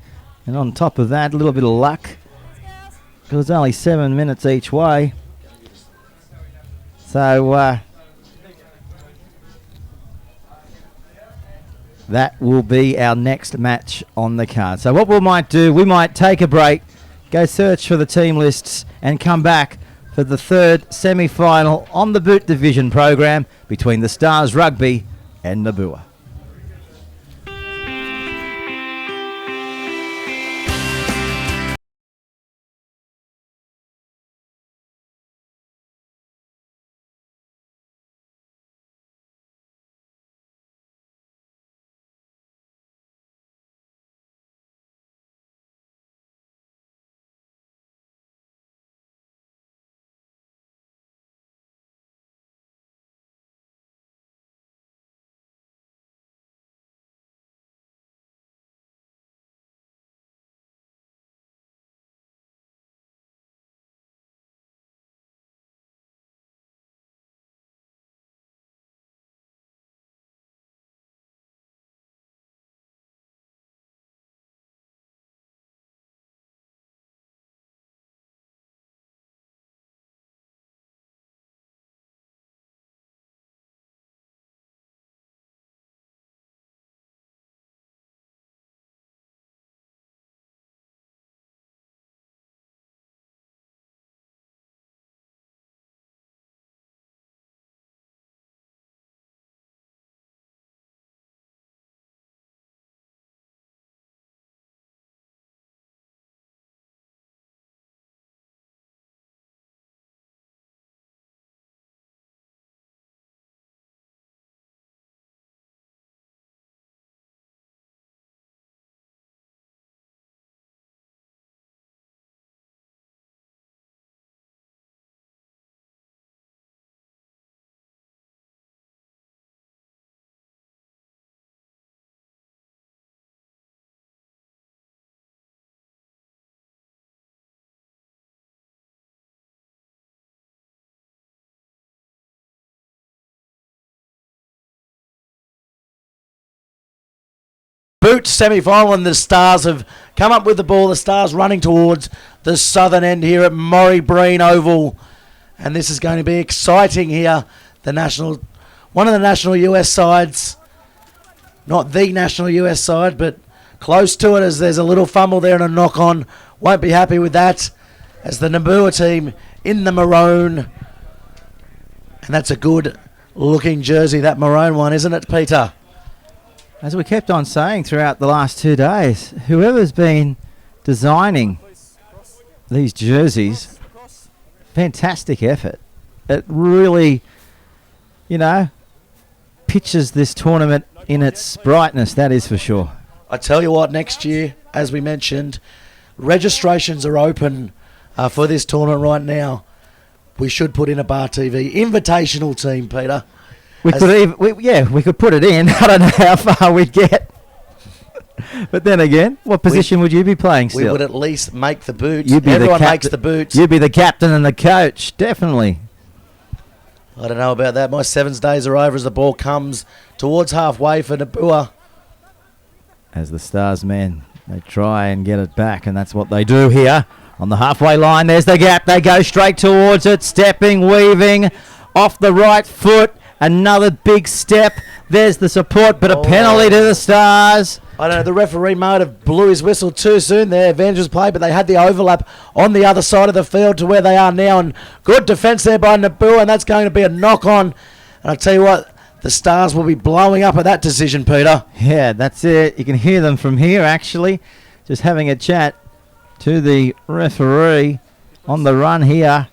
And on top of that, a little bit of luck. Because it's only 7 minutes each way. So that will be our next match on the card. So what we might do, we might take a break, go search for the team lists, and come back for the third semi-final on the boot division program between the Stars Rugby and Nabua. boot semi-final, and the Stars have come up with the ball. The Stars running towards the southern end here at Moree Oval. And this is going to be exciting here. One of the national US sides. Not the national US side, but close to it, as there's a little fumble there and a knock-on. Won't be happy with that, as the Nabua team in the maroon. And that's a good-looking jersey, that maroon one, isn't it, Peter? As we kept on saying throughout the last 2 days, whoever's been designing these jerseys, fantastic effort. It really, pictures this tournament in its brightness, that is for sure. I tell you what, next year, as we mentioned, registrations are open for this tournament right now. We should put in a Bar TV invitational team, Peter. We could put it in. I don't know how far we'd get. But then again, what position would you be playing still? We would at least make the boots. You'd be Everyone makes the boots. You'd be the captain and the coach, definitely. I don't know about that. My sevens days are over as the ball comes towards halfway for Nabua. As the Stars men, they try and get it back, and that's what they do here. On the halfway line, there's the gap. They go straight towards it, stepping, weaving, off the right foot. Another big step. There's the support, but a penalty to the Stars. I don't know, the referee might have blew his whistle too soon there. Advantage was played, but they had the overlap on the other side of the field to where they are now. And good defence there by Nabua, and that's going to be a knock-on. And I tell you what, the Stars will be blowing up at that decision, Peter. Yeah, that's it. You can hear them from here, actually. Just having a chat to the referee on the run here.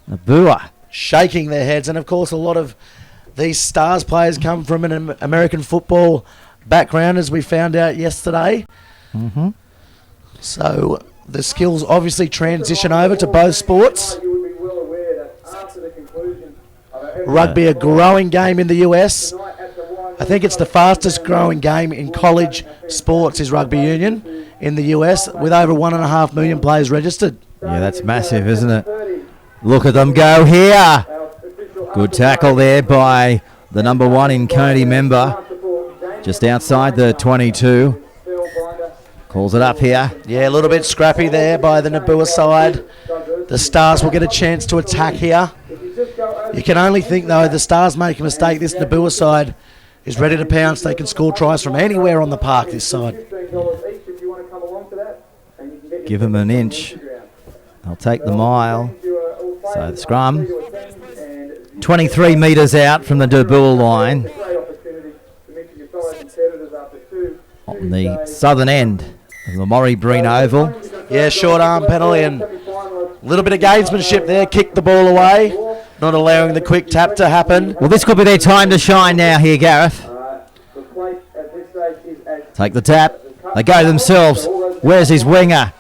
Nabua. Shaking their heads. And, of course, a lot of these Stars players come from an American football background, as we found out yesterday. Mm-hmm. So the skills obviously transition over to both sports. Rugby, a growing game in the US. I think it's the fastest growing game in college sports is rugby union in the US, with over 1.5 million players registered. Yeah, that's massive, isn't it? Look at them go here. Good tackle there by the number 1 in Coney member. Just outside the 22. Calls it up here. Yeah, a little bit scrappy there by the Nabua side. The Stars will get a chance to attack here. You can only think, though, the Stars make a mistake. This Nabua side is ready to pounce. They can score tries from anywhere on the park, this side. Give them an inch. They'll take the mile. So the scrum. 23 metres out from the Nabua line. On the southern end of the Moree Oval. Yeah, short arm penalty and a little bit of gamesmanship there. Kicked the ball away, not allowing the quick tap to happen. Well, this could be their time to shine now here, Gareth. Take the tap. They go themselves. Where's his winger?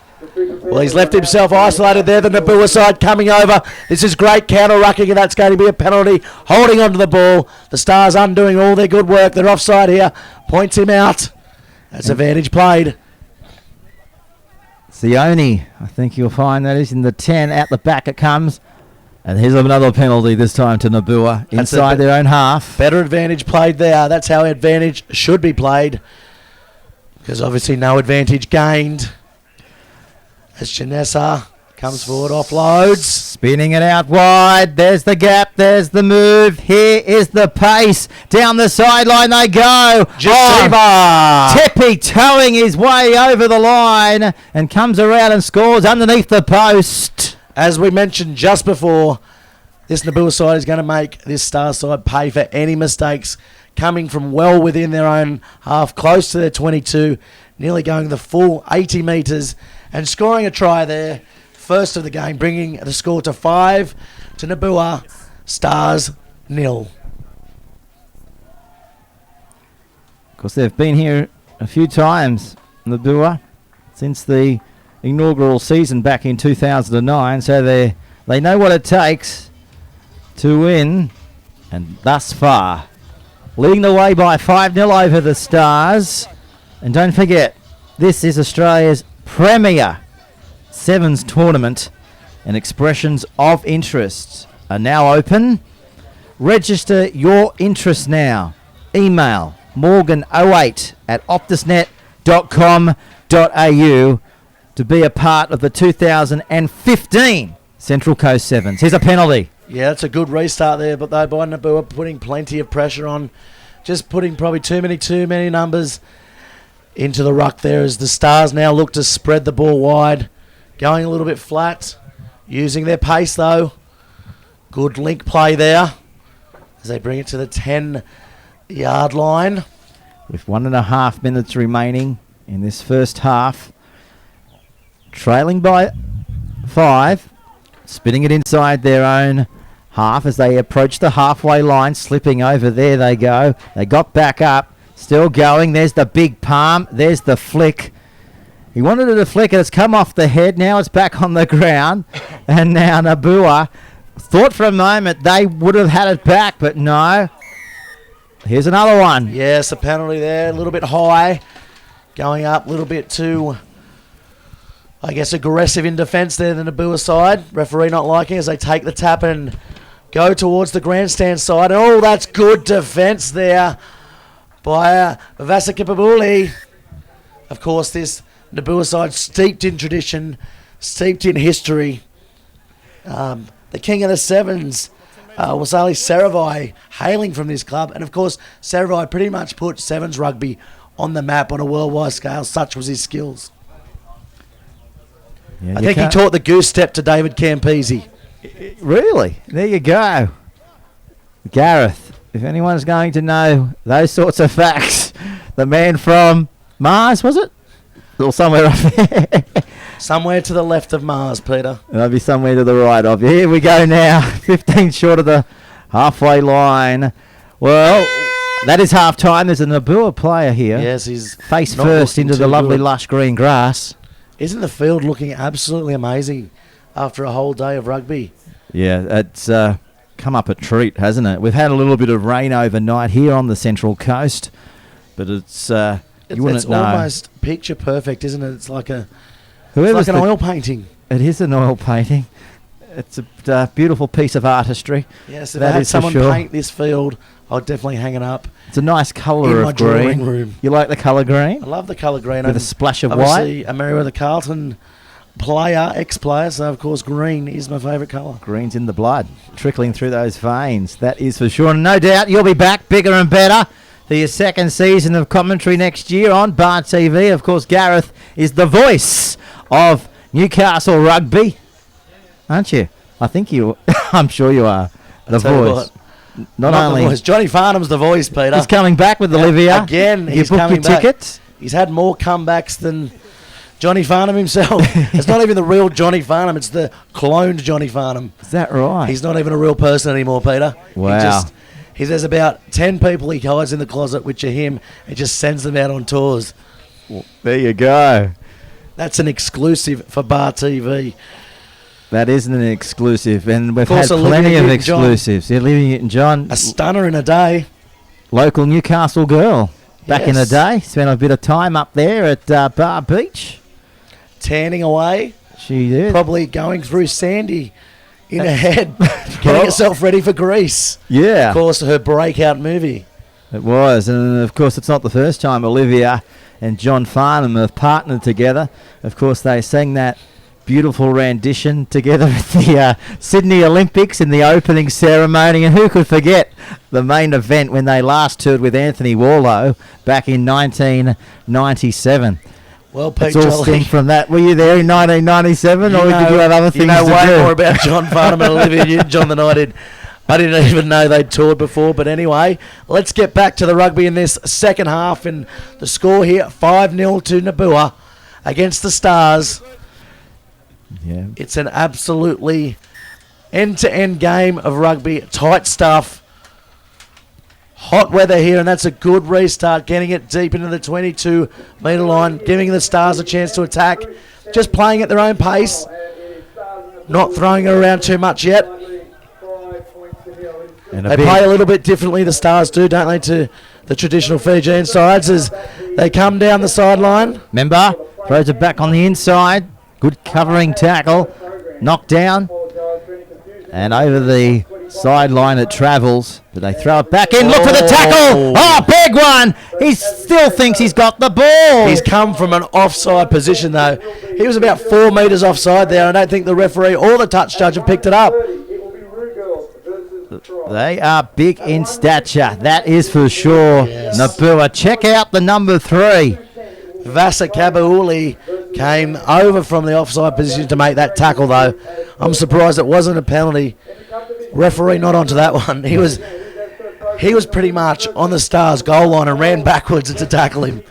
Well, he's left himself isolated there. The Nabua side coming over. This is great counter-rucking, and that's going to be a penalty. Holding onto the ball. The Stars undoing all their good work. They're offside here. Points him out. That's advantage played. Sione, I think you'll find that is in the 10. Out the back it comes. And here's another penalty, this time to Nabua, inside their own half. Better advantage played there. That's how advantage should be played. Because obviously no advantage gained. As Janessa comes forward, offloads. Spinning it out wide. There's the gap. There's the move. Here is the pace. Down the sideline they go. Tepe towing his way over the line and comes around and scores underneath the post. As we mentioned just before, this Nabua side is going to make this Star side pay for any mistakes coming from well within their own half, close to their 22, nearly going the full 80 metres and scoring a try there. First of the game, bringing the score to 5 to Nabua. Stars 0. Of course, they've been here a few times, Nabua, since the inaugural season back in 2009. So they know what it takes to win, and thus far, leading the way by 5-0 over the Stars. And don't forget, this is Australia's premier Sevens tournament, and expressions of interest are now open. Register your interest now. Email morgan08@optusnet.com.au to be a part of the 2015 Central Coast Sevens. Here's a penalty. Yeah, it's a good restart there, but though by Nabua putting plenty of pressure on, just putting probably too many numbers into the ruck there as the Stars now look to spread the ball wide, going a little bit flat, using their pace though. Good link play there as they bring it to the 10-yard line. With 1.5 minutes remaining in this first half, trailing by 5, spinning it inside their own half as they approach the halfway line, slipping over. There they go. They got back up, still going. There's the big palm. There's the flick. He wanted it to flick, and it's come off the head. Now it's back on the ground, and now Nabua thought for a moment they would have had it back, but no. Here's another one. Yes, a penalty there, a little bit high, going up a little bit too, I guess, aggressive in defence there, the Nabua side. Referee not liking as they take the tap and go towards the grandstand side. Oh, that's good defence there by Vasakipabuli. Of course, this Nabua side steeped in tradition, steeped in history. The king of the sevens, Wasali Saravai, hailing from this club. And of course, Saravai pretty much put sevens rugby on the map on a worldwide scale. Such was his skills. Yeah, I think he taught the goose step to David Campese. Really? There you go. Gareth, if anyone's going to know those sorts of facts, the man from Mars, was it? Or somewhere up there. Somewhere to the left of Mars, Peter. That'll be somewhere to the right of you. Here we go now. 15 short of the halfway line. Well, that is half time. There's a Nabua player here. Yes, he's face not first looking into the too lovely good. lush green grass. Isn't the field looking absolutely amazing after a whole day of rugby? Yeah, it's come up a treat, hasn't it? We've had a little bit of rain overnight here on the Central Coast, but it's you wouldn't It's know. almost picture perfect, isn't it? It's like an Whoever's oil painting. It is an oil painting. It's a beautiful piece of artistry. Yes, if That I had is for someone sure. paint this field, I'd definitely hang it up It's a nice colour in my of green. drawing room. You like the colour green? I love the colour green. With I'm a splash of obviously white? a Merriweather Carlton player, ex-player, so of course green is my favourite colour. Green's in the blood, trickling through those veins. That is for sure. And no doubt you'll be back bigger and better for your second season of commentary next year on Bar TV. Of course, Gareth is the voice of Newcastle Rugby, aren't you? I think you. I'm sure you are. The Tell you voice. what, Not the only voice. Johnny Farnham's the voice, Peter. he's coming back with Olivia Again, You he's booked coming your back. tickets. He's had more comebacks than Johnny Farnham himself. It's not even the real Johnny Farnham, it's the cloned Johnny Farnham. Is that right? He's not even a real person anymore, Peter. Wow. There's about 10 people he hides in the closet, which are him, and just sends them out on tours. There you go. That's an exclusive for Bar TV. That isn't an exclusive, and we've course, had Olivia plenty of Newton-John. exclusives. Yeah, Olivia Newton-John, A stunner in a day. local Newcastle girl. Back in the Yes. day, spent a bit of time up there at Bar Beach. Tanning away. She did. Probably going through Sandy in her head. Getting herself ready for Greece. Yeah, Of course, her breakout movie. it was. And of course, it's not the first time Olivia and John Farnham have partnered together. Of course, they sang that beautiful rendition together at the Sydney Olympics in the opening ceremony. And who could forget the main event when they last toured with Anthony Warlow back in 1997? Well, Pete It's all Jolly. stemmed from that. Were you there in 1997, or did you have other things You know to way do? more about John Farnham and Olivia Newton-John than I did. I didn't even know they'd toured before. But anyway, let's get back to the rugby in this second half. And the score here, 5-0 to Nabua against the Stars. Yeah. It's an absolutely end-to-end game of rugby. Tight stuff. Hot weather here, and that's a good restart. Getting it deep into the 22-metre line, giving the Stars a chance to attack. Just playing at their own pace. Not throwing it around too much yet. And They play a little bit differently, the Stars do, don't they, to the traditional Fijian sides as they come down the sideline. Member throws it back on the inside. Good covering tackle. Knocked down. And over the Sideline it travels, but they throw it back in. Look for the tackle. Oh, big one. He still thinks he's got the ball. He's come from an offside position, though. He was about 4 metres offside there. I don't think the referee or the touch judge have picked it up. They are big in stature, that is for sure. Yes. Nabua, check out the number 3. Vasa Kabauli came over from the offside position to make that tackle, though. I'm surprised it wasn't a penalty. Referee not onto that one. He was pretty much on the Stars goal line and ran backwards to tackle him.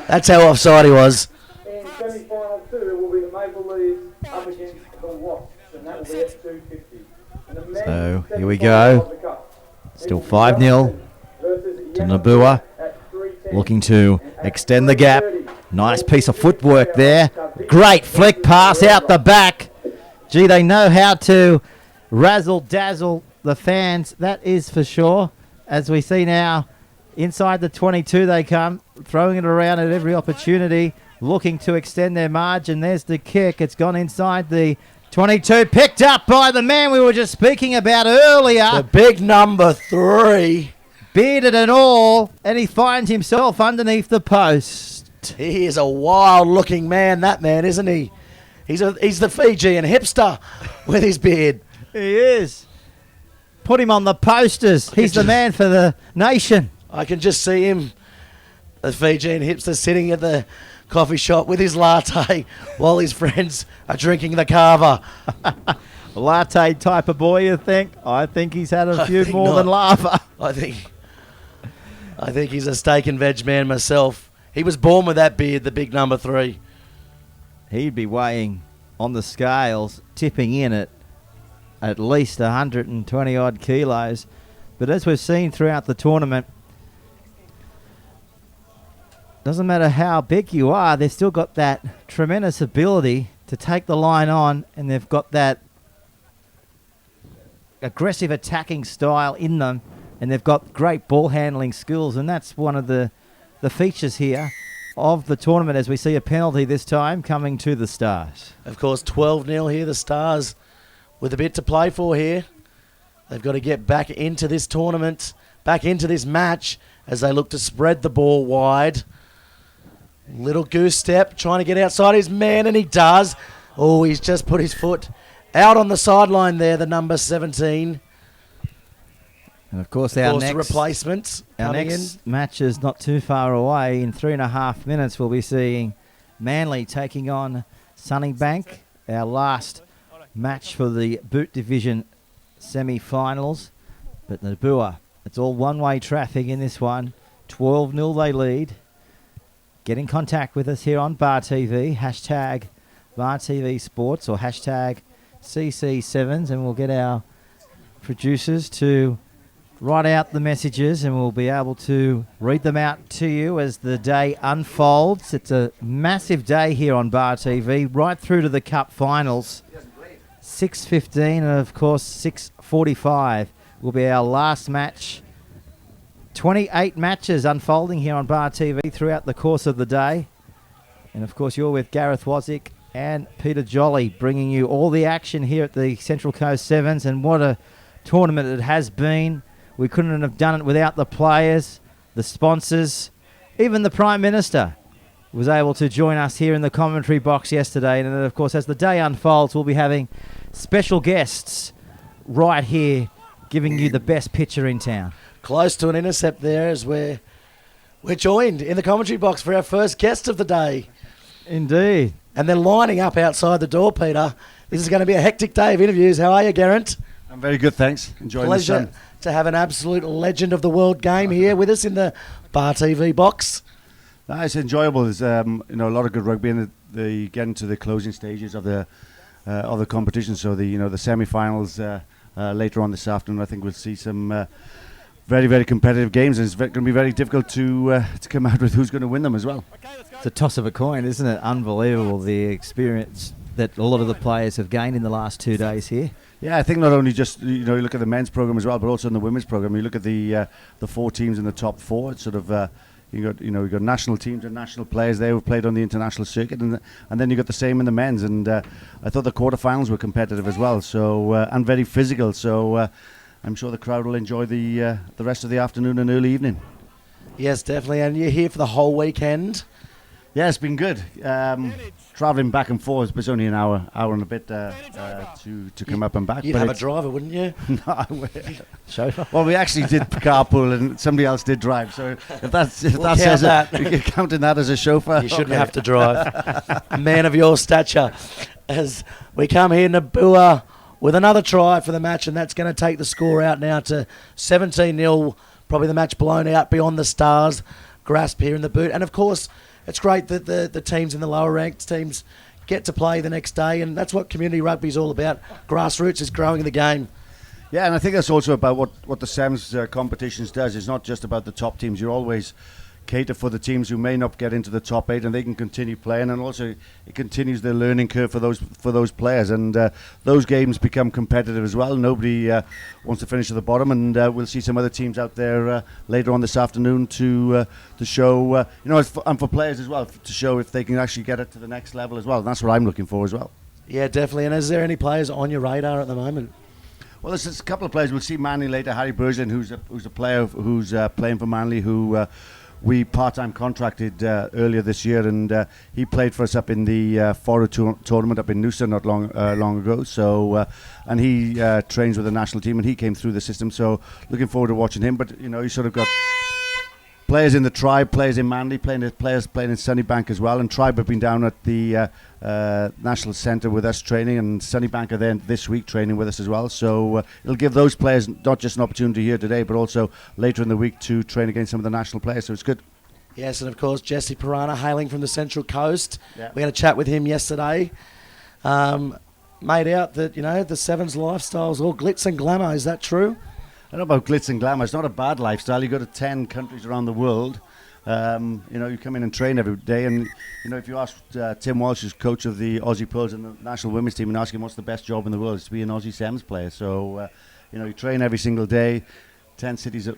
That's how offside he was. In semi-final 2 will be the Maple Leafs up against the Wasps, and that will be at 2:50. So here we go. Still 5-0 to Nabua, looking to extend the gap. Nice piece of footwork there. Great flick pass out the back. Gee, they know how to razzle-dazzle the fans, that is for sure. As we see now, inside the 22 they come, throwing it around at every opportunity, looking to extend their margin. There's the kick. It's gone inside the 22, picked up by the man we were just speaking about earlier. The big number 3. Bearded and all, and he finds himself underneath the post. He is a wild-looking man, that man, isn't he? He's the Fijian hipster with his beard. He is. Put him on the posters. He's the man for the nation. I can just see him, the Fijian hipster, sitting at the coffee shop with his latte while his friends are drinking the kava. Latte type of boy, you think? I think he's had a few more than lava. I think he's a steak and veg man myself. He was born with that beard, the big number 3. He'd be weighing on the scales, tipping in at least 120 odd kilos. But as we've seen throughout the tournament, doesn't matter how big you are, they've still got that tremendous ability to take the line on, and they've got that aggressive attacking style in them, and they've got great ball handling skills, and that's one of the features here of the tournament, as we see a penalty this time coming to the Stars. Of course, 12-0 here, the Stars with a bit to play for here. They've got to get back into this tournament, back into this match, as they look to spread the ball wide. Little goose step, trying to get outside his man, and he does. Oh, he's just put his foot out on the sideline there, the number 17. And of course, our next replacements coming in. Match is not too far away. In 3.5 minutes, we'll be seeing Manley taking on Sunnybank. Our last match for the Boot Division semi-finals. But Nabua, it's all one-way traffic in this one. 12-0 they lead. Get in contact with us here on Bar TV. Hashtag Bar TV Sports or hashtag CC7s, and we'll get our producers to write out the messages, and we'll be able to read them out to you as the day unfolds. It's a massive day here on Bar TV, right through to the Cup finals. 6:15 and of course 6:45 will be our last match. 28 matches unfolding here on Bar TV throughout the course of the day. And of course you're with Gareth Wozick and Peter Jolly, bringing you all the action here at the Central Coast Sevens, and what a tournament it has been. We couldn't have done it without the players, the sponsors, even the Prime Minister was able to join us here in the commentary box yesterday. And then, of course, as the day unfolds, we'll be having special guests right here giving you the best picture in town. Close to an intercept there as we're joined in the commentary box for our first guest of the day. Indeed. And they're lining up outside the door, Peter. This is going to be a hectic day of interviews. How are you, Garrett? I'm very good, thanks. Enjoying the sun. Pleasure to have an absolute legend of the world game here with us in the Bar TV box. No, it's enjoyable. There's a lot of good rugby, and they get into the closing stages of the competition. So the semi-finals later on this afternoon. I think we'll see some very, very competitive games, and it's going to be very difficult to come out with who's going to win them as well. It's a toss of a coin, isn't it? Unbelievable, the experience that a lot of the players have gained in the last 2 days here. Yeah, I think not only just you look at the men's program as well, but also in the women's program. You look at the 4 teams in the top 4. It's sort of you got national teams and national players there who've played on the international circuit, and then you got the same in the men's. And I thought the quarterfinals were competitive as well. So and very physical. So I'm sure the crowd will enjoy the rest of the afternoon and early evening. Yes, definitely. And you're here for the whole weekend. Yeah, it's been good. Travelling back and forth, but it's only an hour and a bit to come up and back. You'd but have a driver, wouldn't you? No, I would. Well, we actually did carpool, and somebody else did drive. So if that says that, you're counting that as a chauffeur. You shouldn't have to drive. A man of your stature. As we come here, Nabua with another try for the match, and that's going to take the score out now to 17-0. Probably the match blown out beyond the stars. Grasp here in the boot, and of course, it's great that the teams in the lower ranked teams get to play the next day, and that's what community rugby is all about. Grassroots is growing the game. Yeah, and I think that's also about what the Sevens competitions does. It's not just about the top teams. You always cater for the teams who may not get into the top 8, and they can continue playing, and also it continues the learning curve for those players, and those games become competitive as well. Nobody wants to finish at the bottom, and we'll see some other teams out there later on this afternoon to show, and for players as well, to show if they can actually get it to the next level as well. And that's what I'm looking for as well. Yeah, definitely. And is there any players on your radar at the moment? Well, there's a couple of players. We'll see Manley later. Harry Burslin, who's a player who's playing for Manley, who we part-time contracted earlier this year, and he played for us up in the Foro tournament up in Noosa not long ago. So, and he trains with the national team, and he came through the system. So, looking forward to watching him. But you sort of got players in the Tribe, players in Manley, players playing in Sunnybank as well. And Tribe have been down at the National Centre with us training, and Sunnybank are there this week training with us as well. So it'll give those players not just an opportunity here today, but also later in the week to train against some of the national players. So it's good. Yes, and of course Jesse Pirana, hailing from the Central Coast. Yeah. We had a chat with him yesterday. Made out that the Sevens lifestyle is all glitz and glamour. Is that true? I don't know about glitz and glamour. It's not a bad lifestyle. You go to 10 countries around the world. You come in and train every day, and if you ask Tim Walsh, who's coach of the Aussie Pearls and the national women's team, and ask him what's the best job in the world, it's to be an Aussie Sevens player. So you train every single day, 10 cities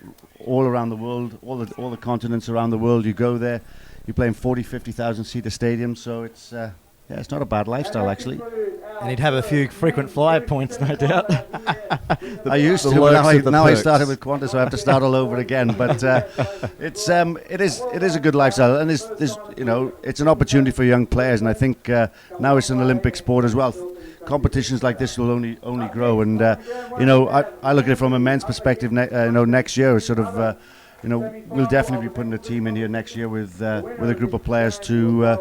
all around the world, all the continents around the world. You go there, you play in 50,000 seater stadiums. So it's it's not a bad lifestyle actually. And he'd have a few frequent flyer points, no doubt. I used to. Now I started with Qantas, so I have to start all over again. But it is a good lifestyle, and it's an opportunity for young players. And I think now it's an Olympic sport as well. Competitions like this will only grow. And I look at it from a men's perspective. Next year, sort of. We'll definitely be putting a team in here next year with a group of players to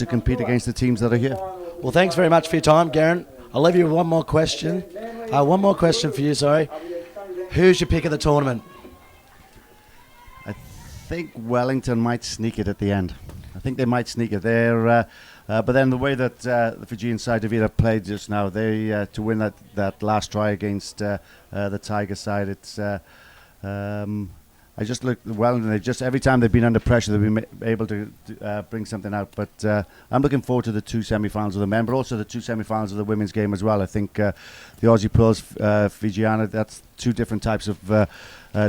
compete against the teams that are here. Well, thanks very much for your time, Garen. I'll leave you with one more question. One more question for you, sorry. Who's your pick of the tournament? I think Wellington might sneak it at the end. I think they might sneak it there. But then the way that the Fijian side of it played just now, they to win that last try against the Tiger side, it's... I just looked well, and every time they've been under pressure, they've been able to bring something out. But I'm looking forward to the 2 semi-finals of the men, but also the 2 semi-finals of the women's game as well. I think the Aussie Pearls, Fijiana, that's 2 different types of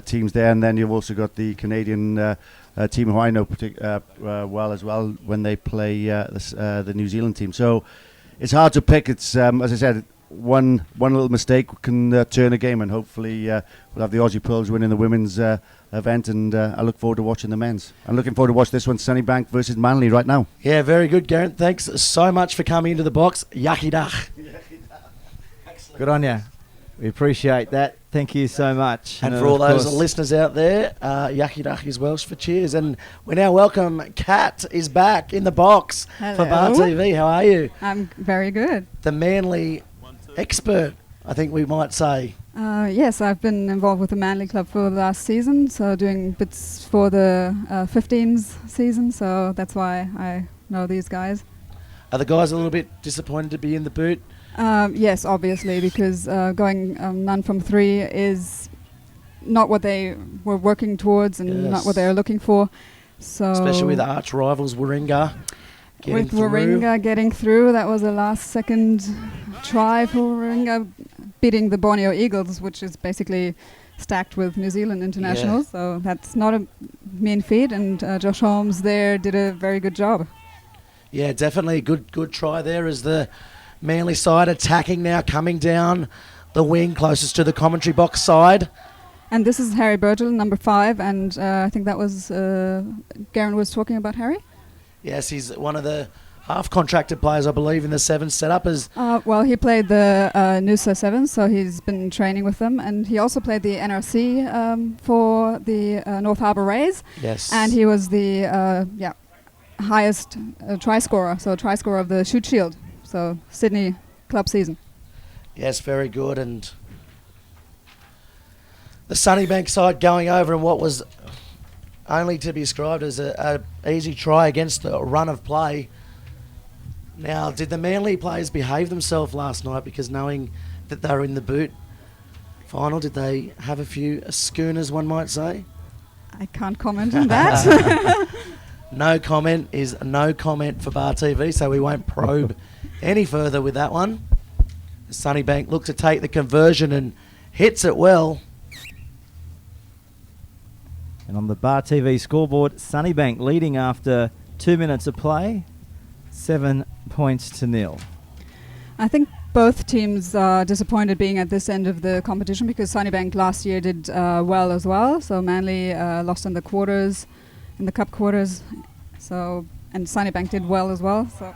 teams there, and then you've also got the Canadian team who I know well as well when they play the New Zealand team. So it's hard to pick. It's as I said. One little mistake can turn a game, and hopefully we'll have the Aussie Pearls winning the women's event, and I look forward to watching the men's. I'm looking forward to watch this one, Sunnybank versus Manley, right now. Yeah, very good, Garen. Thanks so much for coming into the box. Yaki dah. Good on you. We appreciate that. Thank you so much. And for all those listeners out there, Yaki dah is Welsh for cheers. And we now welcome Kat is back in the box. Hello. For Bar TV. How are you? I'm very good. The Manly expert, I think we might say. Yes, I've been involved with the Manley Club for the last season, so doing bits for the 15s season, so that's why I know these guys. Are the guys a little bit disappointed to be in the boot? Yes, obviously, because going none from 3 is not what they were working towards and not what they were looking for. So especially with arch rivals Waringa. With Waringa getting through, that was a last-second try for Waringa, beating the Borneo Eagles, which is basically stacked with New Zealand internationals. Yeah. So that's not a mean feat, and Josh Holmes there did a very good job. Yeah, definitely a good try there as the Manly side attacking now, coming down the wing closest to the commentary box side. And this is Harry Burgell, number 5, and I think that was Garen was talking about Harry. Yes, he's one of the half-contracted players, I believe, in the 7 setup. Well, he played the CC7s, so he's been training with them, and he also played the NRC for the North Harbour Rays. Yes. And he was the highest try scorer, so try scorer of the Shoot Shield, so Sydney club season. Yes, very good. And the Sunnybank side going over in what was only to be described as a easy try against a run of play. Now, did the Manly players behave themselves last night, because knowing that they were in the boot final, did they have a few schooners, one might say? I can't comment on that. No comment is no comment for Bar TV, so we won't probe any further with that one. Sunnybank looked to take the conversion and hits it well. And on the Bar TV scoreboard, Sunnybank leading after 2 minutes of play, 7 points to 0. I think both teams are disappointed being at this end of the competition, because Sunnybank last year did well as well. So Manley lost in the quarters, in the cup quarters. So, and Sunnybank did well as well. So.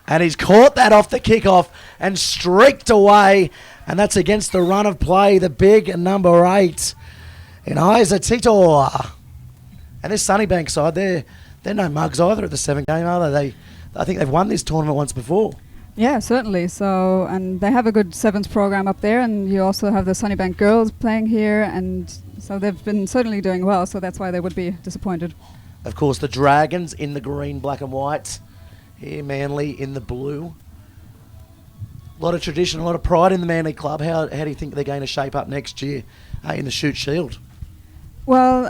And he's caught that off the kickoff and streaked away. And that's against the run of play, the big number 8 in Isa Titor. And this Sunnybank side, they're no mugs either at the 7 game, are they? I think they've won this tournament once before. Yeah, certainly. So, and they have a good 7s program up there, and you also have the Sunnybank girls playing here, and so they've been certainly doing well, so that's why they would be disappointed. Of course, the Dragons in the green, black and white. Here, Manly in the blue. A lot of tradition, a lot of pride in the Manly club. How do you think they're going to shape up next year in the Shoot Shield? Well,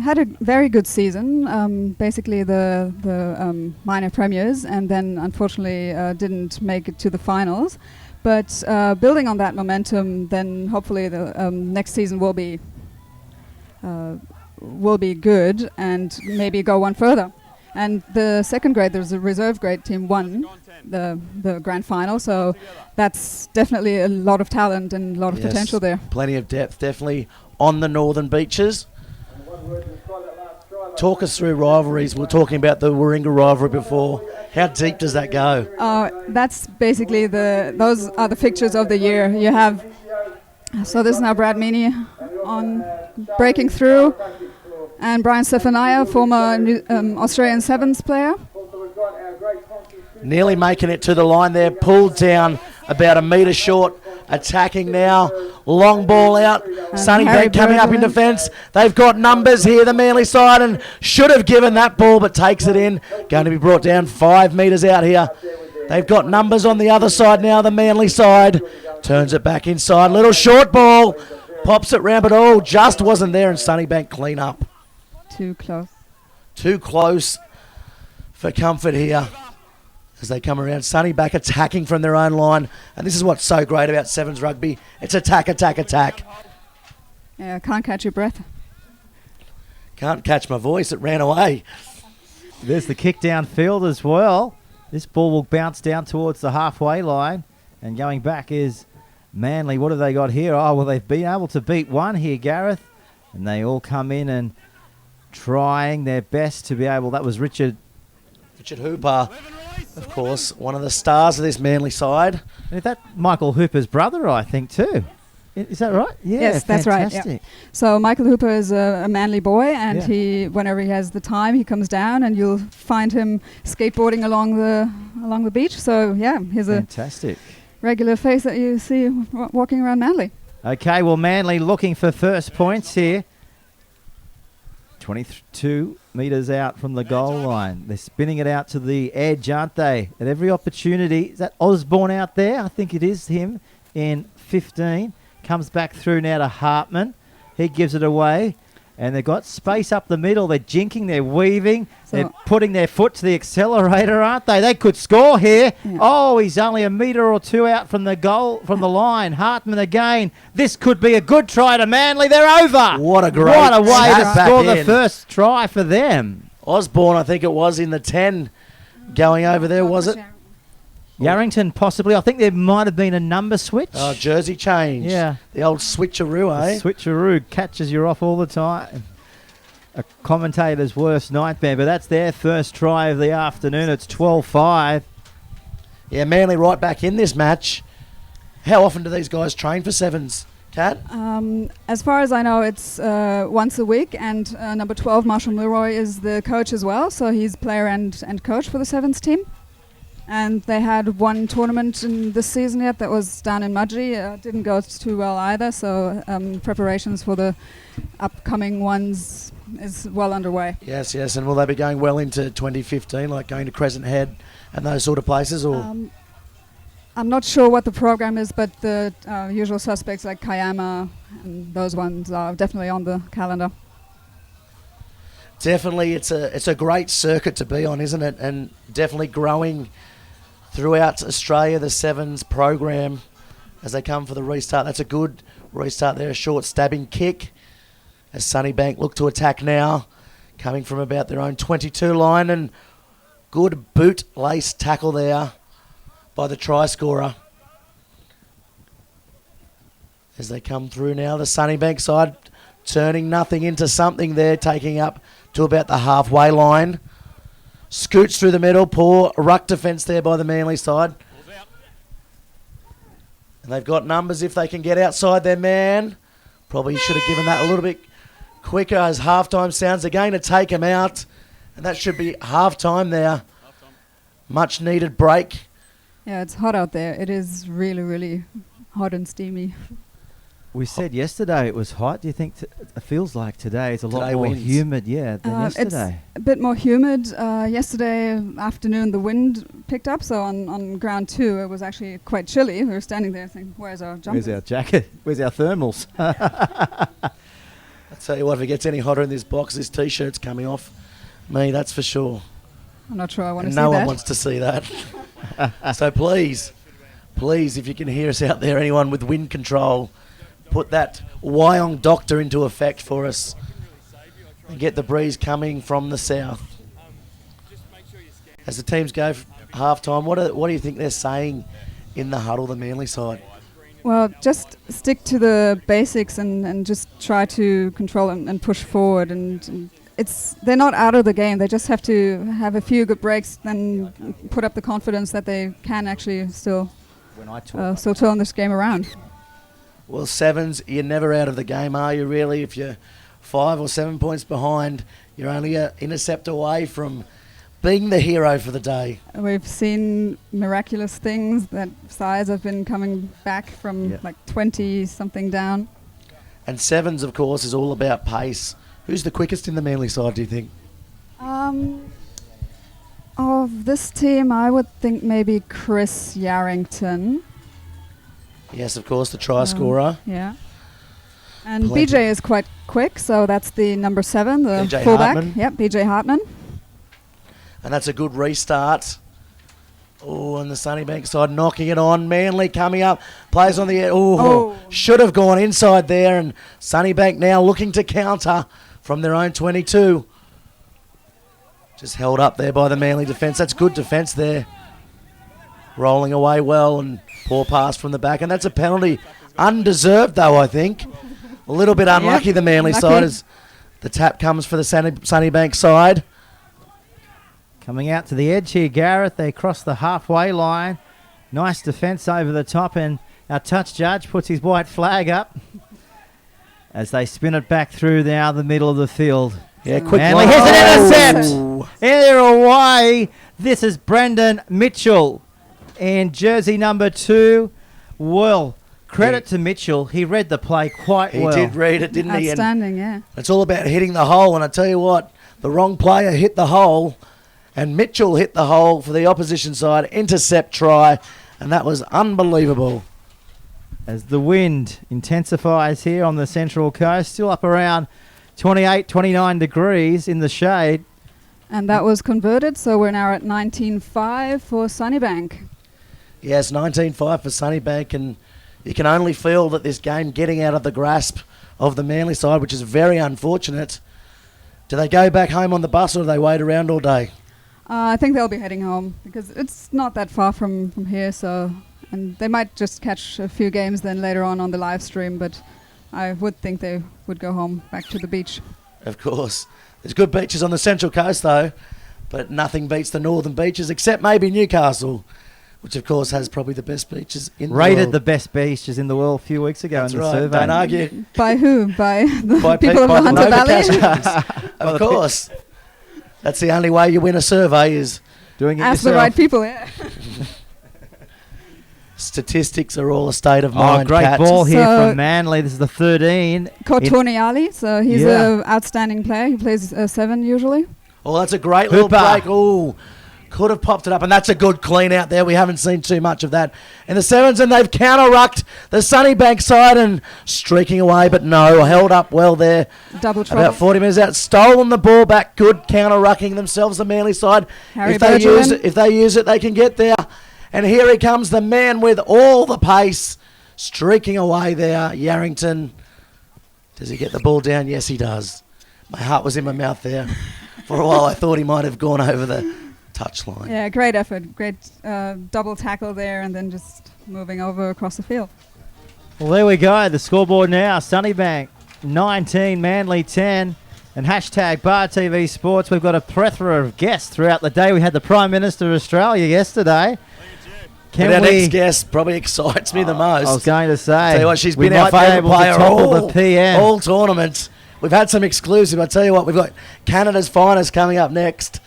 had a very good season, basically the minor premiers, and then unfortunately didn't make it to the finals. But building on that momentum, then hopefully the next season will be good and maybe go one further. And the second grade, there's a reserve grade team won the grand final, so that's definitely a lot of talent and a lot of potential there. Plenty of depth, definitely on the northern beaches. Talk us through rivalries. We were talking about the Waringa rivalry before. How deep does that go? That's basically those are the fixtures of the year. You have, so this is now Brad Meany on breaking through, and Brian Stefania, former Australian 7s player. Nearly making it to the line there, pulled down about a metre short, attacking now, long ball out, Sunnybank coming up in defence. They've got numbers here, the Manly side, and should have given that ball, but takes it in. Going to be brought down 5 metres out here. They've got numbers on the other side now, the Manly side. Turns it back inside, little short ball, pops it round, but just wasn't there, and Sunnybank clean up. Too close. Too close for comfort here as they come around. Sunnybank attacking from their own line. And this is what's so great about 7s rugby. It's attack, attack, attack. Yeah, can't catch your breath. Can't catch my voice. It ran away. There's the kick downfield as well. This ball will bounce down towards the halfway line. And going back is Manly. What have they got here? Oh, well, they've been able to beat one here, Gareth. And they all come in and trying their best to be able... That was Richard Hooper, of course, one of the stars of this Manly side. Is that Michael Hooper's brother, I think, too? Is that right? Yeah, yes, that's right. Yeah. So Michael Hooper is a Manly boy, and he, whenever he has the time, he comes down, and you'll find him skateboarding along the beach. So yeah, he's fantastic, a regular face that you see walking around Manly. Okay, well, Manly looking for first points here. 22 metres out from the goal line. They're spinning it out to the edge, aren't they? At every opportunity. Is that Osborne out there? I think it is him in 15. Comes back through now to Hartman. He gives it away. And they've got space up the middle. They're jinking, they're weaving. So they're putting their foot to the accelerator, aren't they? They could score here. Yeah. Oh, he's only a metre or two out from the goal, from the line. Hartman again. This could be a good try to Manly. They're over. What a way to score the first try for them. Osborne, I think it was in the 10 going over there, was it? Yarrington possibly. I think there might have been a number switch. Oh, jersey change. Yeah. The old switcheroo, eh? Switcheroo catches you off all the time. A commentator's worst nightmare, but that's their first try of the afternoon. It's 12-5. Yeah, Manley right back in this match. How often do these guys train for sevens, Kat? As far as I know, it's once a week, and number 12, Marshall Milroy, is the coach as well, so he's player and coach for the sevens team. And they had one tournament in this season yet that was down in Mudgee. Didn't go too well either, so preparations for the upcoming ones is well underway. Yes, and will they be going well into 2015, like going to Crescent Head and those sort of places? Or I'm not sure what the program is, but the usual suspects like Kiama and those ones are definitely on the calendar. Definitely, it's a great circuit to be on, isn't it? And definitely growing throughout Australia, the sevens program, as they come for the restart. That's a good restart there, a short stabbing kick as Sunnybank look to attack now, coming from about their own 22 line, and good boot lace tackle there by the try scorer. As they come through now, the Sunnybank side turning nothing into something there, taking up to about the halfway line. Scoots through the middle, poor ruck defence there by the Manly side. And they've got numbers if they can get outside their man. Probably should have given that a little bit quicker as halftime sounds. They're going to take him out, and that should be halftime there. Much needed break. Yeah, it's hot out there. It is really, really hot and steamy. We said yesterday it was hot. Do you think it feels like today is a lot Today more wins. humid, than yesterday? It's a bit more humid. Yesterday afternoon the wind picked up, so on ground 2 it was actually quite chilly. We were standing there thinking, where's our jumper? Where's our jacket? Where's our thermals? I tell you what, if it gets any hotter in this box, this T-shirt's coming off me, that's for sure. I'm not sure I want to And see no that. one wants to see that. So please, if you can hear us out there, anyone with wind control, put that Wyong doctor into effect for us and get the breeze coming from the south. As the teams go half-time, what do you think they're saying in the huddle, the Manly side? Well, just stick to the basics and just try to control and push forward. And they're not out of the game. They just have to have a few good breaks and put up the confidence that they can actually still turn this game around. Well, sevens, you're never out of the game, are you really? If you're 5 or 7 points behind, you're only an intercept away from being the hero for the day. We've seen miraculous things that sides have been coming back from like 20-something down. And sevens, of course, is all about pace. Who's the quickest in the Manly side, do you think? Of this team, I would think maybe Chris Yarrington. Yes, of course, the try scorer. Yeah. And BJ is quite quick, so that's the number 7, the BJ fullback. Hartman. Yep, BJ Hartman. And that's a good restart. Oh, and the Sunnybank side knocking it on. Manly coming up. Plays on the air. Oh, should have gone inside there. And Sunnybank now looking to counter from their own 22. Just held up there by the Manly defence. That's good defence there. Rolling away well, and poor pass from the back. And that's a penalty. Undeserved, though, I think. A little bit unlucky, the Manly side, as the tap comes for the Sunnybank side. Coming out to the edge here, Gareth. They cross the halfway line. Nice defence over the top, and our touch judge puts his white flag up as they spin it back through now the middle of the field. Yeah, quick Manley one. has an intercept. Oh. They're away. This is Brendan Mitchell and jersey number 2. Well, credit to Mitchell. He read the play quite well. He did read it, didn't he? Outstanding, yeah. It's all about hitting the hole, and I tell you what, the wrong player hit the hole, and Mitchell hit the hole for the opposition side, intercept try, and that was unbelievable. As the wind intensifies here on the Central Coast, still up around 28, 29 degrees in the shade. And that was converted, so we're now at 19-5 for Sunnybank. Yes, 19-5 for Sunnybank, and you can only feel that this game getting out of the grasp of the Manly side, which is very unfortunate. Do they go back home on the bus, or do they wait around all day? I think they'll be heading home because it's not that far from here. So, and they might just catch a few games then later on the live stream. But I would think they would go home back to the beach. Of course. There's good beaches on the Central Coast, though. But nothing beats the northern beaches, except maybe Newcastle, which, of course, has probably the best beaches in the world. Rated the best beaches in the world a few weeks ago That's in the right. survey. Don't argue. By who? By the By people of the Hunter Valley? Of course. That's the only way you win a survey is Doing it Ask the yourself. right people, yeah. statistics are all a state of Oh, mind. great Kat. ball here So- from Manley. This is the 13. Kotoni Ali, so he's Yeah. an outstanding player. He plays 7 usually. Oh, that's a great little Hooper. break. Oh, could have popped it up. And that's a good clean out there. We haven't seen too much of that in the sevens. And they've counter-rucked the Sunnybank side and streaking away. But no, held up well there. Double trouble. About 40 minutes out. Stolen the ball back. Good counter-rucking themselves, the Manly side. Harry If they Bergevin. use it, they can get there. And here he comes, the man with all the pace. Streaking away there, Yarrington. Does he get the ball down? Yes, he does. My heart was in my mouth there. For a while, I thought he might have gone over the touchline. Yeah, great effort. Great double tackle there and then just moving over across the field. Well, there we go. The scoreboard now. Sunnybank 19, Manly 10. And hashtag Bar TV Sports. We've got a plethora of guests throughout the day. We had the Prime Minister of Australia yesterday. And our next guest probably excites me the most. I was going to say. Tell you what, she's we been our might be favourite able to player topple the PM. all tournaments. We've had some exclusive. I tell you what, we've got Canada's finest coming up next.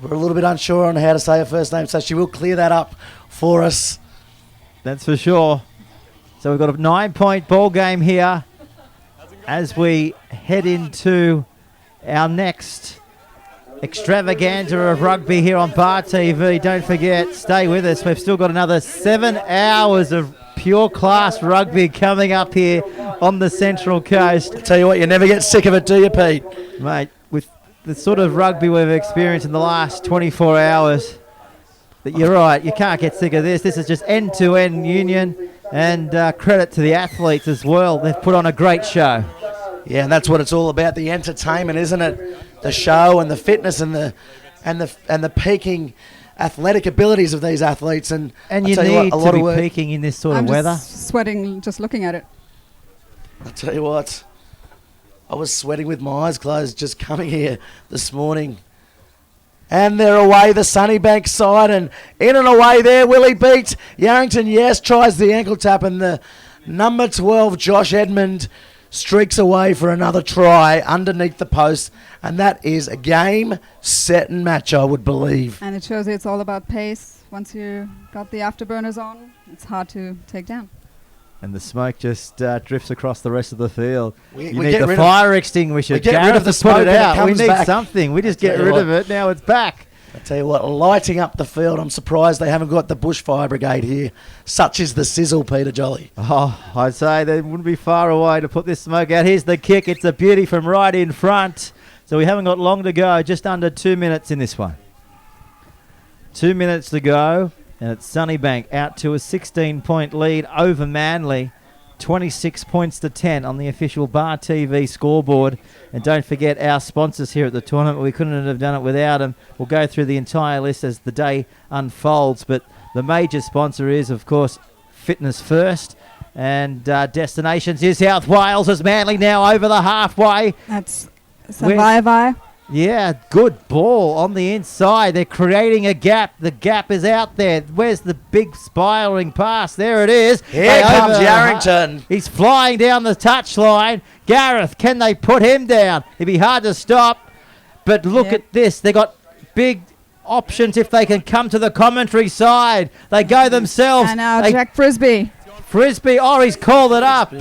We're a little bit unsure on how to say her first name, so she will clear that up for us. That's for sure. So we've got a 9-point ball game here as we head into our next extravaganza of rugby here on Bar TV. Don't forget, stay with us. We've still got another 7 hours of pure class rugby coming up here on the Central Coast. I tell you what, you never get sick of it, do you, Pete? Mate, with the sort of rugby we've experienced in the last 24 hours, that you're right, you can't get sick of this. This is just end-to-end union, and credit to the athletes as well. They've put on a great show. Yeah, and that's what it's all about, the entertainment, isn't it? The show and the fitness and the peaking athletic abilities of these athletes. And And I you tell need what, a lot to of be work. peaking in this sort I'm of weather. just sweating just looking at it. I tell you what, I was sweating with my eyes closed just coming here this morning. And they're away, the Sunnybank side, and in and away there, Willie beats Yarrington, yes, tries the ankle tap, and the number 12, Josh Edmond, streaks away for another try underneath the post, and that is a game, set and match, I would believe. And it shows you it's all about pace. Once you got the afterburners on, it's hard to take down. And the smoke just drifts across the rest of the field. We You need get the rid of- fire extinguisher. we get rid Gareth of the has put smoke it and it out. We comes need back. something. We just I tell get you rid what. of it. Now it's back. I tell you what, lighting up the field, I'm surprised they haven't got the bushfire brigade here. Such is the sizzle, Peter Jolly. Oh, I'd say they wouldn't be far away to put this smoke out. Here's the kick. It's a beauty from right in front. So we haven't got long to go. Just under 2 minutes in this one. 2 minutes to go. And it's Sunnybank out to a 16-point lead over Manley. 26 points to 10 on the official Bar TV scoreboard. And don't forget our sponsors here at the tournament. We couldn't have done it without them. We'll go through the entire list as the day unfolds. But the major sponsor is, of course, Fitness First. And Destinations New South Wales as Manly now over the halfway. That's Where- Savaiavai. Yeah, good ball on the inside. They're creating a gap. The gap is out there. Where's the big spiraling pass? There it is. Here Hey, comes over- Yarrington. He's flying down the touchline. Gareth, can they put him down? It'd be hard to stop. But look Yep. at this. They got big options if they can come to the commentary side. They go themselves. And now They- Jack Frisbee. Frisbee. Oh, he's called it up.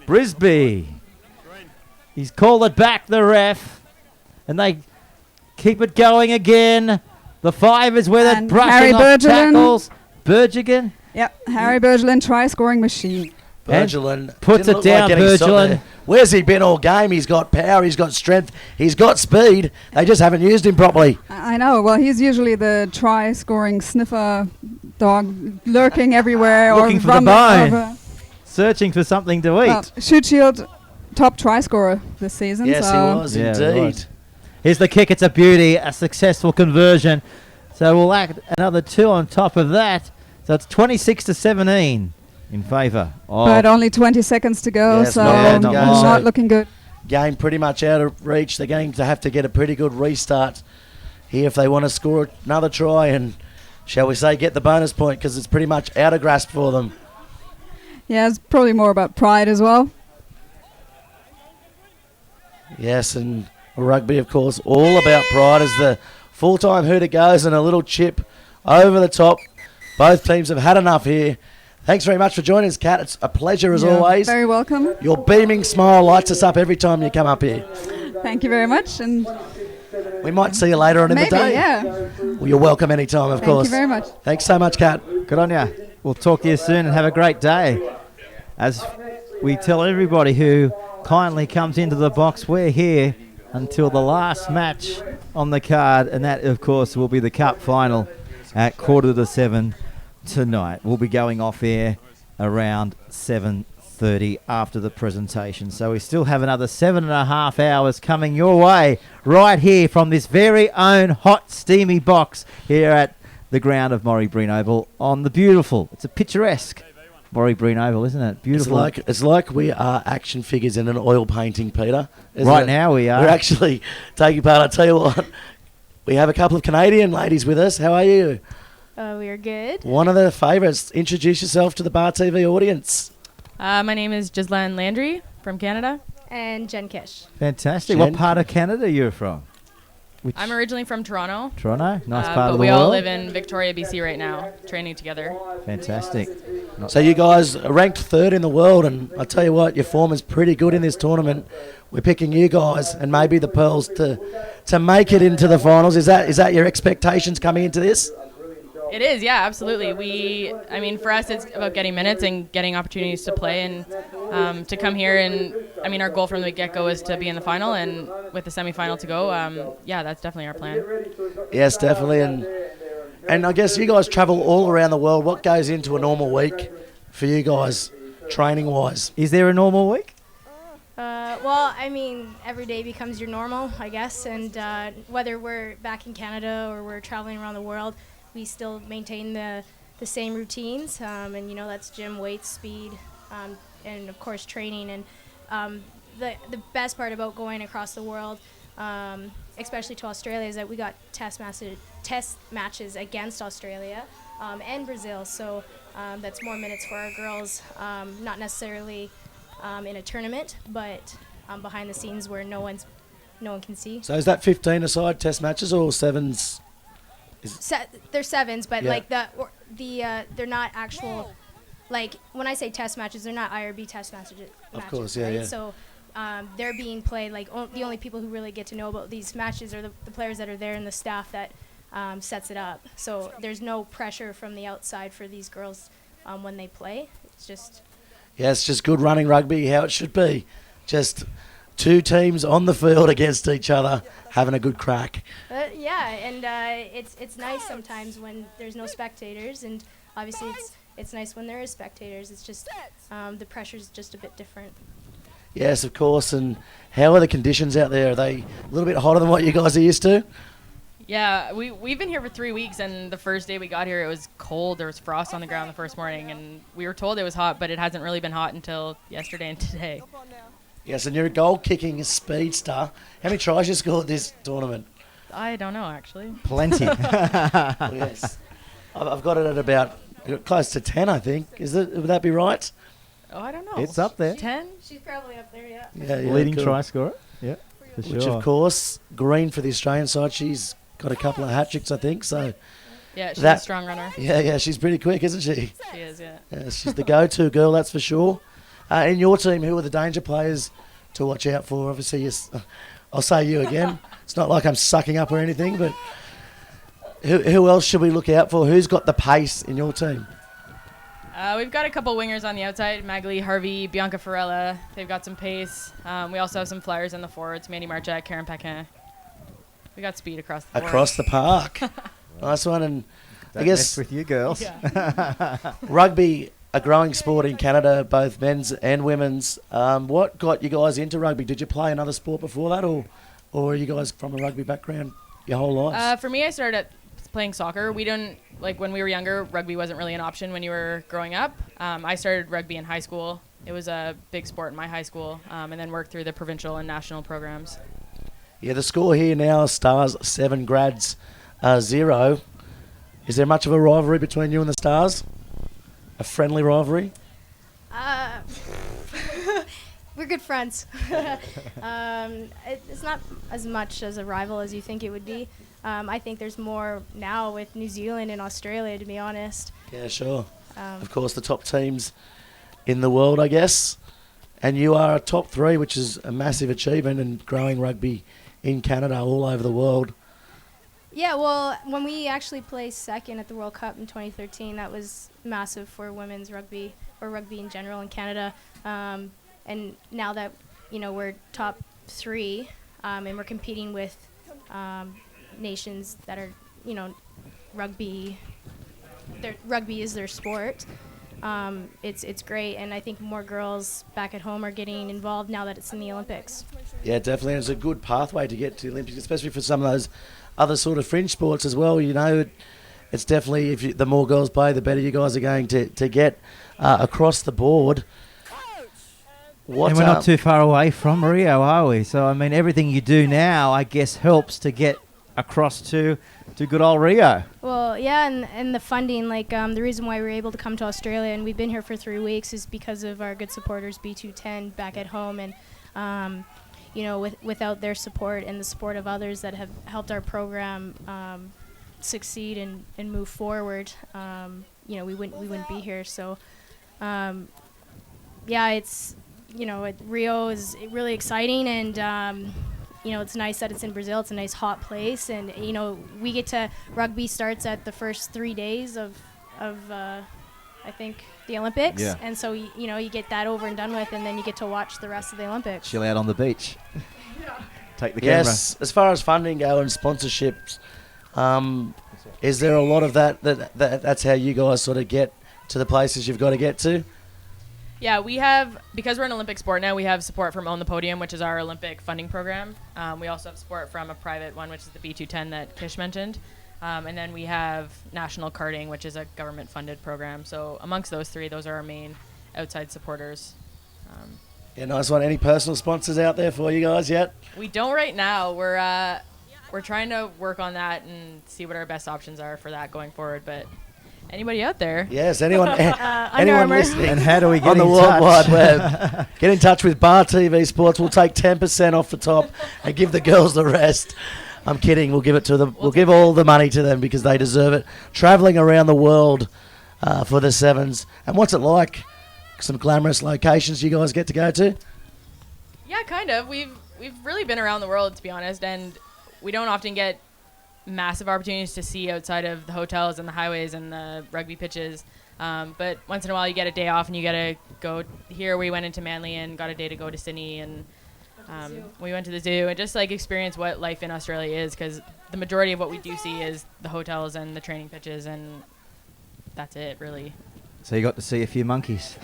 Brisbee. He's called it back, the ref. And they keep it going again. The five is with it, And brushing Harry off Bergevin. tackles. Bergevin Yep, Harry Bergevin, try-scoring machine. Bergevin puts didn't it look down, getting stopped Bergevin. there. Where's he been all game? He's got power, he's got strength, he's got speed. They just haven't used him properly. I know. Well, he's usually the try-scoring sniffer dog, lurking everywhere Looking or for the rumbling bone. over. searching for something to eat. Well, Shoot Shield, top try scorer this season. Yes, so he was Yeah, indeed. right. Here's the kick. It's a beauty. A successful conversion. So we'll add another 2 on top of that. So it's 26-17 in favour of... But only 20 seconds to go, Yes, so not bad to go. not So- looking good. Game pretty much out of reach. They're going to have to get a pretty good restart here if they want to score another try and, shall we say, get the bonus point, because it's pretty much out of grasp for them. Yeah, it's probably more about pride as well. Yes, and rugby, of course, all about pride as the full-time hooter goes and a little chip over the top. Both teams have had enough here. Thanks very much for joining us, Kat. It's a pleasure as You're always. very welcome. Your beaming smile lights us up every time you come up here. Thank you very much. And We might see you later on in maybe, the day. yeah. Well, you're welcome anytime, of Thank course. you very much. Thanks so much, Kat. Good on you. We'll talk to you soon and have a great day. As we tell everybody who kindly comes into the box, we're here until the last match on the card, and that, of course, will be the cup final at 6:45 tonight. We'll be going off air around 7:30 after the presentation. So we still have another 7.5 hours coming your way right here from this very own hot, steamy box here at the ground of Morrie Breen Oval on the beautiful, it's a picturesque Morrie Breen Oval, isn't it? Beautiful. It's like we are action figures in an oil painting, Peter. isn't Right it? now we are. We're actually taking part. I tell you what, we have a couple of Canadian ladies with us. How are you? We are good. One of the favourites. Introduce yourself to the Bar TV audience. My name is Ghislaine Landry from Canada. And Jen Kish. Fantastic. Jen. What part of Canada are you from? Which I'm originally from Toronto. Toronto? Nice part but of the we world. all live in Victoria, BC right now, training together. Fantastic. So you guys are ranked third in the world, and I tell you what, your form is pretty good in this tournament. We're picking you guys and maybe the Pearls to make it into the finals. Is that your expectations coming into this? It is, yeah, absolutely. I mean, for us, it's about getting minutes and getting opportunities to play and to come here. And I mean, our goal from the get-go is to be in the final, and with the semi-final to go, yeah, that's definitely our plan. Yes, definitely. And I guess you guys travel all around the world. What goes into a normal week for you guys, training-wise? Is there a normal week? Well, I mean, every day becomes your normal, I guess. And whether we're back in Canada or we're traveling around the world, we still maintain the same routines. And, you know, that's gym, weight, speed, and, of course, training. And the best part about going across the world, especially to Australia, is that we got test matches against Australia and Brazil. So that's more minutes for our girls, not necessarily in a tournament, but behind the scenes where no one can see. So is that 15 aside test matches or sevens? They're sevens, but Yeah. like they're not actual. Like when I say test matches, they're not IRB test matches. Of course, yeah, right? yeah. So they're being played. Like the only people who really get to know about these matches are the players that are there and the staff that sets it up. So there's no pressure from the outside for these girls when they play. It's just. Yeah, it's just good running rugby, how it should be. Just two teams on the field against each other, having a good crack. Yeah, and it's nice sometimes when there's no spectators, and obviously it's nice when there is spectators. It's just the pressure's just a bit different. Yes, of course. And how are the conditions out there? Are they a little bit hotter than what you guys are used to? Yeah, we've been here for 3 weeks, and the first day we got here, it was cold. There was frost on the ground the first morning, and we were told it was hot, but it hasn't really been hot until yesterday and today. Yes, and you're a goal-kicking speedster. How many tries you scored this tournament? I don't know, actually. Plenty. Well, yes. I've got it at about close to 10, I think. Would that be right? Oh, I don't know. It's up there. 10? She's probably up there, yeah. Yeah, Leading cool. try scorer. Yeah, for Which, sure. of course, Green for the Australian side. She's got a couple of hat-tricks, I think. So, Yeah, she's That- a strong runner. yeah, she's pretty quick, isn't she? She is, yeah. Yeah, she's the go-to girl, that's for sure. In your team, who are the danger players to watch out for? Obviously, I'll say you again. It's not like I'm sucking up or anything, but who else should we look out for? Who's got the pace in your team? We've got a couple wingers on the outside, Magali, Harvey, Bianca Farella. They've got some pace. We also have some flyers in the forwards, Mandy Marjack, Karen Pequin. We got speed across the board. Across the park. Nice one. And Don't I guess mess with you girls. Yeah. rugby, a growing sport in Canada, both men's and women's. What got you guys into rugby? Did you play another sport before that, or or are you guys from a rugby background your whole lives? For me, I started playing soccer. We didn't, like, when we were younger, rugby wasn't really an option when you were growing up. I started rugby in high school. It was a big sport in my high school, and then worked through the provincial and national programs. Yeah, the score here now, Stars 7, Grads 0. Is there much of a rivalry between you and the Stars? A friendly rivalry? We're good friends. It's not as much as a rival as you think it would be. I think there's more now with New Zealand and Australia, to be honest. Yeah, sure. Of course, the top teams in the world, I guess. And you are a top 3, which is a massive achievement in growing rugby in Canada, all over the world. Yeah, well, when we actually placed second at the World Cup in 2013, that was massive for women's rugby, or rugby in general in Canada. And now that, we're top 3, and we're competing with nations that are, rugby is their sport. It's great, and I think more girls back at home are getting involved now that it's in the Olympics. Yeah, definitely. It's a good pathway to get to the Olympics, especially for some of those other sort of fringe sports as well. It's definitely, the more girls play, the better you guys are going to get across the board. And we're not too far away from Rio, are we? So, I mean, everything you do now, I guess, helps to get across to good old Rio. Well, yeah, and the funding, the reason why we were able to come to Australia, and we've been here for 3 weeks, is because of our good supporters, B210, back at home. And, without their support and the support of others that have helped our program succeed and move forward, we wouldn't be here. So, it's... Rio is really exciting, and it's nice that it's in Brazil. It's a nice hot place, and we get to rugby starts at the first 3 days of I think the Olympics, and so you get that over and done with, and then you get to watch the rest of the Olympics. Chill out on the beach. Take the camera. Yes, as far as funding go and sponsorships, is there a lot of that's how you guys sort of get to the places you've got to get to? Yeah, we have, because we're an Olympic sport now, we have support from Own the Podium, which is our Olympic funding program. We also have support from a private one, which is the B210 that Kish mentioned. And then we have National Karting, which is a government-funded program. So amongst those 3, those are our main outside supporters. Yeah, nice one. Any personal sponsors out there for you guys yet? We don't right now. We're trying to work on that and see what our best options are for that going forward, but... Anybody out there? Yes, anyone listening. And how do we get on the in World touch? Wide Web? Get in touch with Bar TV Sports. We'll take 10% off the top and give the girls the rest. I'm kidding. We'll give it to them. We'll give all the money to them because they deserve it. Travelling around the world for the Sevens. And what's it like? Some glamorous locations you guys get to go to? Yeah, kind of. We've really been around the world, to be honest, and we don't often get massive opportunities to see outside of the hotels and the highways and the rugby pitches, but once in a while you get a day off and you get to go. Here we went into Manley and got a day to go to Sydney, and we went to the zoo and just experience what life in Australia is, because the majority of what we do see is the hotels and the training pitches, and that's it really. So you got to see a few monkeys.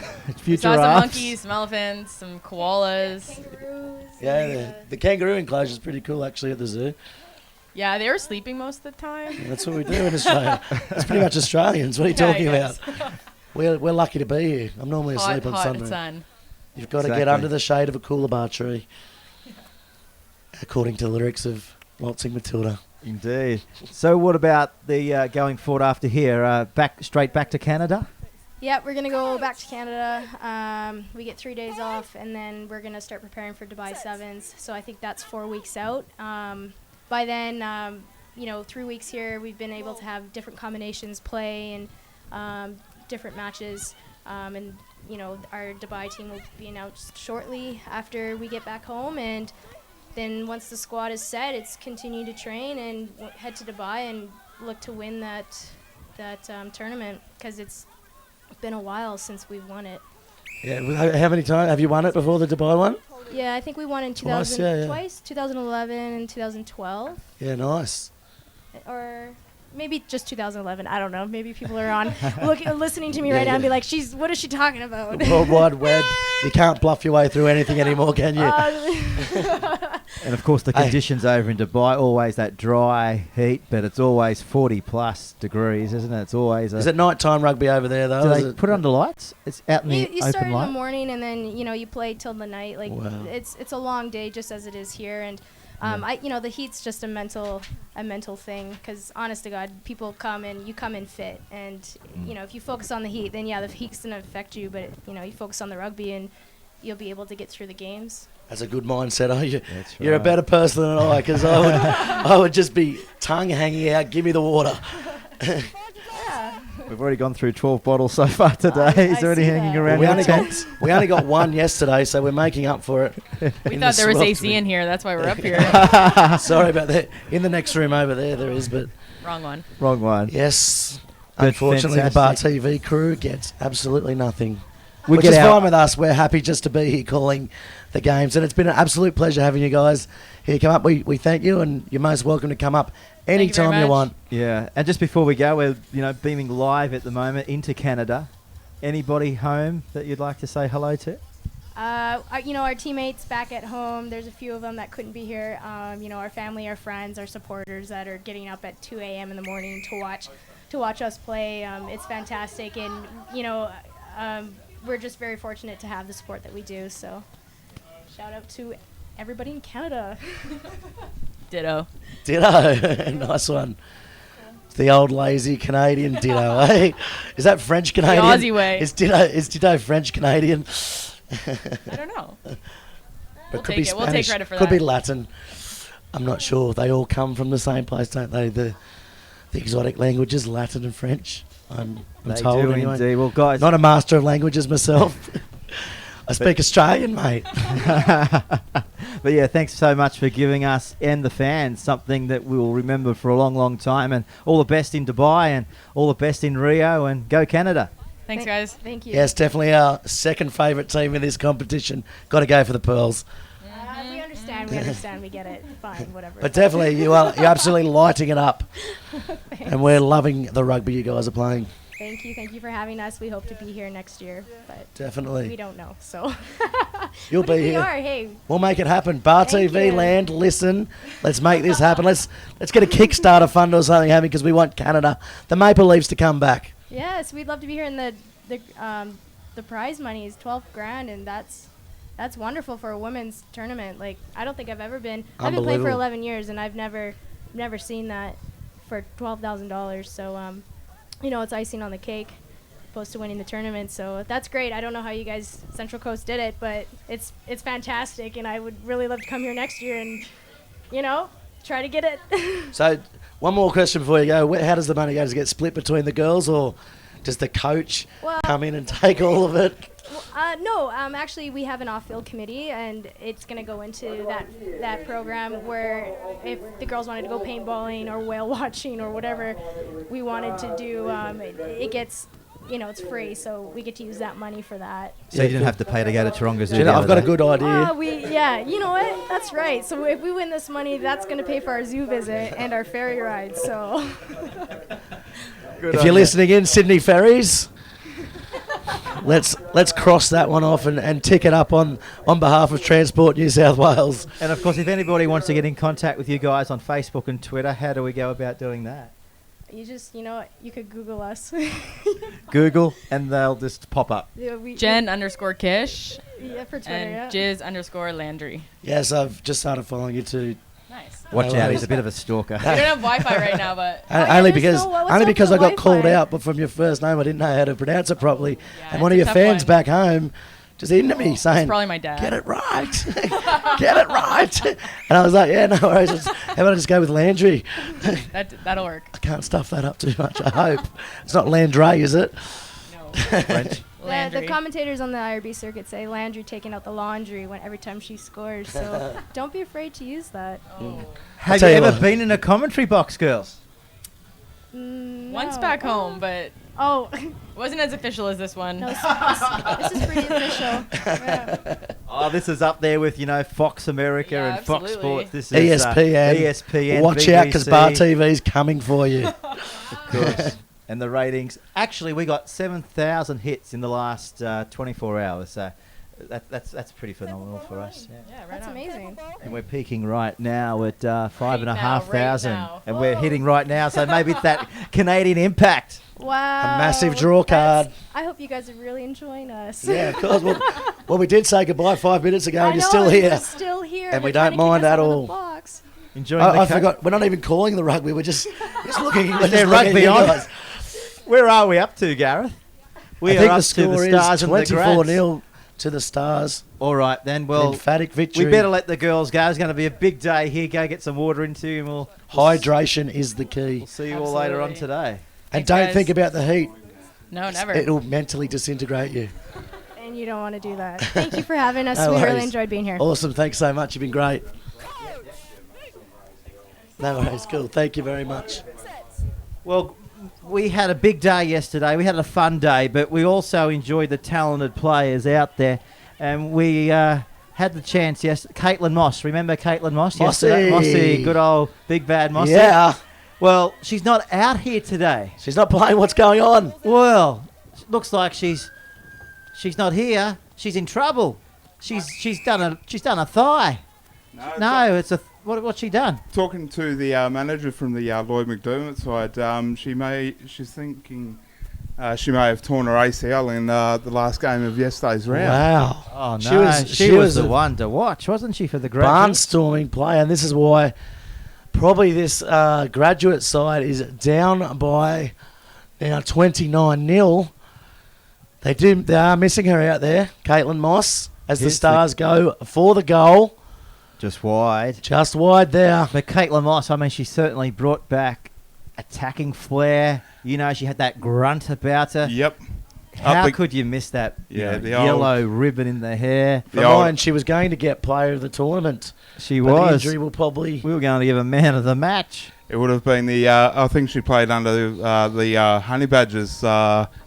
We saw some monkeys, some elephants, some koalas. Kangaroos. Yeah, the kangaroo enclosure is pretty cool actually at the zoo. Yeah, they were sleeping most of the time. Yeah, that's what we do in Australia. That's pretty much Australians. What are you talking about? We're lucky to be here. I'm normally asleep on Sunday. Sun. You've got to get under the shade of a coolabah tree, according to the lyrics of Waltzing Matilda. Indeed. So what about the going forward after here? Straight back to Canada? Yeah, we're going to go back to Canada. We get 3 days off, and then we're going to start preparing for Dubai Sevens. So I think that's 4 weeks out. By then, 3 weeks here, we've been able to have different combinations play and different matches. And, our Dubai team will be announced shortly after we get back home. And then once the squad is set, it's continue to train and head to Dubai and look to win that tournament, because it's been a while since we've won it. Yeah, how many times have you won it before, the Dubai one? Yeah, I think we won in Twice, 2011 and 2012. Yeah, nice. Or maybe just 2011. I don't know. Maybe people are on listening to me right now and be like, what is she talking about? The World Wide Web. You can't bluff your way through anything anymore, can you? And of course, the Hey. conditions over in Dubai, always that dry heat, but it's always 40 plus degrees, isn't it? It's always. Is it nighttime rugby over there though? Do Is they it- put it under lights? It's out in the You start open in the light. morning and then you play till the night. Like Wow. it's a long day just as it is here, and the heat's just a mental thing. Because honest to God, people come and you come in fit, and if you focus on the heat, then the heat's gonna affect you. But you focus on the rugby and you'll be able to get through the games. That's a good mindset. Oh, That's you're a right. better person than I, because I would just be tongue hanging out. Give me the water. We've already gone through 12 bottles so far today. Is there I any see hanging that. around we your only tent? got one yesterday, so we're making up for it. We in thought the there was sweltering. AC in here. That's why we're up here. Sorry about that. In the next room over there is, but Wrong one. Wrong one. yes. But Unfortunately, the Bar fantastic. TV crew gets absolutely nothing. We Which get is our- fine with us. We're happy just to be here calling the games. And it's been an absolute pleasure having you guys here come up. We thank you, and you're most welcome to come up you very anytime you much. want. Yeah, and just before we go, we're beaming live at the moment into Canada. Anybody home that you'd like to say hello to? Our teammates back at home, there's a few of them that couldn't be here. Our family, our friends, our supporters that are getting up at 2 a.m. in the morning to watch us play. It's fantastic, and we're just very fortunate to have the support that we do. So, shout out to everybody in Canada. Ditto. Ditto. Nice one. The old lazy Canadian ditto, eh? Is that French Canadian? Aussie way. Is ditto French Canadian? I don't know. But take it. We'll take credit for could be that. Latin. I'm not sure. They all come from the same place, don't they? The exotic languages, Latin and French. I'm They told do anyway. indeed. Well, guys, Not a master of languages myself. I speak Australian, mate. but yeah, thanks so much for giving us and the fans something that we will remember for a long, long time. And all the best in Dubai and all the best in Rio, and go Canada. Thanks, guys. Thank you. Yes, definitely our second favourite team in this competition. Got to go for the Pearls. We understand. We get it. Fine, whatever. But definitely, you're absolutely lighting it up. And we're loving the rugby you guys are playing. Thank you for having us. We hope to be here next year, but we Definitely. don't know. So You'll but if be we here. are, hey, We'll make it happen. Bar Thank TV you. land, listen. Let's make this happen. Let's get a Kickstarter fund or something happening, because we want Canada, the Maple Leafs, to come back. yes, we'd love to be here. And the prize money is 12 grand, and that's wonderful for a women's tournament. Like, I don't think I've ever been. I've been playing for Unbelievable. 11 years, and I've never seen that for $12,000. So it's icing on the cake, opposed to winning the tournament. So that's great. I don't know how you guys Central Coast did it, but it's fantastic, and I would really love to come here next year and try to get it. So, one more question before you go. How does the money go? Does it get split between the girls, or does the coach Well- come in and take all of it? No, actually, we have an off-field committee, and it's going to go into that program where if the girls wanted to go paintballing or whale watching or whatever we wanted to do, it gets, it's free, so we get to use that money for that. So you didn't have to pay to go to Taronga Zoo. Do you know, the I've other got a day. good idea. You know what? That's right. So if we win this money, that's going to pay for our zoo visit and our ferry ride. So If you're listening in, Sydney Ferries, let's cross that one off and tick it up on behalf of Transport New South Wales. And of course, if anybody wants to get in contact with you guys on Facebook and Twitter, how do we go about doing that? you just, you could Google us. Google, and they'll just pop up. Yeah, Jen_Kish Yeah, for Twitter, and yeah. Jizz_Landry. Yes, I've just started following you too. Nice. Watch No out, worries. he's a bit of a stalker. We don't have Wi-Fi right now, but yeah, Only there's what's up because with I got called Wi-Fi? out, but from your first name, I didn't know how to pronounce it properly. Yeah, And one of it's your a tough fans one. back home just into me saying, probably my dad. "Get it right, get it right." And I was like, "Yeah, no worries. How about I just go with Landry?" That'll work. I can't stuff that up too much. I hope it's not Landry, is it? No. French. The Landry. commentators on the IRB circuit say Landry taking out the laundry every time she scores, so don't be afraid to use that. Have you tell you ever what. been in a commentary box, girls? Once No. back home, but Oh, wasn't as official as this one. no, this is pretty official. Yeah. Oh, this is up there with, Fox America Yeah, and Fox absolutely. Sports. This is ESPN. ESPN. Watch out, because Bar BBC. TV's coming for you. Of course. And the ratings. Actually, we got 7,000 hits in the last 24 hours. So That's pretty phenomenal for us. Yeah. Yeah, right That's on. amazing. And we're peaking right now at 5,500, now. and we're hitting right now. So maybe it's that Canadian impact. Wow. A massive draw That's- card. I hope you guys are really enjoying us. Yeah, of course. Well, we did say goodbye 5 minutes ago, I and you're know, still and here. we're still here. And we They're don't trying to mind kick us at out of the all. box. Enjoying I the forgot. We're not even calling the rugby. We're just looking. We're They're just looking rugby at you on. guys. Where are we up to, Gareth? We I are think up the to score the Stars is and the Grats. 24-0 to the Stars. All right, then. Well, Emphatic victory. we better let the girls go. It's going to be a big day here. Go get some water into you, and we'll Hydration is the key. we'll see you all later on Absolutely. today. And Thanks, don't guys. think about the heat. No, never. It'll mentally disintegrate you. And you don't want to do that. Thank you for having us. No We really worries. enjoyed being here. Awesome. Thanks so much. You've been great. No worries. Cool. Thank you very much. Well, we had a big day yesterday. We had a fun day, but we also enjoyed the talented players out there. And we had the chance, Caitlin Moss. Remember Caitlin Moss? Yesterday? Mossy, good old big bad Mossy. Yeah. Well, she's not out here today. She's not playing. What's going on? Well, looks like she's not here. She's in trouble. She's done a thigh. No, it's a what's she done? Talking to the manager from the Lloyd McDermott side, she's thinking she may have torn her ACL in the last game of yesterday's round. Wow. Oh no, she was the one to watch, wasn't she, for the graduates? Barnstorming play, and this is why probably this graduate side is down by now 29-0. They are missing her out there, Caitlin Moss, as the Here's Stars go for the goal. Just wide. Just wide there. But Caitlin Moss, I mean, she certainly brought back attacking flair. You know, she had that grunt about her. Yep. How could you miss that? Yeah, you the know, yellow ribbon in the hair. For mine, she was going to get player of the tournament. She but the was. injury will probably. We were going to give a man of the match. It would have been the. I think she played under the Honey Badgers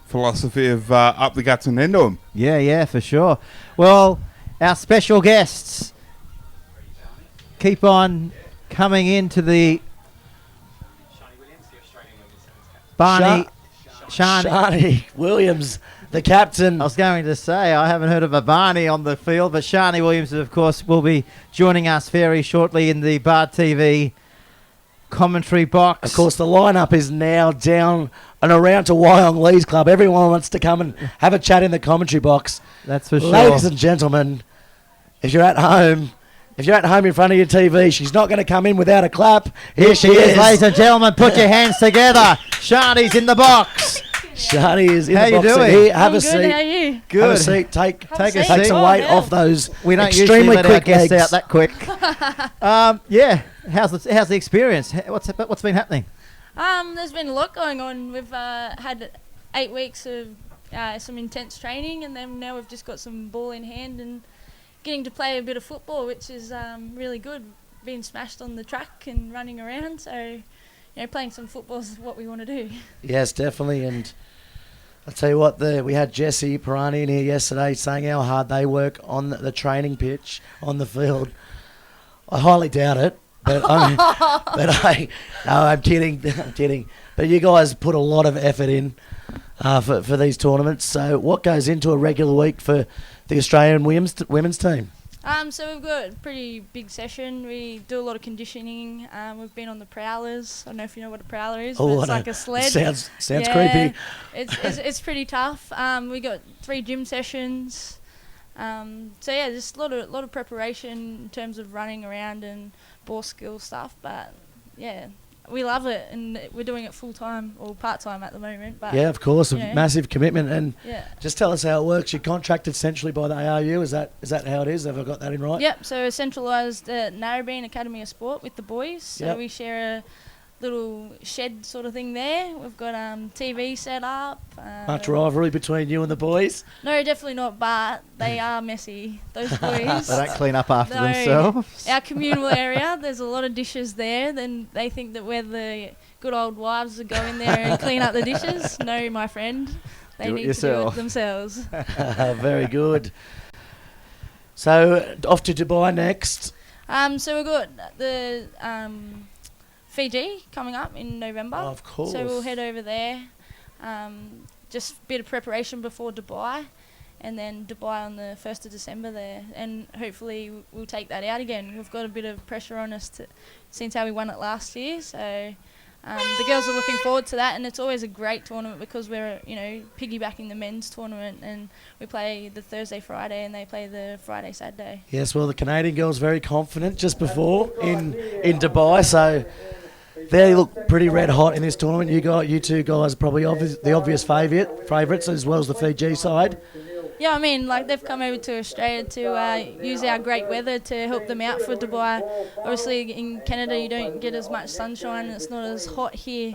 philosophy of up the guts and into them. Yeah, for sure. Well, our special guests keep on coming into the Barney. Shanie Williams, the captain. I was going to say, I haven't heard of a Barney on the field, but Shanie Williams, of course, will be joining us very shortly in the Bar TV commentary box. Of course, the lineup is now down and around to Wyong Lee's club. Everyone wants to come and have a chat in the commentary box. That's for sure. Ladies and gentlemen, if you're at home in front of your TV, she's not going to come in without a clap. Here she is. Ladies and gentlemen, put your hands together. Shanie's in the box. Shanie is in How the you box. doing? Here, have I'm a good, seat. how are you? Have Good. a seat. Take a some seat. weight Oh, off those We don't usually extremely let our quick guests legs. out that quick. Yeah. How's the experience? What's been happening? There's been a lot going on. We've had 8 weeks of some intense training, and then now we've just got some ball in hand and getting to play a bit of football, which is really good. Being smashed on the track and running around, so playing some football is what we want to do. Yes, definitely. And I'll tell you what, we had Jesse Pirani in here yesterday saying how hard they work on the training pitch, on the field. I highly doubt it, but I'm kidding. I'm kidding. But you guys put a lot of effort in for these tournaments. So what goes into a regular week for the Australian women's team? So we've got a pretty big session. We do a lot of conditioning. We've been on the prowlers. I don't know if you know what a prowler is, but it's like a sled. Sounds Yeah, creepy. It's pretty tough. We got 3 gym sessions. So yeah, just a lot of preparation in terms of running around and ball skill stuff. But yeah, we love it, and we're doing it full time or part time at the moment. But Yeah, of course, a Yeah. massive commitment. And yeah. just tell us how it works. You're contracted essentially by the ARU. Is that how it is? Have I got that in right? Yep. So we're centralised at Narrabeen Academy of Sport with the boys. So Yep. we share a little shed sort of thing there. We've got TV set up. Much rivalry between you and the boys? No, definitely not. But they are messy. Those boys. They don't clean up after No. themselves. Our communal area, there's a lot of dishes there. Then they think that we're the good old wives that go in there and clean up the dishes. No, my friend. They Do it need yourself. to do it themselves. Very good. So off to Dubai next. So we've got the Fiji coming up in November. Of course. So we'll head over there. Just a bit of preparation before Dubai. and then Dubai on the 1st of December there, and hopefully we'll take that out again. We've got a bit of pressure on us since how we won it last year, so the girls are looking forward to that, and it's always a great tournament because we're, piggybacking the men's tournament, and we play the Thursday, Friday, and they play the Friday, Saturday. Yes, well, the Canadian girls very confident just before in Dubai, so they look pretty red hot in this tournament. You two guys are probably the obvious favourites, as well as the Fiji side. Yeah, I mean, they've come over to Australia to use our great weather to help them out for Dubai. Obviously, in Canada, you don't get as much sunshine, and it's not as hot here.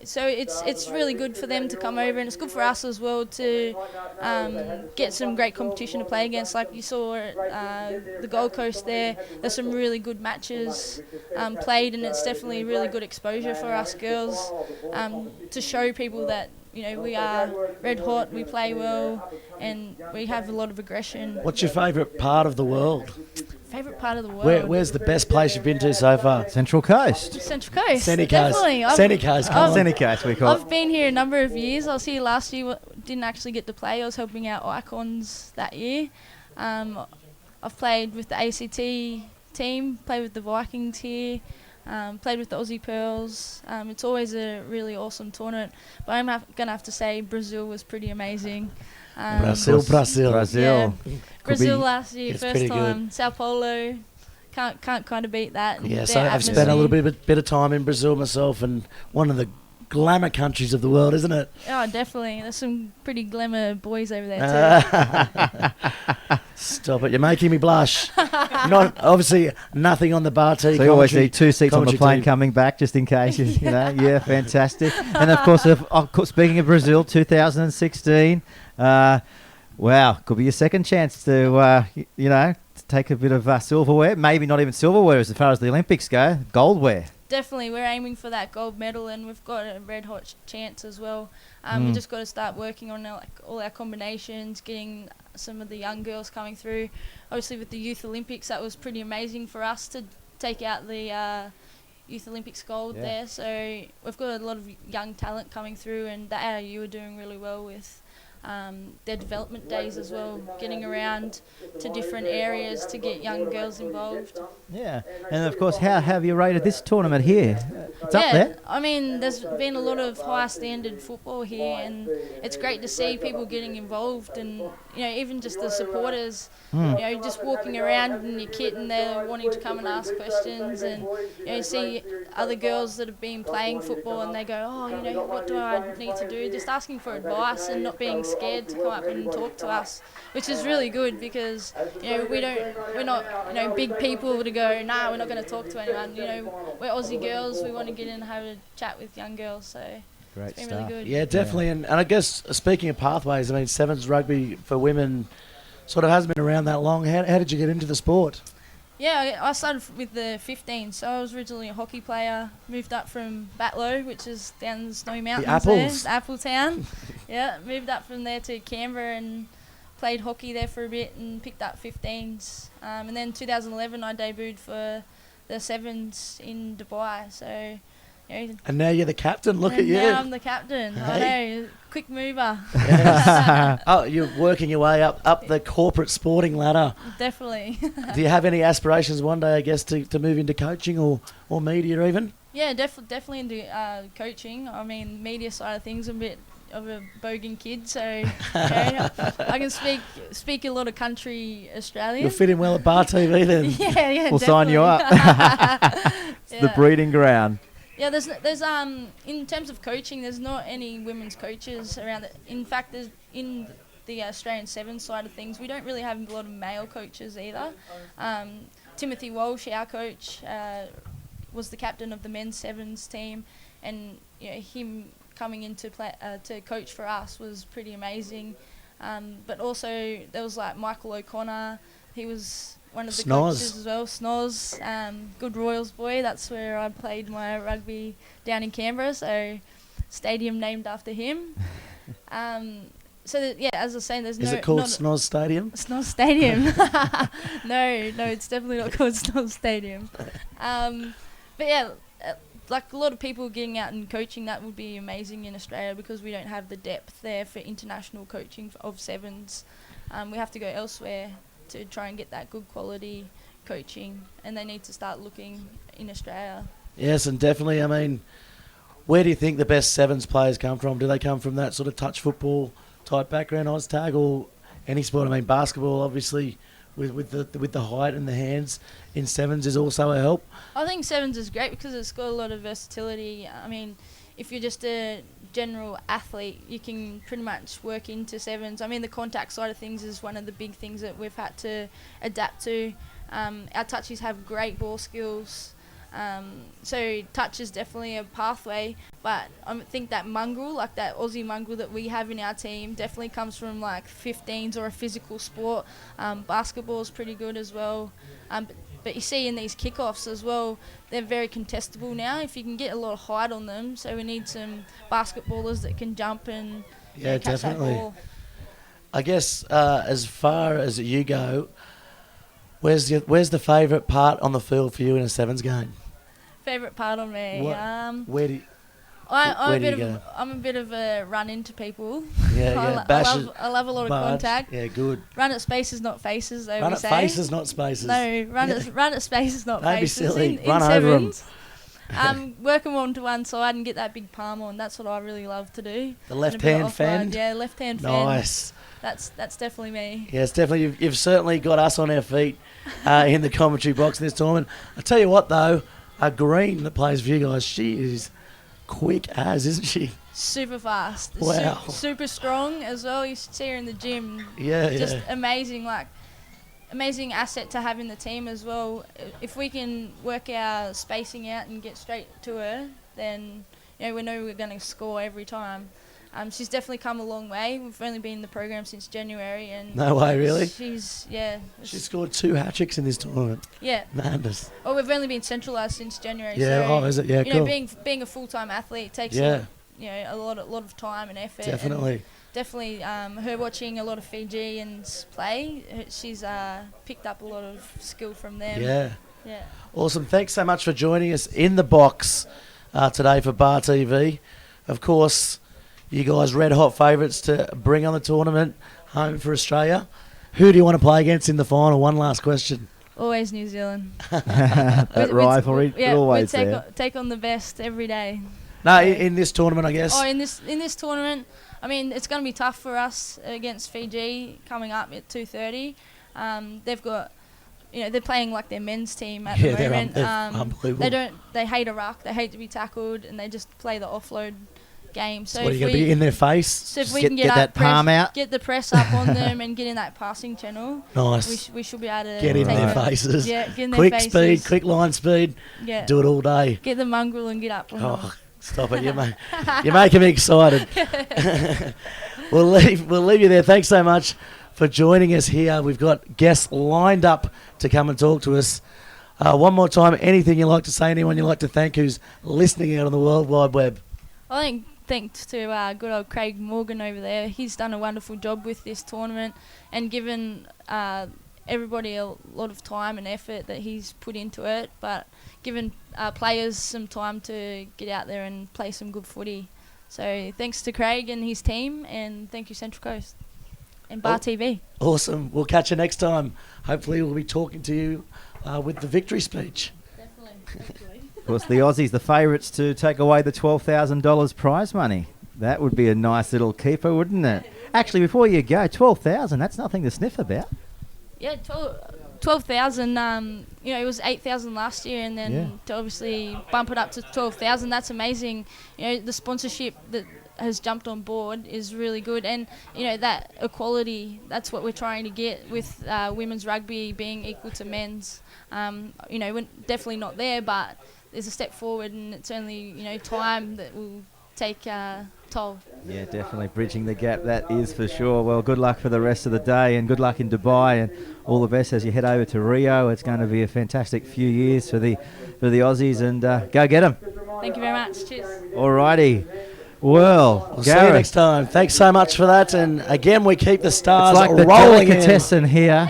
So it's really good for them to come over, and it's good for us as well to get some great competition to play against. Like you saw at the Gold Coast there's some really good matches played, and it's definitely really good exposure for us girls to show people that we are red hot, we play well, and we have a lot of aggression. What's your favourite part of the world? Favourite part of the world? Where's the best place you've been to so far? Central Coast. Central Coast. Sunny Coast. Definitely. Sunny Coast. Sunny Coast, we call it. I've been here a number of years. I was here last year, didn't actually get to play. I was helping out Icons that year. I've played with the ACT team, played with the Vikings here. Played with the Aussie Pearls. It's always a really awesome tournament. But I'm going to have to say Brazil was pretty amazing. Brazil. Yeah. Brazil last year, first time. Good. Sao Paulo. Can't kind of beat that. Yes, I've spent a little bit of time in Brazil myself, and one of the glamour countries of the world, isn't it? Oh, definitely. There's some pretty glamour boys over there too. Stop it. You're making me blush. Obviously, nothing on the bar tea. So you always need 2 seats on the plane coming back, just in case. Yeah, fantastic. And, of course, speaking of Brazil, 2016, wow, could be your second chance to, to take a bit of silverware. Maybe not even silverware as far as the Olympics go, goldware. Definitely, we're aiming for that gold medal, and we've got a red hot chance as well. We just got to start working on all our combinations, getting some of the young girls coming through. Obviously, with the Youth Olympics, that was pretty amazing for us to take out the Youth Olympics gold there. So we've got a lot of young talent coming through, and the ARU are doing really well with their development days as well, getting around to different areas to get young girls involved. Yeah, and of course, how have you rated this tournament here? It's up there. I mean, there's been a lot of high standard football here, and it's great to see people getting involved, and even just the supporters, just walking around in your kit and they're wanting to come and ask questions, and see other girls that have been playing football and they go, what do I need to do? Just asking for advice and not being scared to come up and talk to us, which is really good because we're not big people to go, nah, we're not going to talk to anyone. We're Aussie girls, we want to get in and have a chat with young girls, so great it's been stuff. really good. Yeah, definitely. And I guess speaking of pathways, I mean, sevens rugby for women sort of hasn't been around that long. How did you get into the sport? Yeah, I started with the 15, so I was originally a hockey player, moved up from Batlow, which is down in the Snowy Mountains. The Apples. There, Apple Town. Yeah, moved up from there to Canberra and played hockey there for a bit and picked up 15s. And then 2011 I debuted for the sevens in Dubai, so... And now you're the captain, look at you. Now I'm the captain, I know, quick mover. Yes. Oh, you're working your way up the corporate sporting ladder. Definitely. Do you have any aspirations one day, I guess, to move into coaching or media even? Yeah, definitely into coaching. I mean, media side of things, I'm a bit of a bogan kid, so I can speak a lot of country Australian. You'll fit in well at Bar TV then. Yeah, we'll sign you up. It's the breeding ground. Yeah, there's in terms of coaching, there's not any women's coaches around. In fact, there's in the Australian Sevens side of things, we don't really have a lot of male coaches either. Timothy Walsh, our coach, was the captain of the men's sevens team, and him coming in to play to coach for us was pretty amazing. But also there was like Michael O'Connor, he was one of the coaches as well. Snoz, good Royals boy. That's where I played my rugby down in Canberra, so stadium named after him. Yeah, as I was saying, there's Is it called Snoz Stadium? Snoz Stadium. No, it's definitely not called Snoz Stadium. But yeah, like a lot of people getting out and coaching, that would be amazing in Australia because we don't have the depth there for international coaching of sevens. We have to go elsewhere to try and get that good quality coaching, and they need to start looking in Australia. Yes, and definitely, I mean, where do you think the best sevens players come from? Do they come from that sort of touch football type background, Oztag, or any sport? I mean, basketball, obviously, with the height and the hands in sevens is also a help. I think sevens is great because it's got a lot of versatility. I mean, if you're just a general athlete, you can pretty much work into sevens. I mean, the contact side of things is one of the big things that we've had to adapt to. Our touchies have great ball skills. So touch is definitely a pathway, but I think that mongrel, like that Aussie mongrel that we have in our team, definitely comes from like 15s or a physical sport. Basketball is pretty good as well. But you see in these kickoffs as well, they're very contestable now. If you can get a lot of height on them, so we need some basketballers that can jump and catch definitely. that ball. I guess as far as you go, where's the favourite part on the field for you in a sevens game? Favourite part on me. Where do you, I'm a bit of a run into people. Yeah, I love a lot of contact. Yeah, good. Run at spaces, not faces. Run at faces, not spaces. No, run at spaces, not Don't faces. Don't be silly. In run over them. Work them on to one side and get that big palm on. That's what I really love to do. The left hand fend. Yeah, left hand fend. Nice. That's definitely me. Yes, definitely. You've certainly got us on our feet in the commentary box in this tournament. I tell you what, though, Green that plays for you guys, she is quick as, isn't she? Super fast. Wow. Super strong as well. You should see her in the gym. Yeah, Just amazing, amazing asset to have in the team as well. If we can work our spacing out and get straight to her, then we know we're going to score every time. She's definitely come a long way. We've only been in the program since January, and no way, really. She scored 2 hat-tricks in this tournament. Yeah, madness. Well, we've only been centralised since January. Yeah, so, is it? Yeah, cool. Being a full-time athlete takes a lot of time and effort. Definitely. And definitely, her watching a lot of Fijians play, she's picked up a lot of skill from them. Yeah. Awesome. Thanks so much for joining us in the box today for Bar TV. Of course, you guys red hot favourites to bring on the tournament home for Australia. Who do you want to play against in the final? One last question. Always New Zealand. That rivalry, always we take on the best every day. No, in this tournament, I guess. Oh, in this tournament, I mean, it's going to be tough for us against Fiji coming up at 2:30. They've got, they're playing like their men's team at the moment. They're unbelievable. They hate a ruck. They hate to be tackled, and they just play the offload game. So what, are you going to be in their face? So if we can get that palm out, get the press up on them and get in that passing channel, nice. We should be able to get in their faces. Yeah, get in quick their faces. Speed, quick line speed. Yeah, do it all day. Get the mongrel and get up on them. Stop it! You're making me excited. We'll leave you there. Thanks so much for joining us here. We've got guests lined up to come and talk to us. One more time, anything you'd like to say? Anyone you'd like to thank who's listening out on the World Wide Web? I think thanks to good old Craig Morgan over there. He's done a wonderful job with this tournament and given everybody a lot of time and effort that he's put into it, but given players some time to get out there and play some good footy. So thanks to Craig and his team, and thank you Central Coast and Bar TV. Awesome. We'll catch you next time. Hopefully we'll be talking to you with the victory speech. Definitely. Of course, the Aussies, the favourites to take away the $12,000 prize money. That would be a nice little keeper, wouldn't it? Actually, before you go, 12,000, that's nothing to sniff about. Yeah, 12,000. It was 8,000 last year, and then to obviously bump it up to 12,000. That's amazing. The sponsorship that has jumped on board is really good, and that equality. That's what we're trying to get with women's rugby being equal to men's. We're definitely not there, but there's a step forward, and it's only time that will take toll. Yeah, definitely bridging the gap, that is for sure. Well, good luck for the rest of the day, and good luck in Dubai, and all the best as you head over to Rio. It's going to be a fantastic few years for the Aussies, and go get them. Thank you very much. Cheers. Alrighty. Well, we'll see you next time. Thanks so much for that, and again we keep the stars rolling. It's like the delicatessen here.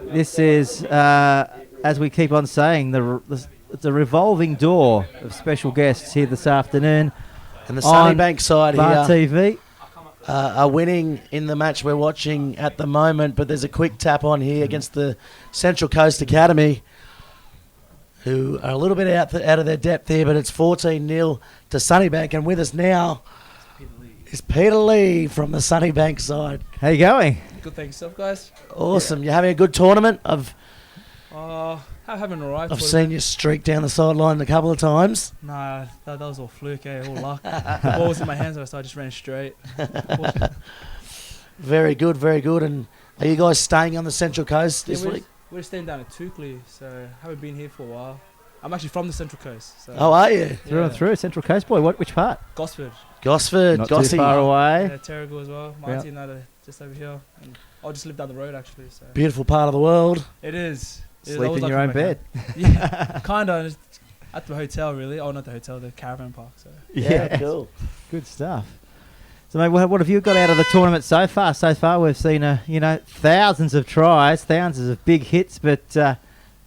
This is, as we keep on saying, the it's a revolving door of special guests here this afternoon. And the on Sunnybank side Bar here TV. Are winning in the match we're watching at the moment, but there's a quick tap on here against the Central Coast Academy, who are a little bit out of their depth here, but it's 14-0 to Sunnybank. And with us now is Peter Lee from the Sunnybank side. How you going? Good, thanks, yourself, guys. Awesome. You're having a good tournament. I'm having all right. I've seen you streak down the sideline a couple of times. Nah, that was all fluke, all luck. The ball was in my hands, so I just ran straight. Very good, very good. And are you guys staying on the Central Coast this week? We're staying down at Tukli, so haven't been here for a while. I'm actually from the Central Coast. So Oh, are you? Through and through, Central Coast boy. Which part? Gosford. Gosford, Not Gossy. too far away. Yeah, Terrigal as well. My auntie and that are just over here. And I just live down the road, actually. So Beautiful part of the world. it is. Sleep in your own bed. Yeah, kind of. At the hotel, really. Oh, not the hotel, the caravan park. So Yeah, cool. Good stuff. So, mate, what have you got out of the tournament so far? So far, we've seen, thousands of tries, thousands of big hits, but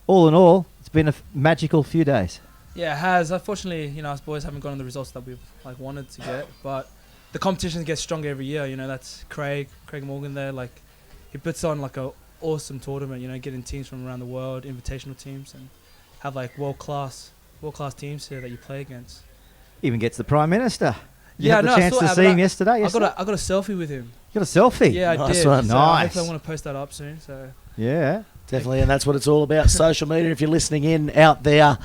all in all, it's been a magical few days. yeah, it has. Unfortunately, us boys haven't gotten the results that we've wanted to get, but the competition gets stronger every year. That's Craig Morgan there. He puts on a awesome tournament. Getting teams from around the world, invitational teams, and have world class teams here that you play against. Even gets the Prime Minister. You Yeah, had the no, I chance saw to that, see but him yesterday. I got a selfie with him. You got a selfie? Yeah, I Nice did. one. So Nice. hopefully I want to post that up soon. So Yeah. Definitely, and that's what it's all about, social media. If you're listening in out there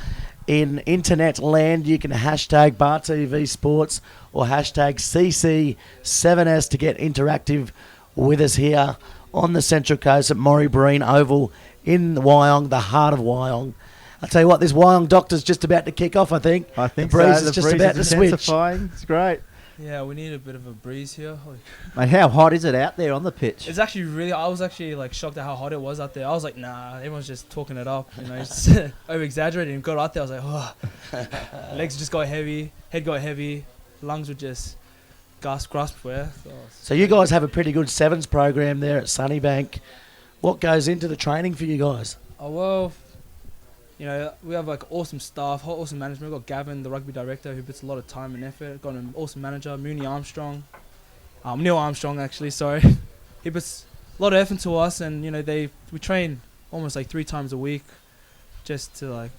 in internet land, you can hashtag Bar TV Sports or hashtag CC7s to get interactive with us here on the Central Coast at Morrie Breen Oval in Wyong, the heart of Wyong. I'll tell you what, this Wyong Doctor's just about to kick off, I think. I think the breeze so. is just about to switch. Intensifying. It's great. yeah, we need a bit of a breeze here. Mate, how hot is it out there on the pitch? It's actually really. I was actually shocked at how hot it was out there. I was like, nah, everyone's just talking it up. Just over exaggerating. Got out there, I was like, oh. Legs just got heavy, head got heavy, lungs were just grasp for air. So you guys have a pretty good sevens program there at Sunnybank. What goes into the training for you guys? Oh well, we have awesome staff, awesome management. We've got Gavin, the rugby director, who puts a lot of time and effort. Got an awesome manager, Neil Armstrong actually. Sorry, he puts a lot of effort to us, and we train almost 3 times a week, just to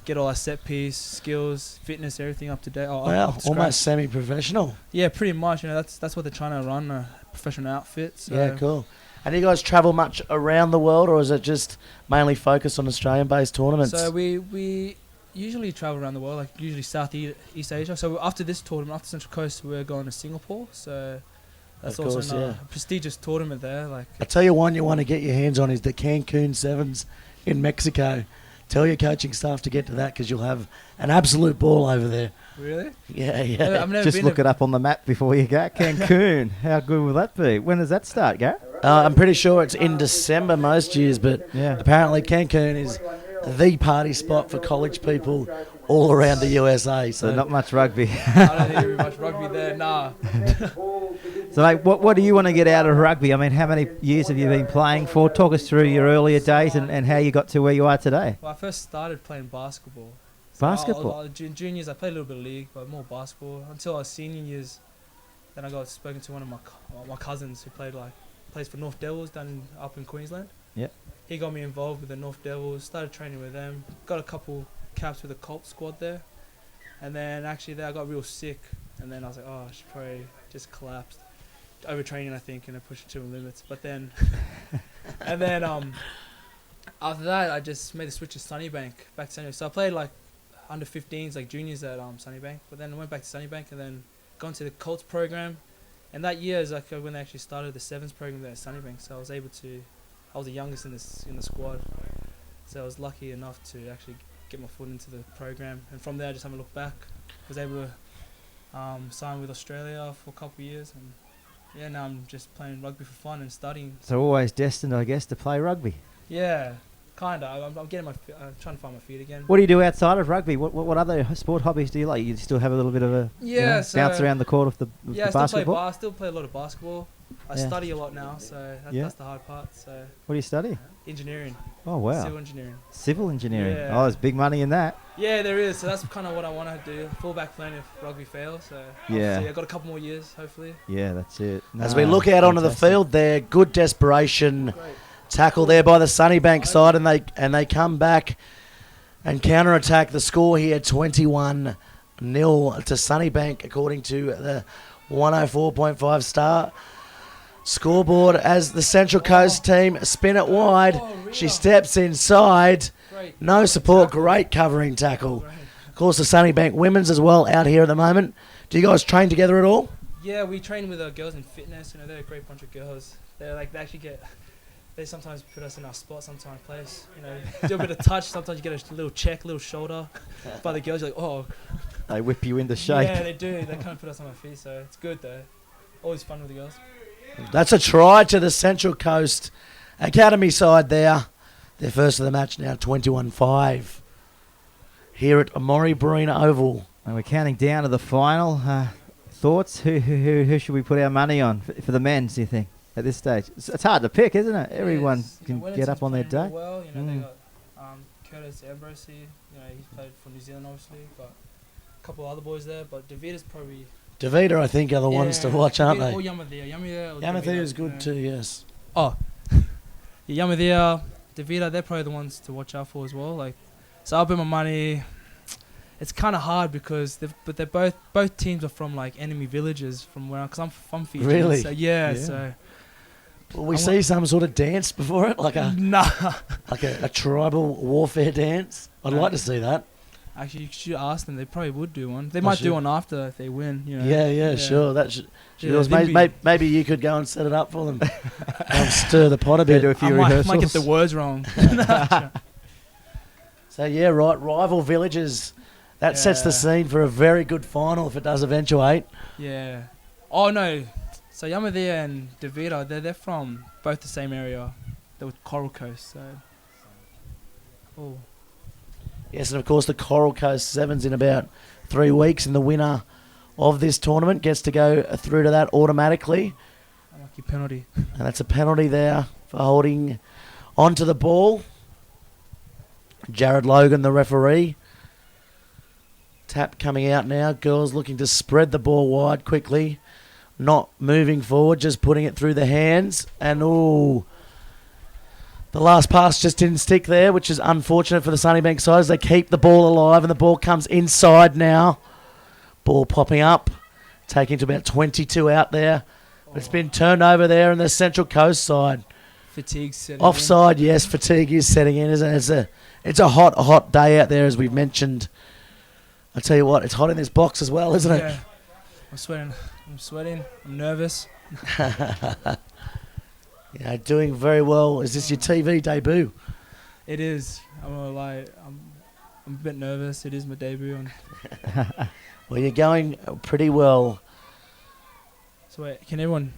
get all our set piece skills, fitness, everything up to date. Wow, almost semi-professional. Yeah, pretty much. That's what they're trying to run, a professional outfit. So. Yeah, cool. And do you guys travel much around the world, or is it just mainly focused on Australian-based tournaments? So we usually travel around the world, usually Southeast Asia. So after this tournament, after Central Coast, we're going to Singapore. So that's Of course, also a prestigious tournament there. I tell you, one you want to get your hands on is the Cancun Sevens in Mexico. Tell your coaching staff to get to that, because you'll have an absolute ball over there. Really? Yeah, yeah. I've never Just been look it up on the map before you go. Cancun. How good will that be? When does that start, Gareth? I'm pretty sure it's in December most years, but Yeah. apparently Cancun is the party spot for college people all around the USA. So So not much rugby. I don't think there'll be much rugby there. Nah. So, mate, what do you want to get out of rugby? I mean, how many years have you been playing for? Talk us through your earlier days and how you got to where you are today. Well, I first started playing basketball. Basketball? In juniors, I played a little bit of league, but more basketball until I was senior years. Then I got spoken to one of my cousins who plays for North Devils up in Queensland. Yep. He got me involved with the North Devils. Started training with them. Got a couple caps with the Colt squad there, and then actually there I got real sick, and then I was like, oh, I should probably just collapsed. Overtraining, I think, and I pushed it to the limits. But then, and then after that, I just made the switch to Sunnybank, back to Sunnybank. So I played under 15s, juniors at Sunnybank. But then I went back to Sunnybank and then gone to the Colts program. And that year is when they actually started the sevens program there at Sunnybank. So I was the youngest in the squad. So I was lucky enough to actually get my foot into the program. And from there, I just haven't looked back. Was able to sign with Australia for a couple of years, and yeah, now I'm just playing rugby for fun and studying. So always destined, I guess, to play rugby. Yeah, kinda. I'm getting trying to find my feet again. What do you do outside of rugby? What other sport hobbies do you like? You still have a little bit of a bounce around the court of the I basketball? still play a lot of basketball. I Yeah. study a lot now, so Yeah. that's the hard part. So What do you study? engineering, Oh, wow. civil engineering. Civil engineering. Yeah. Oh, there's big money in that. Yeah, there is. So that's kind of what I want to do. Fullback plan if rugby fails. So Yeah. obviously I've got a couple more years, hopefully. Yeah, that's it. As we No, look out onto the fantastic. field there, good desperation Great. tackle there by the Sunnybank side, and they come back and counter-attack the score here, 21-0 to Sunnybank, according to the 104.5 Star scoreboard. As the Central Coast team spin it wide, she steps inside. Great. No support, great covering tackle. Great. Of course, the Sunnybank women's as well out here at the moment. Do you guys train together at all? Yeah, we train with our girls in fitness. You know, they're a great bunch of girls. They're like, they actually get, they sometimes put us in our spot, sometimes place. You know, do a bit of touch. Sometimes you get a little check, little shoulder. By the girls, you're like, oh. They whip you into shape. Yeah, they do. They kind of put us on our feet, so it's good though. Always fun with the girls. That's a try to the Central Coast Academy side there. Their first of the match now, 21-5. Here at Amori Barina Oval. And we're counting down to the final. Thoughts? Who should we put our money on for the men's, do you think, at this stage? It's hard to pick, isn't it? Everyone Yes, you can know, get Wellington's up on their playing day. real well, you know, they Mm. got Curtis Ambrosey. You know, he's played for New Zealand, obviously. Got a couple of other boys there, but Davita's probably. Davida, I think, are the ones to watch, aren't they? Or Yamathea. Yamathea is good too, yes. Oh, yeah, Yamathea, Davida, they're probably the ones to watch out for as well. Like, so I'll bet my money. It's kind of hard because they're both teams are from like enemy villages from where, because I'm from Fiji. Really? So yeah. Yeah. So Will we see some sort of dance before it, like a nah. like a tribal warfare dance? I'd like to see that. Actually, you should ask them. They probably would do one. They I might should. do one after if they win. You know. Yeah, sure. That should Yeah, maybe you could go and set it up for them. Stir the pot a bit. Do a few I rehearsals. might get the words wrong. So yeah, right. Rival villages. That sets the Yeah. scene for a very good final if it does eventuate. Yeah. Oh no. So Yamathea and Davida, they're from both the same area. They're with Coral Coast. So. Oh. Yes, and of course the Coral Coast Sevens in about 3 weeks, and the winner of this tournament gets to go through to that automatically. Unlucky penalty. And that's a penalty there for holding onto the ball. Jared Logan, the referee. Tap coming out now. Girls looking to spread the ball wide quickly. Not moving forward, just putting it through the hands. And ooh, the last pass just didn't stick there, which is unfortunate for the Sunnybank side as they keep the ball alive, and the ball comes inside now. Ball popping up, taking to about 22 out there. But it's been turned over there in the Central Coast side. Fatigue setting Offside, yes, fatigue is setting in, isn't it? It's a hot day out there, as we've mentioned. I tell you what, it's hot in this box as well, isn't it? Yeah. I'm sweating. I'm nervous. Yeah, doing very well. Is this your TV debut? It is. I'm gonna lie. I'm a bit nervous. It is my debut. Well, you're going pretty well. So wait, can everyone?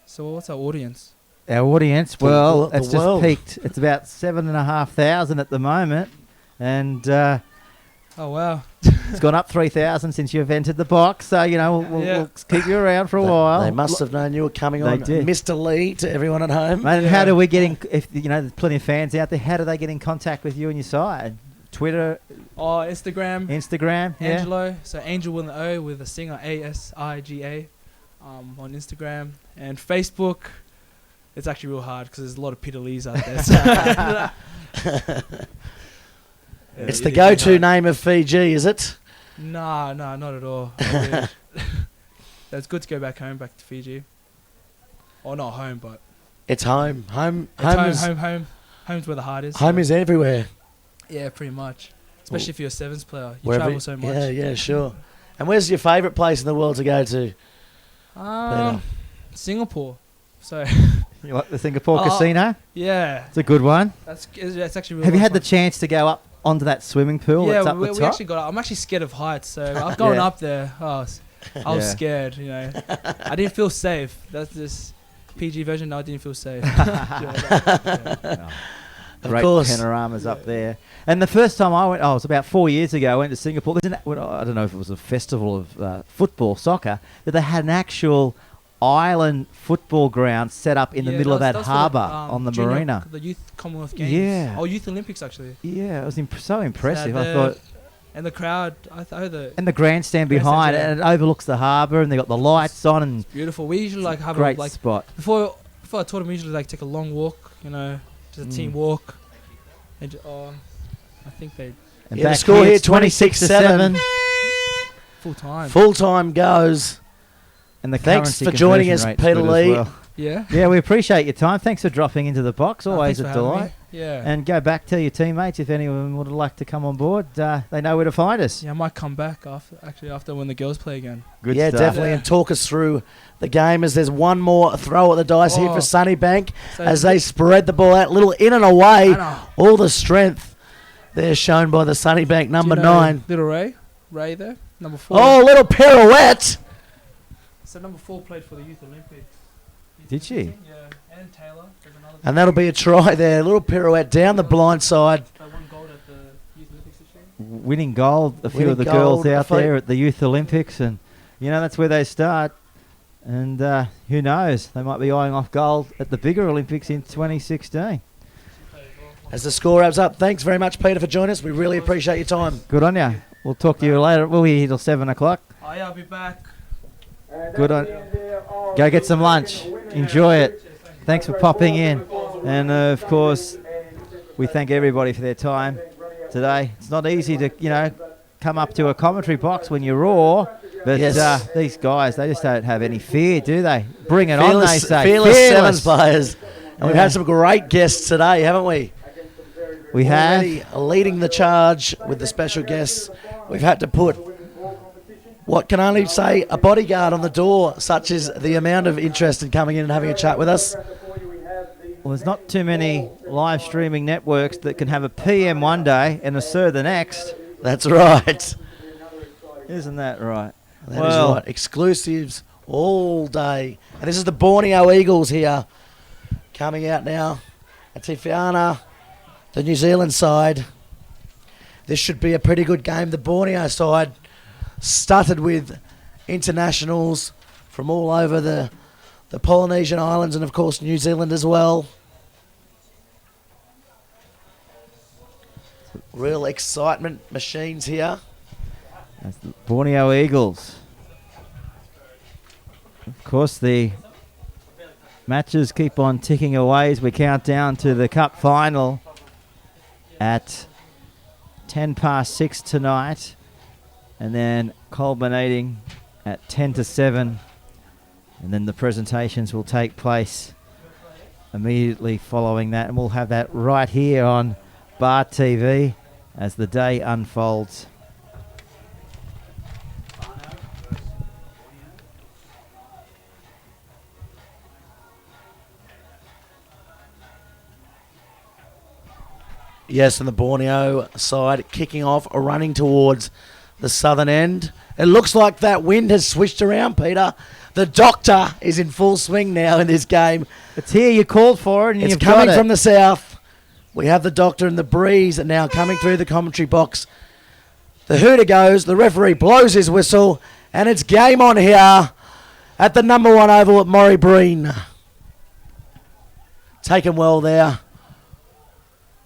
So what's our audience? Our audience, The well, it's just world. peaked. It's about 7,500 at the moment, and Oh wow. it's gone up 3,000 since you've entered the box. So you know we'll keep you around for a while. They must have known you were coming They on. did. Mr. Lee, to everyone at home. And how do we get in? If you know, there's plenty of fans out there. How do they get in contact with you and your side? Twitter, Oh, Instagram. Instagram, yeah. Angelo. So Angel with an O with a singer ASIGA. On Instagram and Facebook. It's actually real hard because there's a lot of Peter Lees out there. So It's the go-to name of Fiji, is it? Nah, not at all. I wish. It's good to go back home, back to Fiji. Or not home, but It's home. Home home's where the heart is. Home so- is everywhere. Yeah, pretty much. Especially if you're a sevens player, you Wherever travel so much. Yeah, sure. And where's your favourite place in the world to go to? Singapore. So You like the Singapore casino? yeah, It's a good one. that's actually. Really Have you had fun. the chance to go up onto that swimming pool? Yeah, that's up we the top? actually got. I'm actually scared of heights, so I've gone Yeah. up there. I was Yeah. scared. You know, I didn't feel safe. That's this PG version. No, I didn't feel safe. Of Great course. panoramas up there. And the first time I went, it was about 4 years ago, I went to Singapore. I don't know if it was a festival of football, soccer, but they had an actual island football ground set up in the middle of that harbour on the junior, marina. The Youth Commonwealth Games. Yeah. Oh, Youth Olympics, actually. Yeah, it was so impressive. Yeah, I thought. And the crowd, And the grandstand behind, and it overlooks the harbour, and they got the lights on, and beautiful. We usually like have great a spot. Before I taught them, we usually like take a long walk, just a team walk. And I think they. And the score here 26-7. Full time goes. And the thanks currency for joining us, conversion Peter rate's good as Lee. well. Yeah. Yeah, we appreciate your time. Thanks for dropping into the box. Always thanks a for having delight. me. Yeah. And go back, tell your teammates if anyone would like to come on board. They know where to find us. Yeah, I might come back after when the girls play again. Good stuff. Definitely, and talk us through the game as there's one more throw at the dice here for Sunnybank as they spread the ball out, little in and away. All the strength there shown by the Sunnybank number 9. Little Ray there, number 4. Oh, little pirouette. So number 4 played for the Youth Olympics. Did she? Yeah, and Taylor. And that'll be a try there. A little pirouette down the blind side. Winning gold, a few Winning of the gold, girls out there at the Youth Olympics, and that's where they start. And who knows, they might be eyeing off gold at the bigger Olympics in 2016. As the score wraps up, thanks very much, Peter, for joining us. We really appreciate your time. Good on you. We'll talk to you later. We'll be here till 7 o'clock. Oh yeah, I'll be back. Good on. Go get some lunch. Enjoy it. Thanks for popping in. And of course, we thank everybody for their time today. It's not easy to, come up to a commentary box when you're raw, but these guys, they just don't have any fear, do they? Bring it on, they say. Fearless Sevens players. And we've had some great guests today, haven't we? We have. Already leading the charge with the special guests. We've had to put what can only say a bodyguard on the door, such as the amount of interest in coming in and having a chat with us. Well, there's not too many live streaming networks that can have a PM one day and a Sir the next. That's right. Isn't that right? That is right. Exclusives all day. And this is the Borneo Eagles here coming out now. And Tiana, the New Zealand side. This should be a pretty good game. The Borneo side started with internationals from all over the Polynesian Islands and, of course, New Zealand as well. Real excitement machines here. That's the Borneo Eagles. Of course, the matches keep on ticking away as we count down to the Cup final at 6:10 tonight, and then culminating at 6:50, and then the presentations will take place immediately following that, and we'll have that right here on Bar TV as the day unfolds. Yes, and the Borneo side kicking off, running towards the southern end. It looks like that wind has switched around, Peter. The doctor is in full swing now in this game. It's here, you called for it, and it's you've coming got it. from the south. We have the doctor and the breeze now coming through the commentary box. The hooter goes, the referee blows his whistle, and it's game on here at the number 1 oval at Morrie Breen. Taken well there.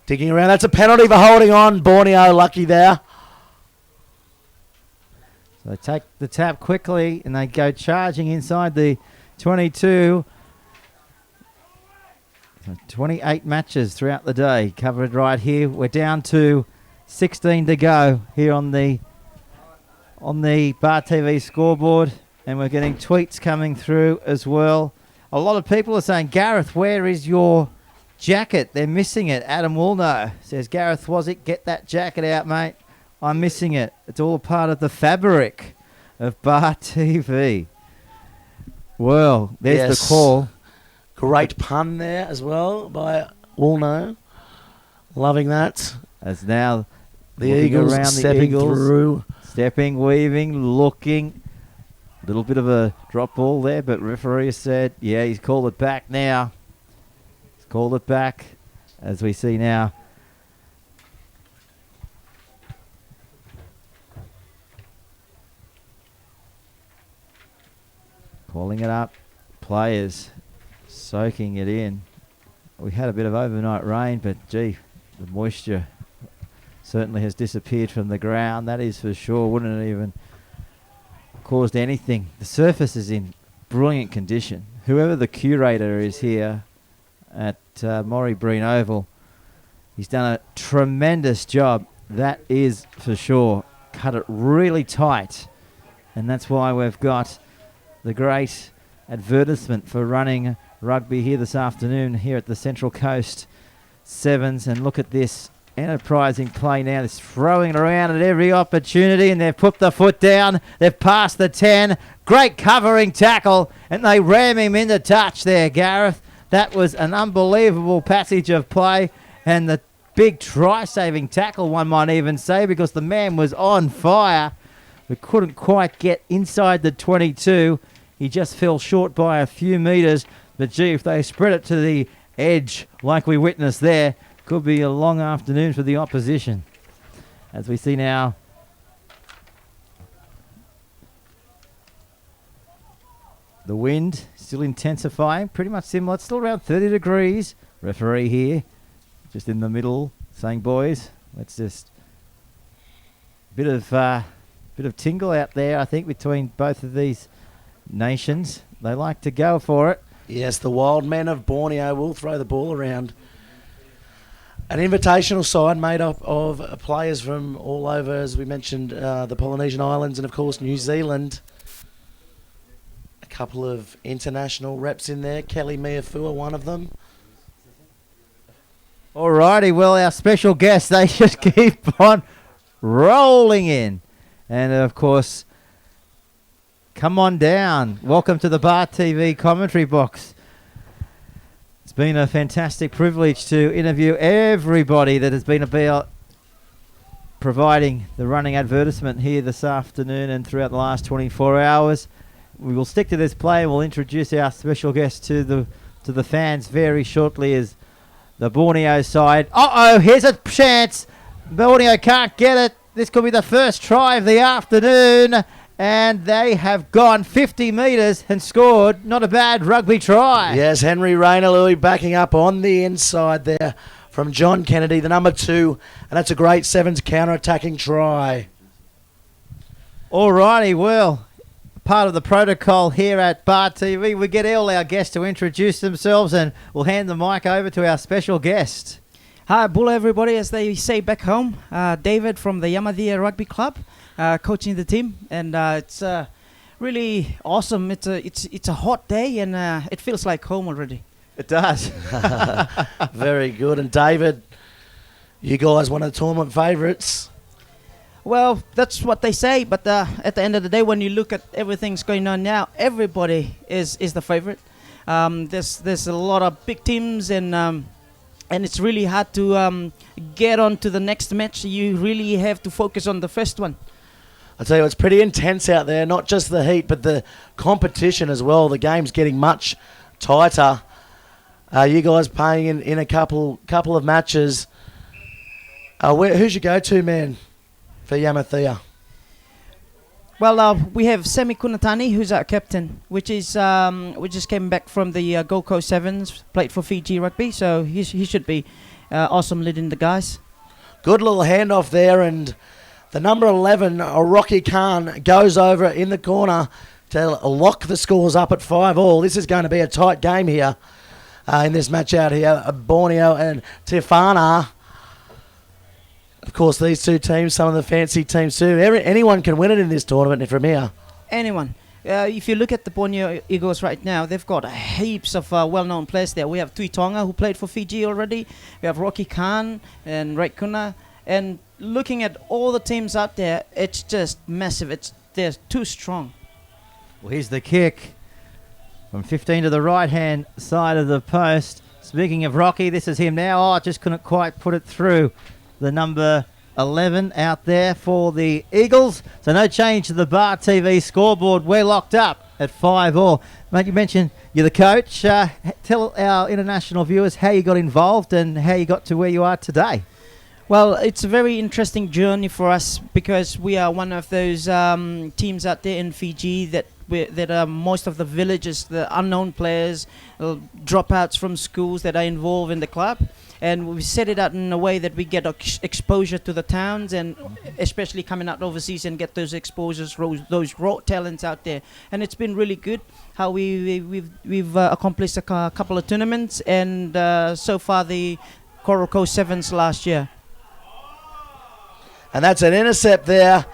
Digging around. That's a penalty for holding on. Borneo lucky there. So they take the tap quickly and they go charging inside the 22. So 28 matches throughout the day covered right here. We're down to 16 to go here on the Bar TV scoreboard, and we're getting tweets coming through as well. A lot of people are saying, Gareth, where is your jacket? They're missing it. Adam will know. Says, Gareth, was it? Get that jacket out, mate. I'm missing it. It's all part of the fabric of Bar TV. Well, there's the call. Great pun there as well by Woolno. Loving that. As now the Eagles around stepping through. Stepping, weaving, looking. A little bit of a drop ball there, but referee said, yeah, he's called it back now. He's called it back, as we see now. Calling it up. players soaking it in. We had a bit of overnight rain, but gee, the moisture certainly has disappeared from the ground. That is for sure. Wouldn't it even caused anything? The surface is in brilliant condition. Whoever the curator is here at Morrie Breen Oval, he's done a tremendous job. That is for sure. Cut it really tight, and that's why we've got the great advertisement for running rugby here this afternoon here at the Central Coast Sevens. And look at this enterprising play now. They're throwing it around at every opportunity, and they've put the foot down. They've passed the 10. Great covering tackle, and they ram him into touch there, Gareth. That was an unbelievable passage of play, and the big try-saving tackle, one might even say, because the man was on fire. We couldn't quite get inside the 22. He just fell short by a few metres. But gee, if they spread it to the edge like we witnessed there, could be a long afternoon for the opposition. As we see now, the wind still intensifying, pretty much similar. It's still around 30 degrees. Referee here, just in the middle, saying, boys, let's just... Bit of tingle out there, I think, between both of these nations. They like to go for it. Yes, the wild men of Borneo will throw the ball around. An invitational side made up of players from all over, as we mentioned, the Polynesian Islands and, of course, New Zealand. A couple of international reps in there. Kelly Miafua, one of them. Alrighty, well, our special guests, they just keep on rolling in. And, of course, come on down. Welcome to the Bar TV commentary box. It's been a fantastic privilege to interview everybody that has been about providing the running advertisement here this afternoon and throughout the last 24 hours. We will stick to this play and we'll introduce our special guest to the fans very shortly as the Borneo side. Here's a chance. Borneo can't get it. This could be the first try of the afternoon. And they have gone 50 metres and scored. Not a bad rugby try. Yes, Henry Rainalui backing up on the inside there from John Kennedy, the number 2. And that's a great Sevens counter-attacking try. Alrighty, well, part of the protocol here at Bar TV, we get all our guests to introduce themselves, and we'll hand the mic over to our special guest. Hi, Bulla everybody, as they say back home. David from the Yamadia Rugby Club. Coaching the team, and it's really awesome. It's a hot day, and it feels like home already. It does. Very good. And David, you guys one of the tournament favourites. Well, that's what they say, but at the end of the day, when you look at everything's going on now, everybody is the favourite. There's a lot of big teams, and it's really hard to get on to the next match. You really have to focus on the first one. I tell you, it's pretty intense out there. Not just the heat, but the competition as well. The game's getting much tighter. You guys playing in a couple of matches. Who's your go-to man for Yamathea? Well, we have Semi Kunatani, who's our captain, which is we just came back from the Gold Coast Sevens, played for Fiji Rugby, so he should be awesome leading the guys. Good little handoff there, and the number 11, Rocky Khan, goes over in the corner to lock the scores up at 5-all. This is going to be a tight game here in this match out here. Borneo and Tiana. Of course, these two teams, some of the fancy teams too. Anyone can win it in this tournament from here. Anyone. If you look at the Borneo Eagles right now, they've got heaps of well-known players there. We have Tui Tonga, who played for Fiji already. We have Rocky Khan and Raikuna. And looking at all the teams out there, it's just massive. They're too strong. Well, here's the kick from 15 to the right-hand side of the post. Speaking of Rocky, this is him now. Just couldn't quite put it through. The number 11 out there for the Eagles. So no change to the Bar TV scoreboard. We're locked up at 5-all. Mate, you mentioned you're the coach. Tell our international viewers how you got involved and how you got to where you are today. Well, it's a very interesting journey for us because we are one of those teams out there in Fiji that most of the villages, the unknown players, dropouts from schools that are involved in the club. And we set it out in a way that we get exposure to the towns, and especially coming out overseas and get those exposures, those raw talents out there. And it's been really good how we've accomplished a couple of tournaments, and so far the Coral Coast Sevens last year. And that's an intercept there.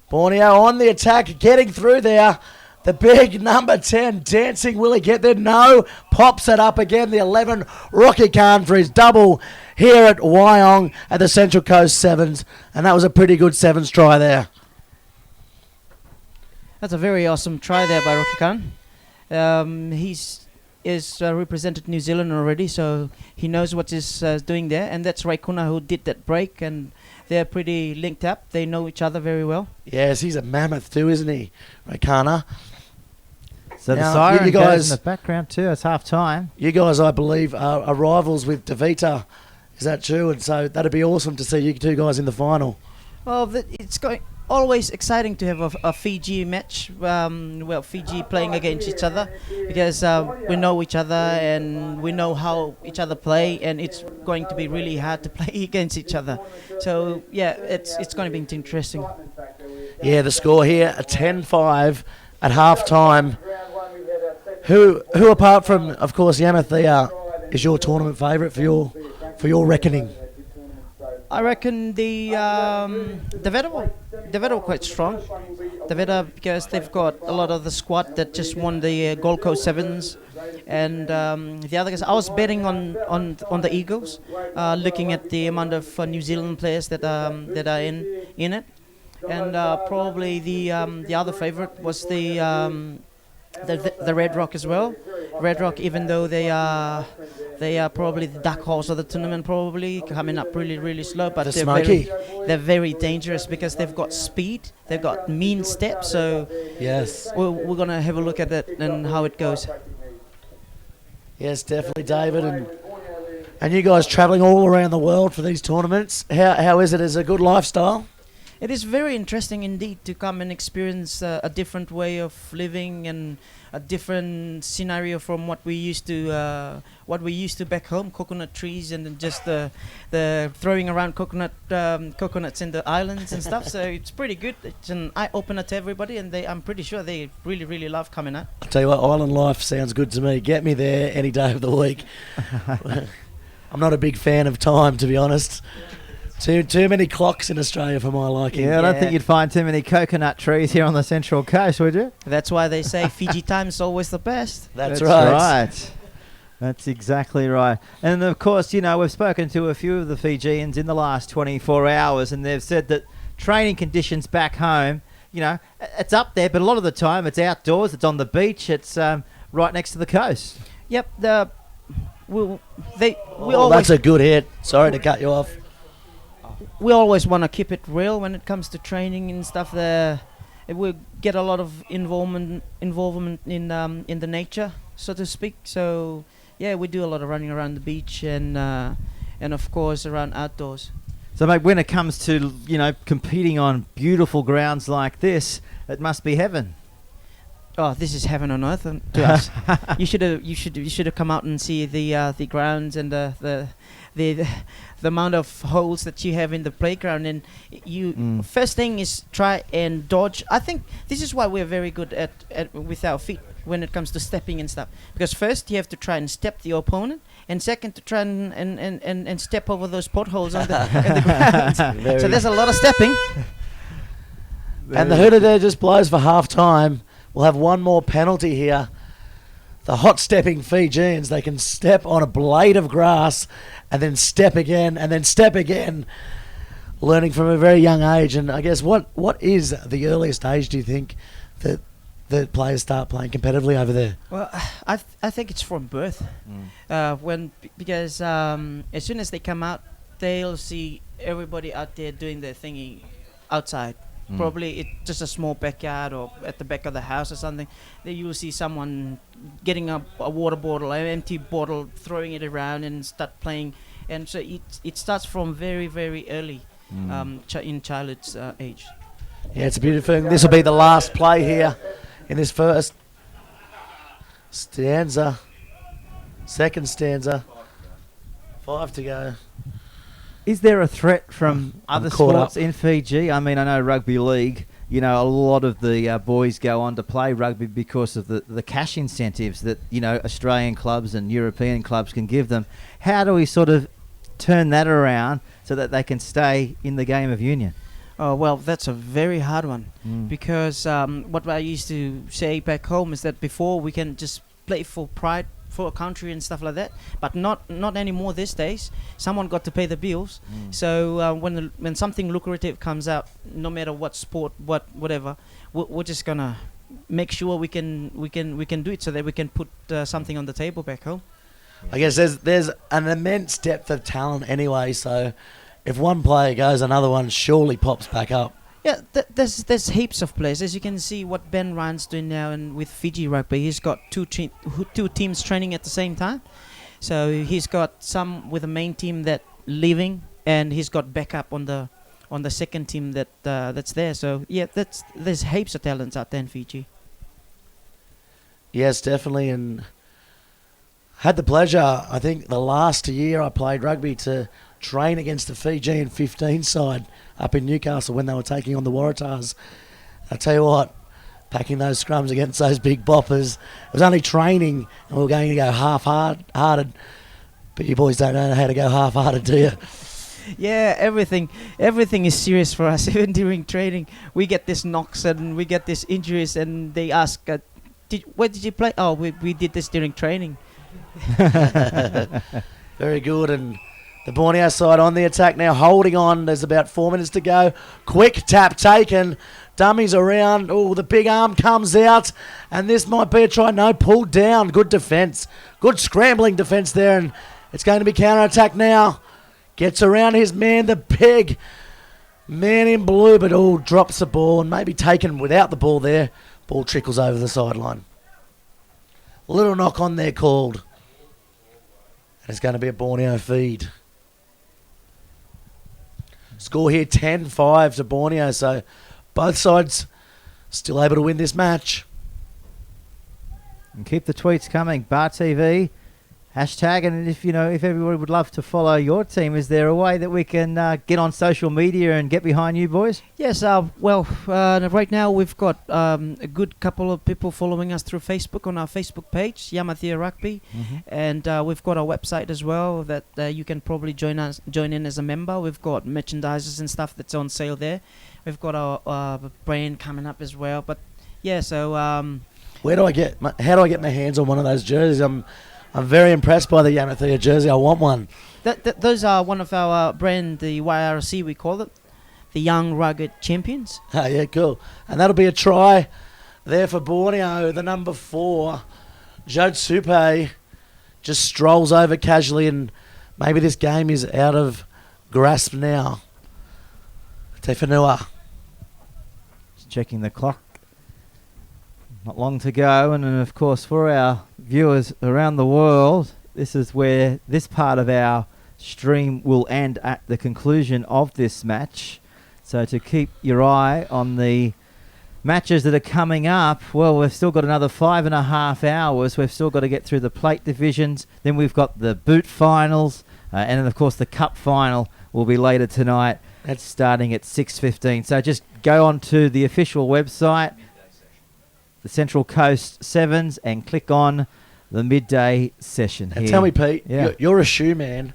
Borneo on the attack, getting through there. The big number 10, Dancing Willie, get there. No, pops it up again. The 11, Rocky Khan for his double here at Wyong at the Central Coast Sevens. And that was a pretty good Sevens try there. That's a very awesome try there by Rocky Khan. He's represented New Zealand already, so he knows what he's doing there. And that's Raikuna who did that break, and they're pretty linked up. They know each other very well. Yes, he's a mammoth too, isn't he, Raikana? So now, the siren you guys, goes in the background too. It's half time. You guys, I believe, are rivals with Devita. Is that true? And so that'd be awesome to see you two guys in the final. Well, it's always exciting to have a Fiji match. Fiji playing against each other, because we know each other and we know how each other play, and it's going to be really hard to play against each other. So yeah, it's going to be interesting. Yeah, the score here, a 10-5 at half time. Who apart from, of course, Yamathea, is your tournament favourite for your reckoning? I reckon the Veta were quite strong. The Veta, because they've got a lot of the squad that just won the Gold Coast Sevens, and the other guys. I was betting on the Eagles, looking at the amount of New Zealand players that are in it, and probably the other favourite was the Red Rock as well. Red Rock, even though they are probably the dark horse of the tournament, probably coming up really slow, but they're very dangerous because they've got speed, they've got mean steps. So yes, we're gonna have a look at that and how it goes. Yes, definitely, David, and you guys travelling all around the world for these tournaments. How is it as a good lifestyle? It is very interesting indeed to come and experience a different way of living and a different scenario from what we used to back home. Coconut trees and then just the throwing around coconuts in the islands and stuff. So it's pretty good. It's an eye opener to everybody, and I'm pretty sure they really love coming out. I'll tell you what, island life sounds good to me. Get me there any day of the week. I'm not a big fan of time, to be honest. Too many clocks in Australia for my liking. Yeah, I don't think you'd find too many coconut trees here on the Central Coast, would you? That's why they say Fiji time is always the best. That's right. That's exactly right. And of course, we've spoken to a few of the Fijians in the last 24 hours, and they've said that training conditions back home, it's up there, but a lot of the time it's outdoors, it's on the beach, it's right next to the coast. Yep. That's a good hit. Sorry to cut you off. We always want to keep it real when it comes to training and stuff. We get a lot of involvement in the nature, so to speak. So yeah, we do a lot of running around the beach and of course around outdoors. So mate, when it comes to competing on beautiful grounds like this, it must be heaven. Oh, this is heaven on earth to us. You should have come out and see the grounds and the amount of holes that you have in the playground, and first thing is try and dodge. I think this is why we're very good at with our feet when it comes to stepping and stuff, because first you have to try and step the opponent, and second to try and step over those potholes on the ground. So there's a lot of stepping. And the hooter there just blows for half time. We'll have one more penalty here. The hot stepping Fijians, they can step on a blade of grass and then step again and then step again, learning from a very young age. And I guess what is the earliest age, do you think, that players start playing competitively over there? Well, I think it's from birth. Because as soon as they come out, they'll see everybody out there doing their thingy outside. Probably it's just a small backyard or at the back of the house or something. Then you will see someone getting a water bottle, an empty bottle, throwing it around and start playing. And so it starts from very, very early in childhood's age. Yeah, it's a beautiful thing. This will be the last play here in this first stanza. Second stanza. 5 to go. Is there a threat from other caught sports up. in Fiji? I mean, I know rugby league, you know, a lot of the boys go on to play rugby because of the cash incentives that, you know, Australian clubs and European clubs can give them. How do we sort of turn that around so that they can stay in the game of union? Oh, well, that's a very hard one. Because what I used to say back home is that before we can just play for pride, for a country and stuff like that, but not anymore these days. Someone got to pay the bills. So when something lucrative comes out, no matter what sport, whatever, we're just gonna make sure we can do it so that we can put something on the table back home. I guess there's an immense depth of talent anyway, so if one player goes, another one surely pops back up. Yeah, there's heaps of players. As you can see what Ben Ryan's doing now, and with Fiji Rugby, he's got two teams training at the same time. So he's got some with the main team that leaving, and he's got backup on the second team that's there. So yeah, there's heaps of talents out there in Fiji. Yes, definitely, and had the pleasure, I think the last year I played rugby, to train against the Fijian 15 side up in Newcastle when they were taking on the Waratahs. I tell you what, packing those scrums against those big boppers, it was only training and we were going to go half-hearted, but you boys don't know how to go half-hearted, do you? Yeah, everything is serious for us. Even during training, we get these knocks and we get these injuries, and they ask, where did you play? Oh, we did this during training. Very good, and the Borneo side on the attack now, holding on. There's about 4 minutes to go. Quick tap taken. Dummies around. Oh, the big arm comes out, and this might be a try. No, pulled down. Good defence. Good scrambling defence there, and it's going to be counter-attack now. Gets around his man, the big man in blue, but drops the ball and maybe taken without the ball there. Ball trickles over the sideline. Little knock on there called. And it's going to be a Borneo feed. Score here 10-5 to Borneo, so both sides still able to win this match. And keep the tweets coming. Bar TV, hashtag, and if everybody would love to follow your team, is there a way that we can get on social media and get behind you boys? Yes, right now we've got a good couple of people following us through Facebook on our Facebook page, Yamathea Rugby, and we've got our website as well that you can probably join in as a member. We've got merchandises and stuff that's on sale there. We've got our brand coming up as well. But yeah, so how do I get my hands on one of those jerseys? I'm very impressed by the Yamathea jersey. I want one. Those are one of our brand, the YRC we call it, the Young Rugged Champions. Oh, yeah, cool. And that'll be a try there for Borneo. The number 4, Jotsupe, just strolls over casually, and maybe this game is out of grasp now. Tanua. Checking the clock. Not long to go, and of course for our viewers around the world, this is where this part of our stream will end at the conclusion of this match. So to keep your eye on the matches that are coming up, well, we've still got another 5.5 hours. We've still got to get through the plate divisions. Then we've got the boot finals, and then of course the cup final will be later tonight. That's starting at 6:15. So just go on to the official website, the Central Coast Sevens, and click on the midday session here. And tell me, Pete, Yeah. you're a shoe man.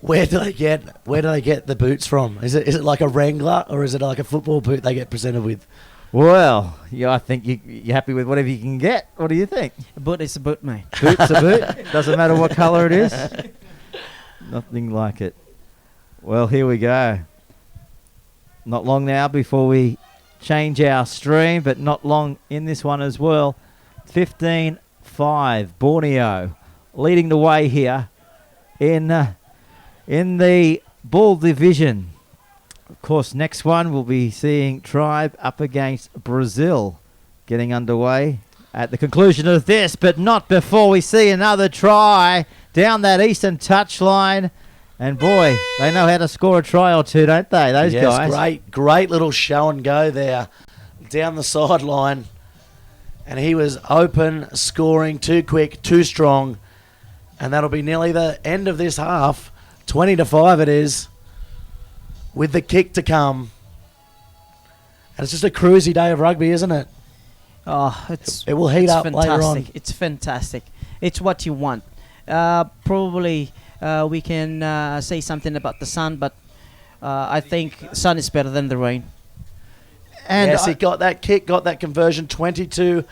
Where do they get the boots from? Is it like a Wrangler, or is it like a football boot they get presented with? Well, I think you're happy with whatever you can get. What do you think? A boot is a boot, mate. Boot's a boot. Doesn't matter what colour it is. Nothing like it. Well, here we go. Not long now before we change our stream, but not long in this one as well. 15-5, Borneo leading the way here in the ball division. Of course, next one we'll be seeing Tribe up against Brazil getting underway at the conclusion of this, but not before we see another try down that eastern touchline. And boy, they know how to score a try or two, don't they, those guys? Yes, great little show and go there down the sideline. and he was open, scoring, too quick, too strong, and that'll be nearly the end of this half. 20-5 it is, with the kick to come. And it's just a cruisy day of rugby, isn't it? Oh, it will heat up fantastic. later on. It's fantastic. It's what you want. Probably we can say something about the sun, but I think sun is better than the rain. And yes, he got that kick, got that conversion, 22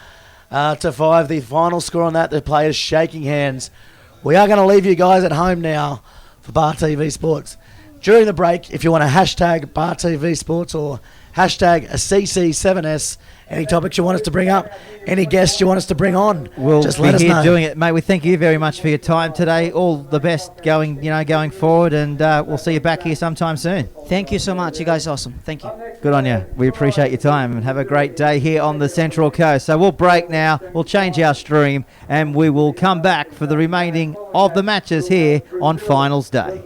to 5. The final score on that, the players shaking hands. We are going to leave you guys at home now for Bar TV Sports. During the break, if you want to hashtag Bar TV Sports or hashtag a CC7s, any topics you want us to bring up, any guests you want us to bring on, we'll just be let us here know. doing it, mate. We thank you very much for your time today. All the best going forward, and we'll see you back here sometime soon. Thank you so much. You guys are awesome. Thank you. Good on you. We appreciate your time, and have a great day here on the Central Coast. So we'll break now. We'll change our stream, and we will come back for the remaining of the matches here on Finals Day.